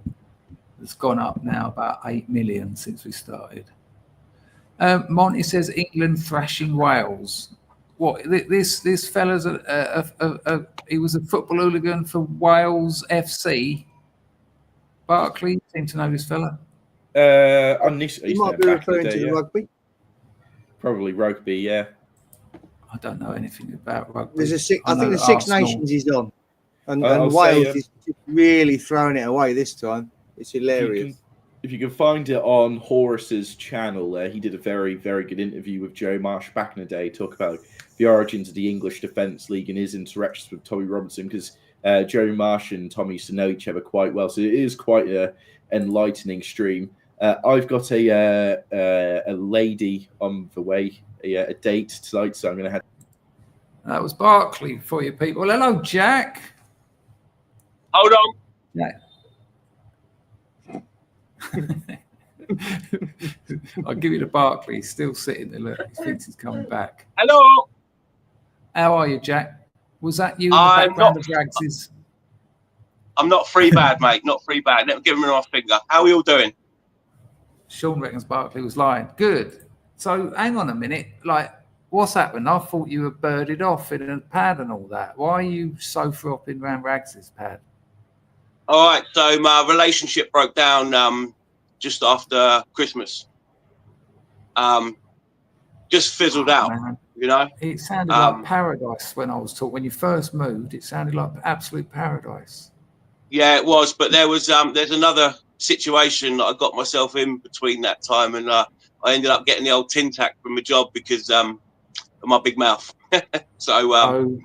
Speaker 2: It's gone up now about 8 million since we started. Monty says England thrashing Wales. What this fella's he was a football hooligan for Wales FC. Barclay, seem to know this fella.
Speaker 3: You might be referring to the rugby.
Speaker 10: Probably rugby, yeah.
Speaker 2: I don't know anything about rugby.
Speaker 3: I think the Six Nations is on, and Wales is really throwing it away this time. It's hilarious.
Speaker 10: If you can find it on Horace's channel, he did a very, very good interview with Joe Marsh back in the day, talk about the origins of the English Defence League and his interactions with Tommy Robinson, because Joe Marsh and Tommy used to know each other quite well, so it is quite an enlightening stream. I've got a lady on the way, a date tonight, so I'm going to have.
Speaker 2: That was Barclay for you people. Hello, Jack.
Speaker 14: Hold on.
Speaker 2: Yeah. I'll give you the Barclay. He's still sitting there. Look, he thinks he's coming back.
Speaker 14: Hello.
Speaker 2: How are you, Jack? Was that you in the background of Rags's?
Speaker 14: I'm not free bad, mate. Not free bad. Let me give him an off finger. How are you all doing?
Speaker 2: Sean reckons Barclay was lying. Good. So hang on a minute. Like, what's happened? I thought you were birded off in a pad and all that. Why are you so flopping around Rags's pad?
Speaker 14: All right. So my relationship broke down just after Christmas. Just fizzled out. Man. You know,
Speaker 2: it sounded like paradise when I was talking. When you first moved, it sounded like absolute paradise.
Speaker 14: Yeah, it was. But there's another situation that I got myself in between that time, and I ended up getting the old tin tack from my job because of my big mouth. So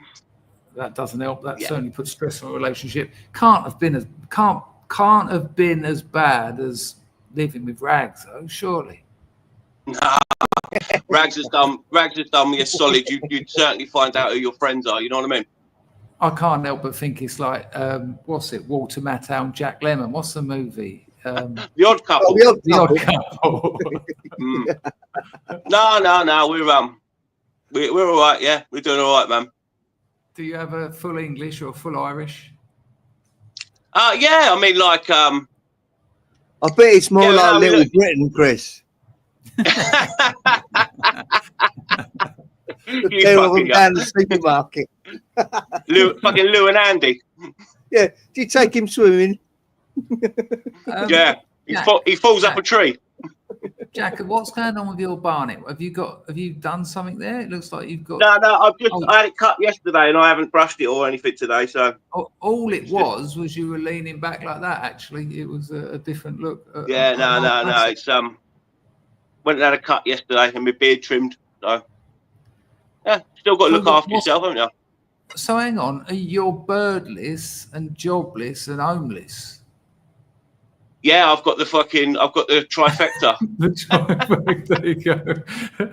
Speaker 2: that doesn't help. That certainly puts stress on a relationship. Can't have been as bad as living with Rags, though, surely.
Speaker 14: Nah. Rags has done me a solid. You'd certainly find out who your friends are. You know what I mean?
Speaker 2: I can't help but think it's like what's it? Walter Matthau and Jack Lemmon. What's the movie?
Speaker 14: The Odd Couple.
Speaker 3: Oh, the Odd Couple.
Speaker 14: No. We're all right. Yeah, we're doing all right, man.
Speaker 2: Do you have a full English or full Irish?
Speaker 14: Yeah. I mean, like.
Speaker 3: I bet it's more like Little Britain, Chris. The pair of them down the supermarket.
Speaker 14: Fucking Lou and Andy.
Speaker 3: Yeah, do you take him swimming?
Speaker 14: Yeah, he falls up a tree.
Speaker 2: Jack, what's going on with your barnet? Have you done something there? It looks like you've got.
Speaker 14: No, I had it cut yesterday and I haven't brushed it or anything today. So
Speaker 2: all it was you were leaning back like that. Actually, it was a different look.
Speaker 14: No. It's went and had a cut yesterday and my beard trimmed. So yeah, still got to look after yourself, haven't you?
Speaker 2: So hang on, you're birdless and jobless and homeless.
Speaker 14: Yeah, I've got the trifecta.
Speaker 2: The trifecta, there you go.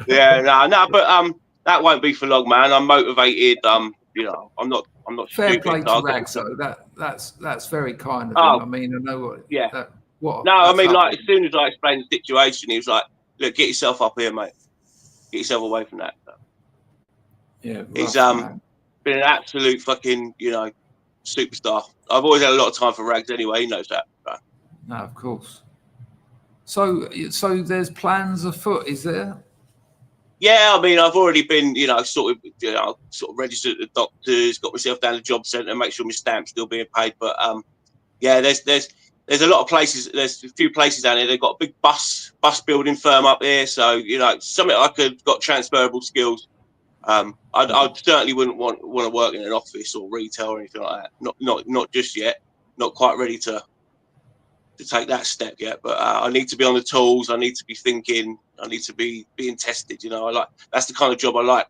Speaker 14: Yeah, no, but that won't be for long, man. I'm motivated. You know, I'm not
Speaker 2: Fair
Speaker 14: stupid.
Speaker 2: play to Rags, though. That's very kind of him. I mean, I know what.
Speaker 14: Yeah. I mean, like as soon as I explained the situation, he was like, "Look, get yourself up here, mate. Get yourself away from that." So,
Speaker 2: yeah,
Speaker 14: he's been an absolute fucking superstar. I've always had a lot of time for Rags anyway. He knows that. So.
Speaker 2: No, of course.
Speaker 8: So there's plans afoot, is there?
Speaker 14: Yeah, I mean, I've already been, sort of registered at the doctors, got myself down to the job centre, make sure my stamp's still being paid. But yeah, there's a lot of places. There's a few places down here. They've got a big bus building firm up here. So something I could got transferable skills. I certainly wouldn't want to work in an office or retail or anything like that. Not just yet. Not quite ready to take that step yet. But I need to be on the tools. I need to be thinking. I need to be being tested. That's the kind of job I like.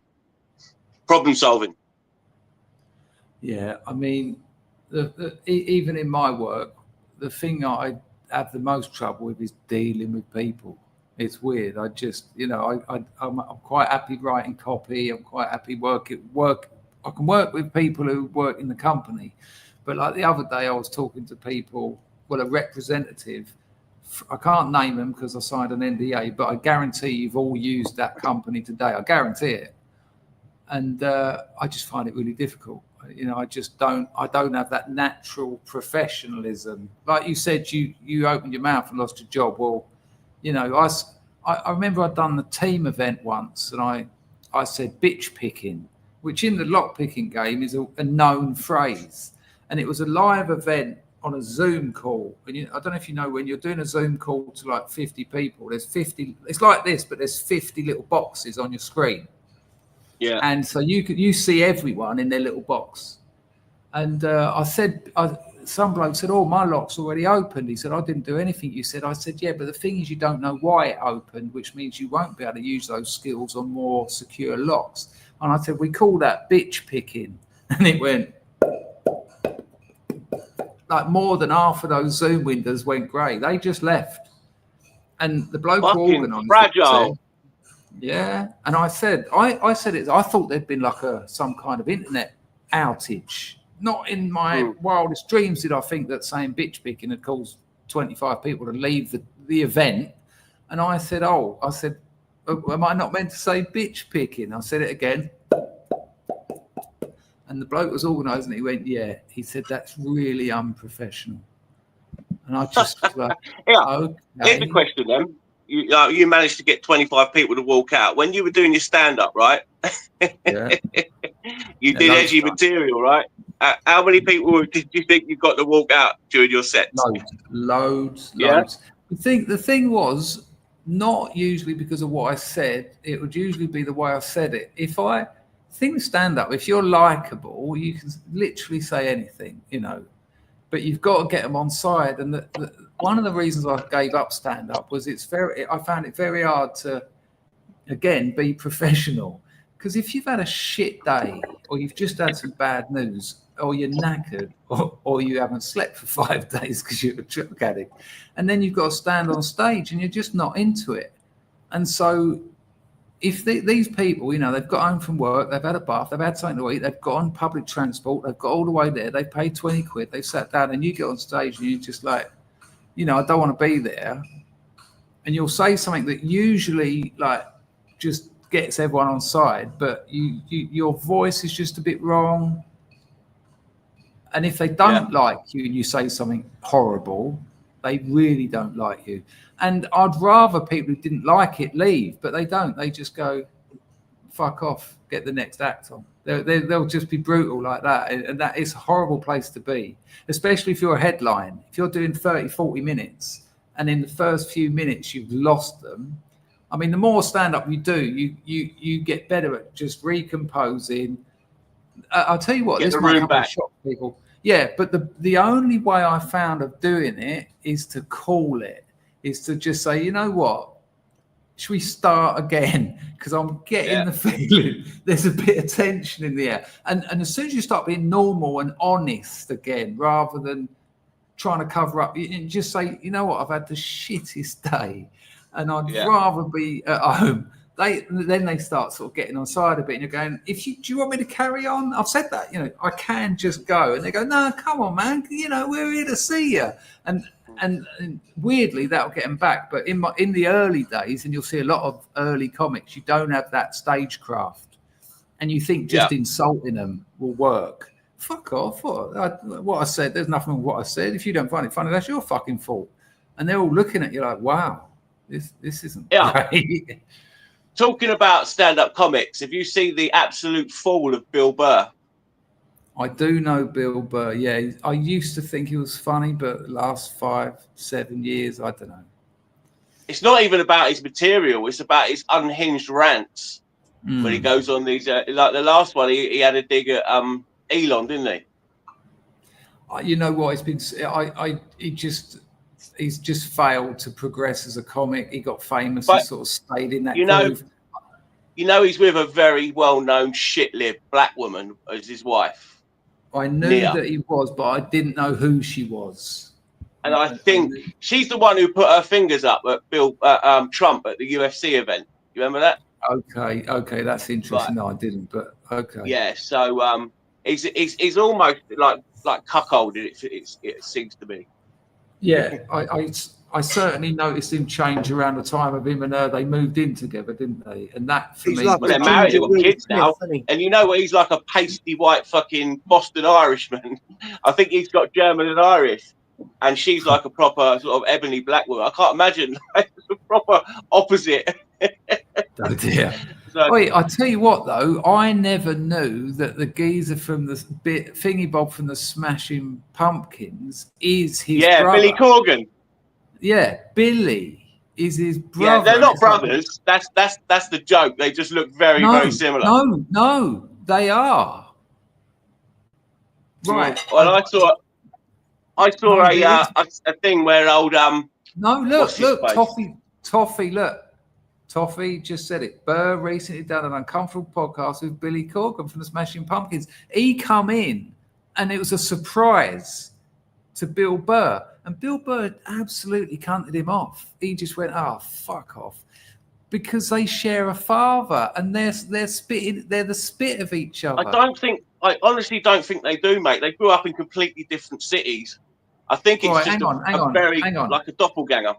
Speaker 14: Problem solving.
Speaker 8: Yeah, I mean, even in my work, the thing I have the most trouble with is dealing with people. It's weird. I just, I'm quite happy writing copy. I'm quite happy work. I can work with people who work in the company, but like the other day, I was talking to people. Well, a representative. I can't name them because I signed an NDA, but I guarantee you've all used that company today. I guarantee it. And I just find it really difficult. I don't have that natural professionalism. Like you said, you opened your mouth and lost your job. Well, I remember I'd done the team event once and I said bitch picking, which in the lock picking game is a known phrase. And it was a live event on a Zoom call. And I don't know if you know, when you're doing a Zoom call to like 50 people, there's 50, it's like this, but there's 50 little boxes on your screen.
Speaker 14: Yeah.
Speaker 8: And so you see everyone in their little box. And some bloke said, "Oh, my lock's already opened." He said, "I didn't do anything." You said, I said, "Yeah, but the thing is you don't know why it opened, which means you won't be able to use those skills on more secure locks." And I said, "We call that bitch picking." And it went like more than half of those Zoom windows went grey. They just left. And the bloke organised
Speaker 14: fragile.
Speaker 8: Yeah, and I said it. I thought there'd been like some kind of internet outage. Not in my wildest dreams did I think that saying bitch picking had caused 25 people to leave the event. And I said, am I not meant to say bitch picking? I said it again. And the bloke was organising it. He went, yeah. He said, that's really unprofessional. And I just was like, okay.
Speaker 14: Here's the question then. You managed to get 25 people to walk out. When you were doing your stand-up, right?
Speaker 8: Yeah.
Speaker 14: You did edgy material, right? How many people did you think you got to walk out during your sets?
Speaker 8: Loads.
Speaker 14: Yeah?
Speaker 8: The thing was, not usually because of what I said. It would usually be the way I said it. Stand-up, if you're likable, you can literally say anything, but you've got to get them on side. And one of the reasons I gave up stand-up was I found it very hard to, again, be professional. Because if you've had a shit day, or you've just had some bad news, or you're knackered, or you haven't slept for 5 days because you're a drug addict, and then you've got to stand on stage and you're just not into it. And so if these people, they've got home from work, they've had a bath, they've had something to eat, they've got on public transport, they've got all the way there, they paid 20 quid, they've sat down, and you get on stage and you're just like, I don't want to be there. And you'll say something that usually just gets everyone on side, but your voice is just a bit wrong. And if they don't like you and you say something horrible, they really don't like you. And I'd rather people who didn't like it leave, but they don't. They just go, fuck off, get the next act on. They'll just be brutal like that. And that is a horrible place to be, especially if you're a headline. If you're doing 30, 40 minutes and in the first few minutes you've lost them. I mean, the more stand-up you do, you get better at just recomposing. I'll tell you what,
Speaker 14: Get
Speaker 8: this
Speaker 14: the
Speaker 8: might
Speaker 14: room
Speaker 8: come
Speaker 14: back.
Speaker 8: to shock people. Yeah, but the only way I found of doing it is to call it, is to just say, you know what, should we start again? Because I'm getting the feeling there's a bit of tension in the air. And as soon as you start being normal and honest again, rather than trying to cover up, and just say, you know what, I've had the shittest day and I'd rather be at home. Then they start sort of getting on side a bit, and you're going, do you want me to carry on? I've said that, I can just go. And they go, no, come on, man. We're here to see you. And weirdly, that'll get them back. But in the early days, and you'll see a lot of early comics, you don't have that stagecraft. And you think just insulting them will work. Fuck off. What I said, there's nothing wrong with what I said. If you don't find it funny, that's your fucking fault. And they're all looking at you like, wow.
Speaker 2: This isn't
Speaker 14: Yeah.
Speaker 2: great.
Speaker 14: Talking about stand-up comics, have you seen the absolute fall of Bill Burr?
Speaker 2: I do know Bill Burr. Yeah, I used to think he was funny, but the last 5-7 years, I don't know.
Speaker 14: It's not even about his material; it's about his unhinged rants. When he goes on these, like the last one, he had a dig at Elon, didn't he?
Speaker 2: You know what? It's been. He's just failed to progress as a comic. He got famous and sort of stayed in that groove.
Speaker 14: You know, he's with a very well-known shit-lib black woman as his wife.
Speaker 2: I knew that he was, but I didn't know who she was.
Speaker 14: And I think she's the one who put her fingers up at Trump at the UFC event. You remember that?
Speaker 2: Okay, that's interesting.
Speaker 14: Right.
Speaker 2: No, I didn't, but okay.
Speaker 14: Yeah, so he's almost like cuckolded. It seems to be.
Speaker 2: Yeah, I certainly noticed him change around the time of him and her. They moved in together, didn't they? And that for me,
Speaker 14: well, they're married, they've got kids now, and you know what? He's like a pasty white fucking Boston Irishman. I think he's got German and Irish, and she's like a proper sort of ebony black woman. I can't imagine like, the proper opposite.
Speaker 2: Oh dear. Wait, I tell you what though, I never knew that the geezer from the thingy bob from the Smashing Pumpkins is his brother.
Speaker 14: Billy Corgan.
Speaker 2: Yeah, Billy is his brother.
Speaker 14: Yeah, they're not brothers. That's the joke. They just look very similar.
Speaker 2: No, they are. Right.
Speaker 14: Well, I saw a thing where old
Speaker 2: No, look, Toffee, look. Toffee just said it. Burr recently done an uncomfortable podcast with Billy Corgan from the Smashing Pumpkins. He come in, and it was a surprise to Bill Burr. And Bill Burr absolutely cunted him off. He just went, "Oh, fuck off," because they share a father, and they're spitting. They're the spit of each other.
Speaker 14: I honestly don't think they do, mate. They grew up in completely different cities. I think it's just like a doppelganger.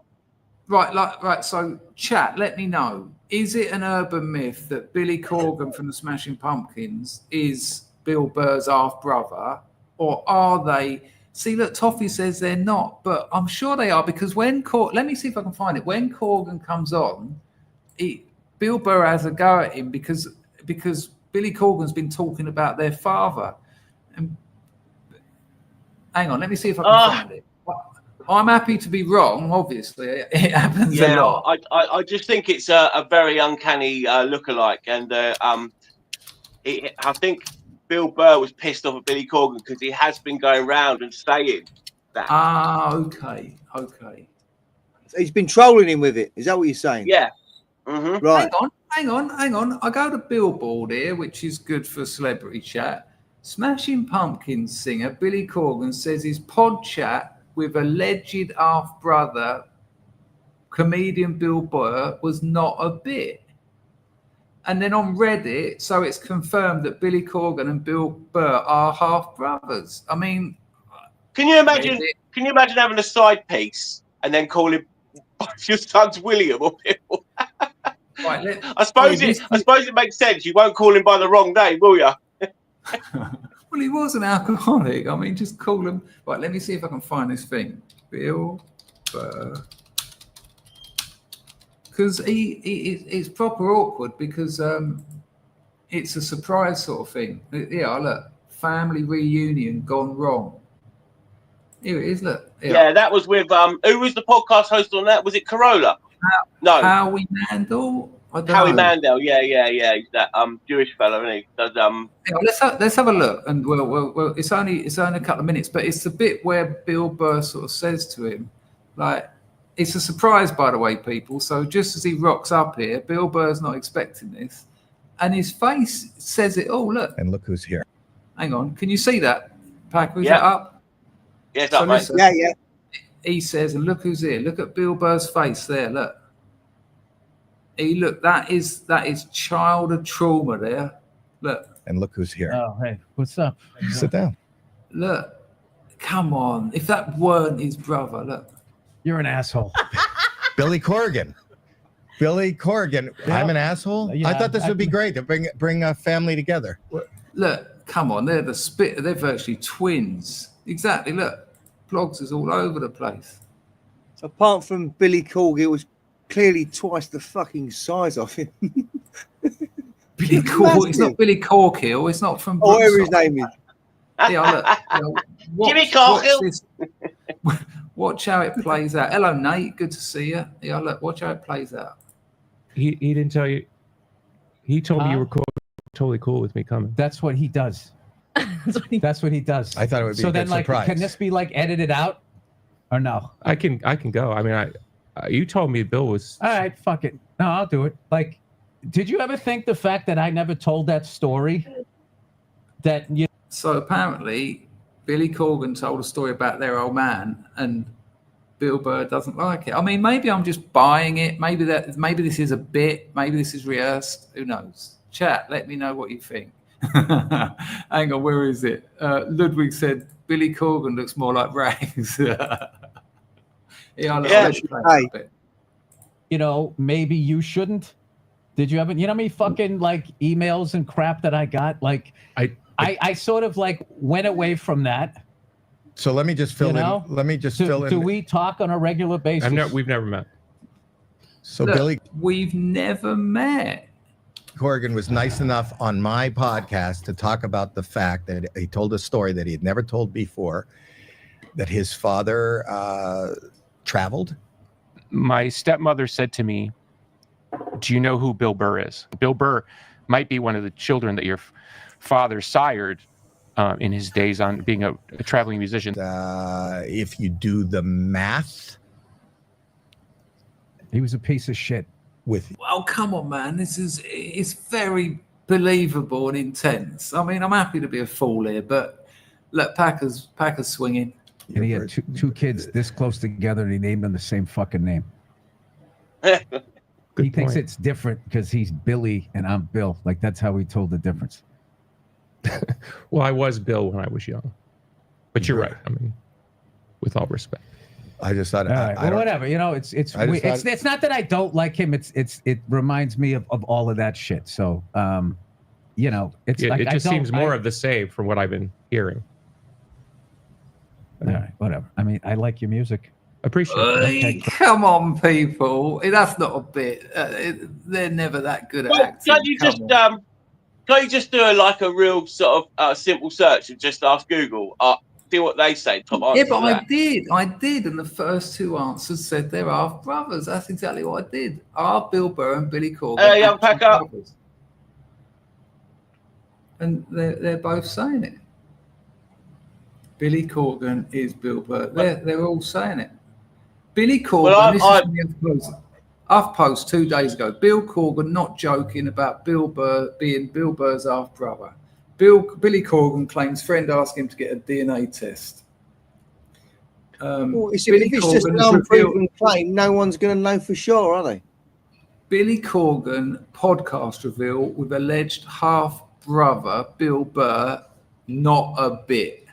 Speaker 2: Right. So, chat, let me know. Is it an urban myth that Billy Corgan from the Smashing Pumpkins is Bill Burr's half brother, or are they? See, look, Toffee says they're not, but I'm sure they are because let me see if I can find it. When Corgan comes on, Bill Burr has a go at him because Billy Corgan's been talking about their father. And hang on, let me see if I can find it. I'm happy to be wrong. Obviously, it happens a lot.
Speaker 14: I just think it's a very uncanny lookalike, and I think Bill Burr was pissed off at Billy Corgan because he has been going around and saying that.
Speaker 2: Okay.
Speaker 3: He's been trolling him with it. Is that what you're saying?
Speaker 14: Yeah. Mm-hmm.
Speaker 3: Right.
Speaker 2: Hang on. I go to Billboard here, which is good for celebrity chat. Smashing Pumpkins singer Billy Corgan says his pod chat with alleged half brother comedian Bill Burr was not a bit. And then on Reddit, so it's confirmed that Billy Corgan and Bill Burr are half brothers. I mean,
Speaker 14: can you imagine having a side piece and then call him your son's William or Bill?
Speaker 2: Right,
Speaker 14: I suppose it makes sense. You won't call him by the wrong name, will you?
Speaker 2: Well, he was an alcoholic. I mean, just call him. Right, let me see if I can find this thing. Bill Burr. Because it's proper awkward because it's a surprise sort of thing. Yeah, look. Family reunion gone wrong. Here it is, look. Here.
Speaker 14: Yeah, that was with, who was the podcast host on that? Was it Corolla? No.
Speaker 2: Howie Mandel?
Speaker 14: Howie Mandel, yeah. He's that Jewish fellow, isn't he? Does,
Speaker 2: let's have a look, and well, it's only a couple of minutes, but it's the bit where Bill Burr sort of says to him, like, it's a surprise, by the way, people. So just as he rocks up here, Bill Burr's not expecting this, and his face says it all. Look,
Speaker 15: and look who's here.
Speaker 2: Hang on, can you see that? Pack, is that up?
Speaker 14: Yeah, it's up, mate.
Speaker 3: Yeah.
Speaker 2: He says, and look who's here. Look at Bill Burr's face there. Look. That is childhood trauma there. Look.
Speaker 15: And look who's here.
Speaker 16: Oh, hey, what's up?
Speaker 15: Sit down.
Speaker 2: Look. Come on. If that weren't his brother, look.
Speaker 16: You're an asshole.
Speaker 15: Billy Corgan. I'm an asshole? Yeah, I thought this would be great to bring a family together.
Speaker 2: Look, come on. They're they're virtually twins. Exactly. Look. Blogs is all over the place.
Speaker 3: So apart from Billy Corgan, it was clearly twice the fucking size of him.
Speaker 2: Billy Cork. It's not Billy Corkill. It's not from.
Speaker 3: Oh, whatever his name is.
Speaker 2: Yeah, look.
Speaker 14: Jimmy Corkill.
Speaker 2: Watch how it plays out. Hello, Nate. Good to see you. Yeah, look. Watch how it plays out.
Speaker 17: He didn't tell you. He told me you were totally cool with me coming.
Speaker 16: That's what he does. That's what he does.
Speaker 15: I thought it would be
Speaker 16: so
Speaker 15: a
Speaker 16: then,
Speaker 15: good
Speaker 16: like,
Speaker 15: surprise.
Speaker 16: can this be like edited out, or no?
Speaker 17: I can go. I mean, you told me Bill was.
Speaker 16: All right, fuck it. No, I'll do it. Like, did you ever think the fact that I never told that story? That you.
Speaker 2: So apparently, Billy Corgan told a story about their old man, and Bill Burr doesn't like it. I mean, maybe I'm just buying it. Maybe this is a bit. Maybe this is rehearsed. Who knows? Chat. Let me know what you think. Hang on, where is it? Ludwig said Billy Corgan looks more like Rags.
Speaker 16: You know, maybe you shouldn't. Did you ever? You know how many fucking like emails and crap that I got? Like, I sort of like went away from that.
Speaker 15: So let me just fill in. Let me just fill in.
Speaker 16: Do we talk on a regular basis?
Speaker 17: We've never met.
Speaker 15: So
Speaker 2: Look,
Speaker 15: Billy,
Speaker 2: we've never met.
Speaker 15: Corgan was nice enough on my podcast to talk about the fact that he told a story that he had never told before, that his father traveled.
Speaker 17: My stepmother said to me, "Do you know who Bill Burr is? Bill Burr might be one of the children that your father sired in his days on being a traveling musician."
Speaker 15: If you do the math,
Speaker 16: he was a piece of shit.
Speaker 2: Well, come on, man. It's very believable and intense. I mean, I'm happy to be a fool here, but look, Packers swinging.
Speaker 16: And he had two kids this close together, and he named them the same fucking name. He thinks it's different because he's Billy and I'm Bill. Like, that's how he told the difference.
Speaker 17: Well, I was Bill when I was young, but you're right. I mean, with all respect.
Speaker 15: I just thought,
Speaker 16: whatever. You know, it's not that I don't like him. It reminds me of all of that shit. So, you know, it's like
Speaker 17: it just seems more of the same from what I've been hearing.
Speaker 16: All right, whatever. I mean, I like your music.
Speaker 17: Appreciate it.
Speaker 2: Okay. Come on, people. That's not a bit. They're never that good at acting.
Speaker 14: Can't you just do a real sort of simple search and just ask Google? See what they say. Top answer.
Speaker 2: Yeah, but I did, and the first two answers said they're half brothers. That's exactly what I did. Are Bill Burr and Billy Corgan
Speaker 14: young Packer.
Speaker 2: brothers? And they're both saying it. Billy Corgan is Bill Burr. They're all saying it. Billy Corgan. This is from the HuffPost 2 days ago. Bill Corgan not joking about Bill Burr being Bill Burr's half brother. Billy Corgan claims friend asked him to get a DNA test.
Speaker 3: If it's just an unproven claim, no one's going to know for sure, are they?
Speaker 2: Billy Corgan podcast reveal with alleged half brother Bill Burr, not a bit.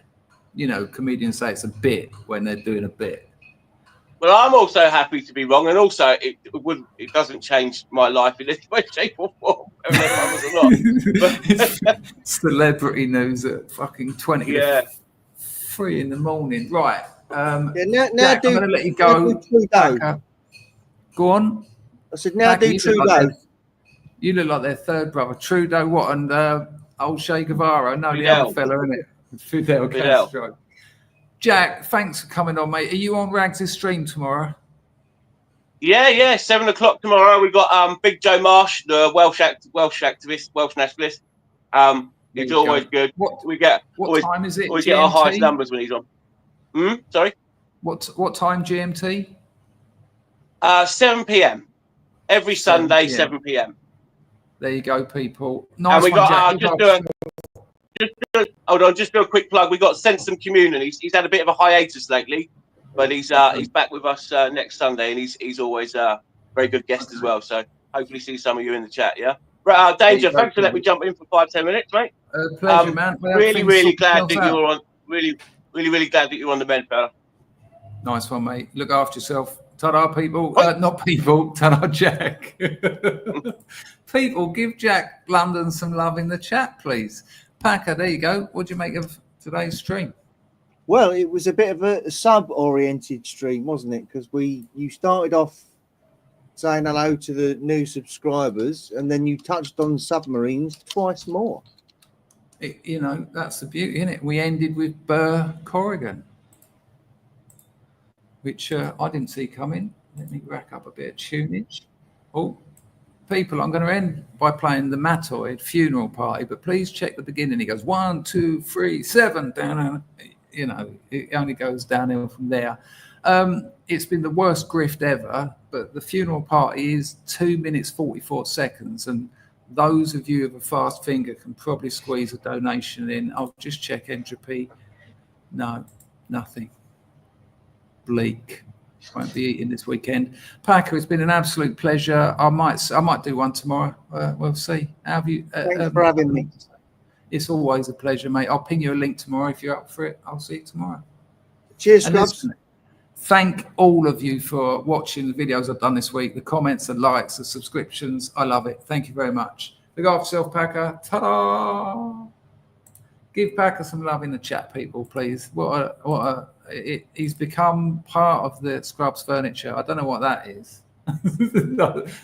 Speaker 2: You know, comedians say it's a bit when they're doing a bit.
Speaker 14: Well, I'm also happy to be wrong, and also it doesn't change my life in any way, shape, or form.
Speaker 2: Celebrity news at fucking 3 in the morning. Right. Jack, I'm going to let you go. Go on.
Speaker 3: I said, now do Trudeau.
Speaker 2: You look like their third brother. Trudeau, what? And old Che Guevara. No, the other fella, isn't it? Fidel Castro. Jack, thanks for coming on, mate. Are you on Rags' stream tomorrow?
Speaker 14: Yeah, 7 o'clock tomorrow. We've got Big Joe Marsh, the Welsh activist, Welsh nationalist. He's always good.
Speaker 2: What time is it?
Speaker 14: Always get our highest numbers when he's on. Sorry?
Speaker 2: What time GMT?
Speaker 14: 7 p.m. Every Sunday, 7 p.m.
Speaker 2: There you go, people. Nice
Speaker 14: and we got
Speaker 2: Jack.
Speaker 14: Just do a quick plug. We got Sensum Communion. He's had a bit of a hiatus lately, but he's back with us next Sunday, and he's always a very good guest as well. So hopefully see some of you in the chat. Yeah, right, Danger. Thanks for letting me jump in for 5-10 minutes, mate.
Speaker 2: Pleasure, man.
Speaker 14: Really glad that you're on. Really glad that you're on the men, fella.
Speaker 2: Nice one, mate. Look after yourself. Ta-da, people. Not people. Ta-da, Jack. People, give Jack London some love in the chat, please. Packer, there you go. What do you make of today's stream?
Speaker 3: Well, it was a bit of a sub-oriented stream, wasn't it? Because you started off saying hello to the new subscribers, and then you touched on submarines twice more.
Speaker 8: You know, that's the beauty, isn't it? We ended with Burr Corrigan, which I didn't see coming. Let me rack up a bit of tunage. Oh, people, I'm going to end by playing the Matoid Funeral Party, but please check the beginning. He goes 1, 2, 3, 7 down. You know, it only goes downhill from there. It's been the worst grift ever, but the funeral party is 2 minutes 44 seconds, and those of you with a fast finger can probably squeeze a donation in. I'll just check entropy. No, nothing. Bleak. Won't be eating this weekend. Packer, it's been an absolute pleasure. I might do one tomorrow. We'll see. How have you?
Speaker 3: Thanks for having me.
Speaker 8: It's always a pleasure, mate. I'll ping you a link tomorrow if you're up for it. I'll see you tomorrow.
Speaker 3: Cheers, Scrubs.
Speaker 8: Thank all of you for watching the videos I've done this week, the comments, the likes, the subscriptions. I love it. Thank you very much. Look after yourself, Packer. Ta-da! Give Packer some love in the chat, people, please. He's become part of the Scrubs furniture. I don't know what that is.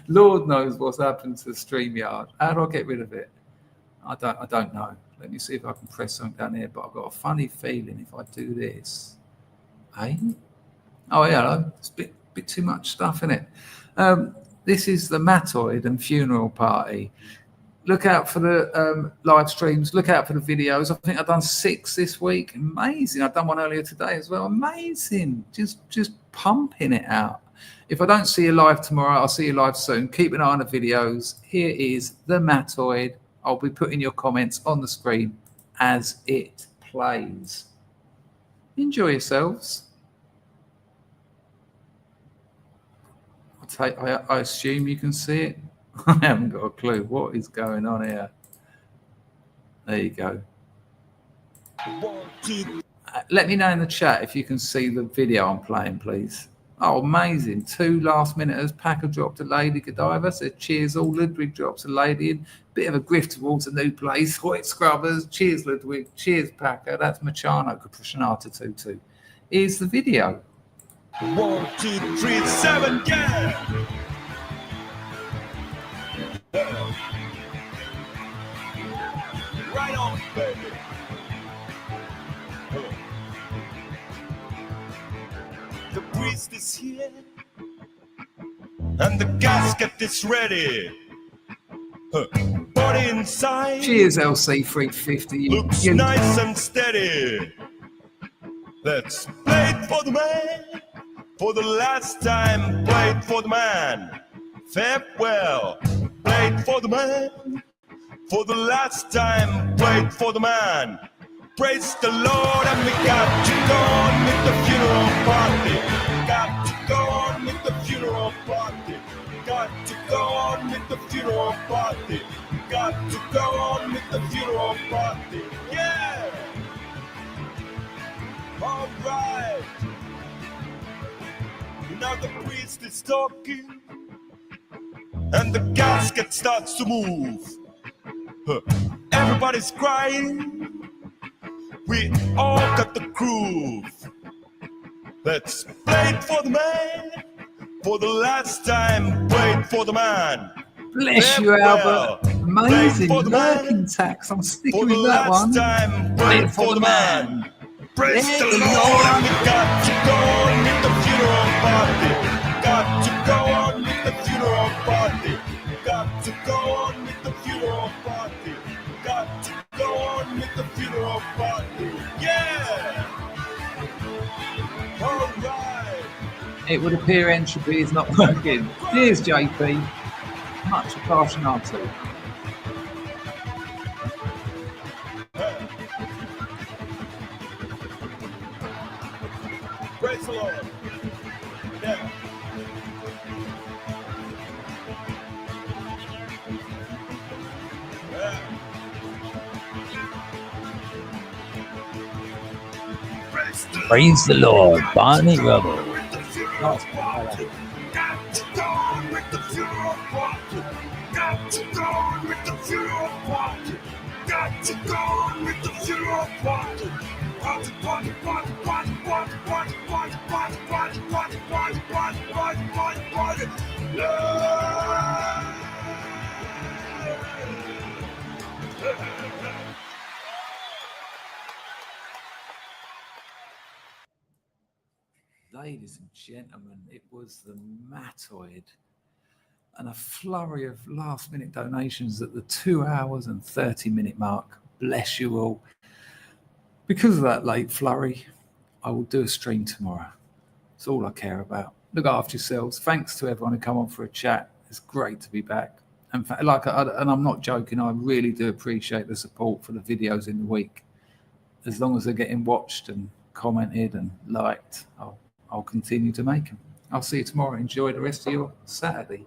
Speaker 8: Lord knows what's happened to the StreamYard. How do I get rid of it? I don't know. Let me see if I can press something down here, but I've got a funny feeling if I do this. Hey? Oh, yeah, it's a bit too much stuff in it. This is the Matoid and Funeral Party. Look out for the live streams. Look out for the videos. I think I've done 6 this week. Amazing. I've done one earlier today as well. Amazing. Just pumping it out. If I don't see you live tomorrow, I'll see you live soon. Keep an eye on the videos. Here is the Matoid. I'll be putting your comments on the screen as it plays. Enjoy yourselves. I assume you can see it. I haven't got a clue what is going on here. There you go. Let me know in the chat if you can see the video I'm playing, please. Oh, amazing. 2 last-minuters. Packer dropped a lady. Godiva said, cheers all. Ludwig drops a lady in. Bit of a grift towards a new place. White Scrubbers. Cheers, Ludwig. Cheers, Packer. That's Machano. Capuchinata 2-2. Here's the video.
Speaker 1: 1, 2, 3, 7, yeah! Right on, baby. The priest is here, and the casket is ready. Body inside.
Speaker 8: Cheers, LC350.
Speaker 1: Looks nice and steady. Let's play it for the man. For the last time, play it for the man. Farewell. Play it for the man. For the last time, play it for the man. Praise the Lord, and we got to go on with the funeral party. Got to go on with the funeral party. Got to go on with the funeral party. Got to go on with the funeral party. Yeah! All right. Now the priest is talking, and the casket starts to move. Everybody's crying. We all got the groove. Let's play it for the man. For the last time, play it for the man.
Speaker 8: Bless you, Albert. Amazing. Lurking tax. I'm sticking with that one.
Speaker 1: Play it for the man. Praise the Lord, and we got to go on with the funeral party. Got to go on with the funeral party. Got to go on with the funeral party. Got to go on with the funeral party. Yeah! All right.
Speaker 8: It would appear entropy is not working. Cheers, JP. Much appreciated.
Speaker 1: Praise the Lord. Yeah.
Speaker 18: Praise the Lord, Barney Rubble.
Speaker 1: Got to go on with the funeral party. Got to go on with the funeral party. Got to go on with the funeral party.
Speaker 2: Ladies and gentlemen, it was the Matoid, and a flurry of last-minute donations at the 2 hours and 30-minute mark. Bless you all. Because of that late flurry, I will do a stream tomorrow. It's all I care about. Look after yourselves. Thanks to everyone who come on for a chat. It's great to be back. And I'm not joking, I really do appreciate the support for the videos in the week. As long as they're getting watched and commented and liked, I'll continue to make them. I'll see you tomorrow. Enjoy the rest of your Saturday.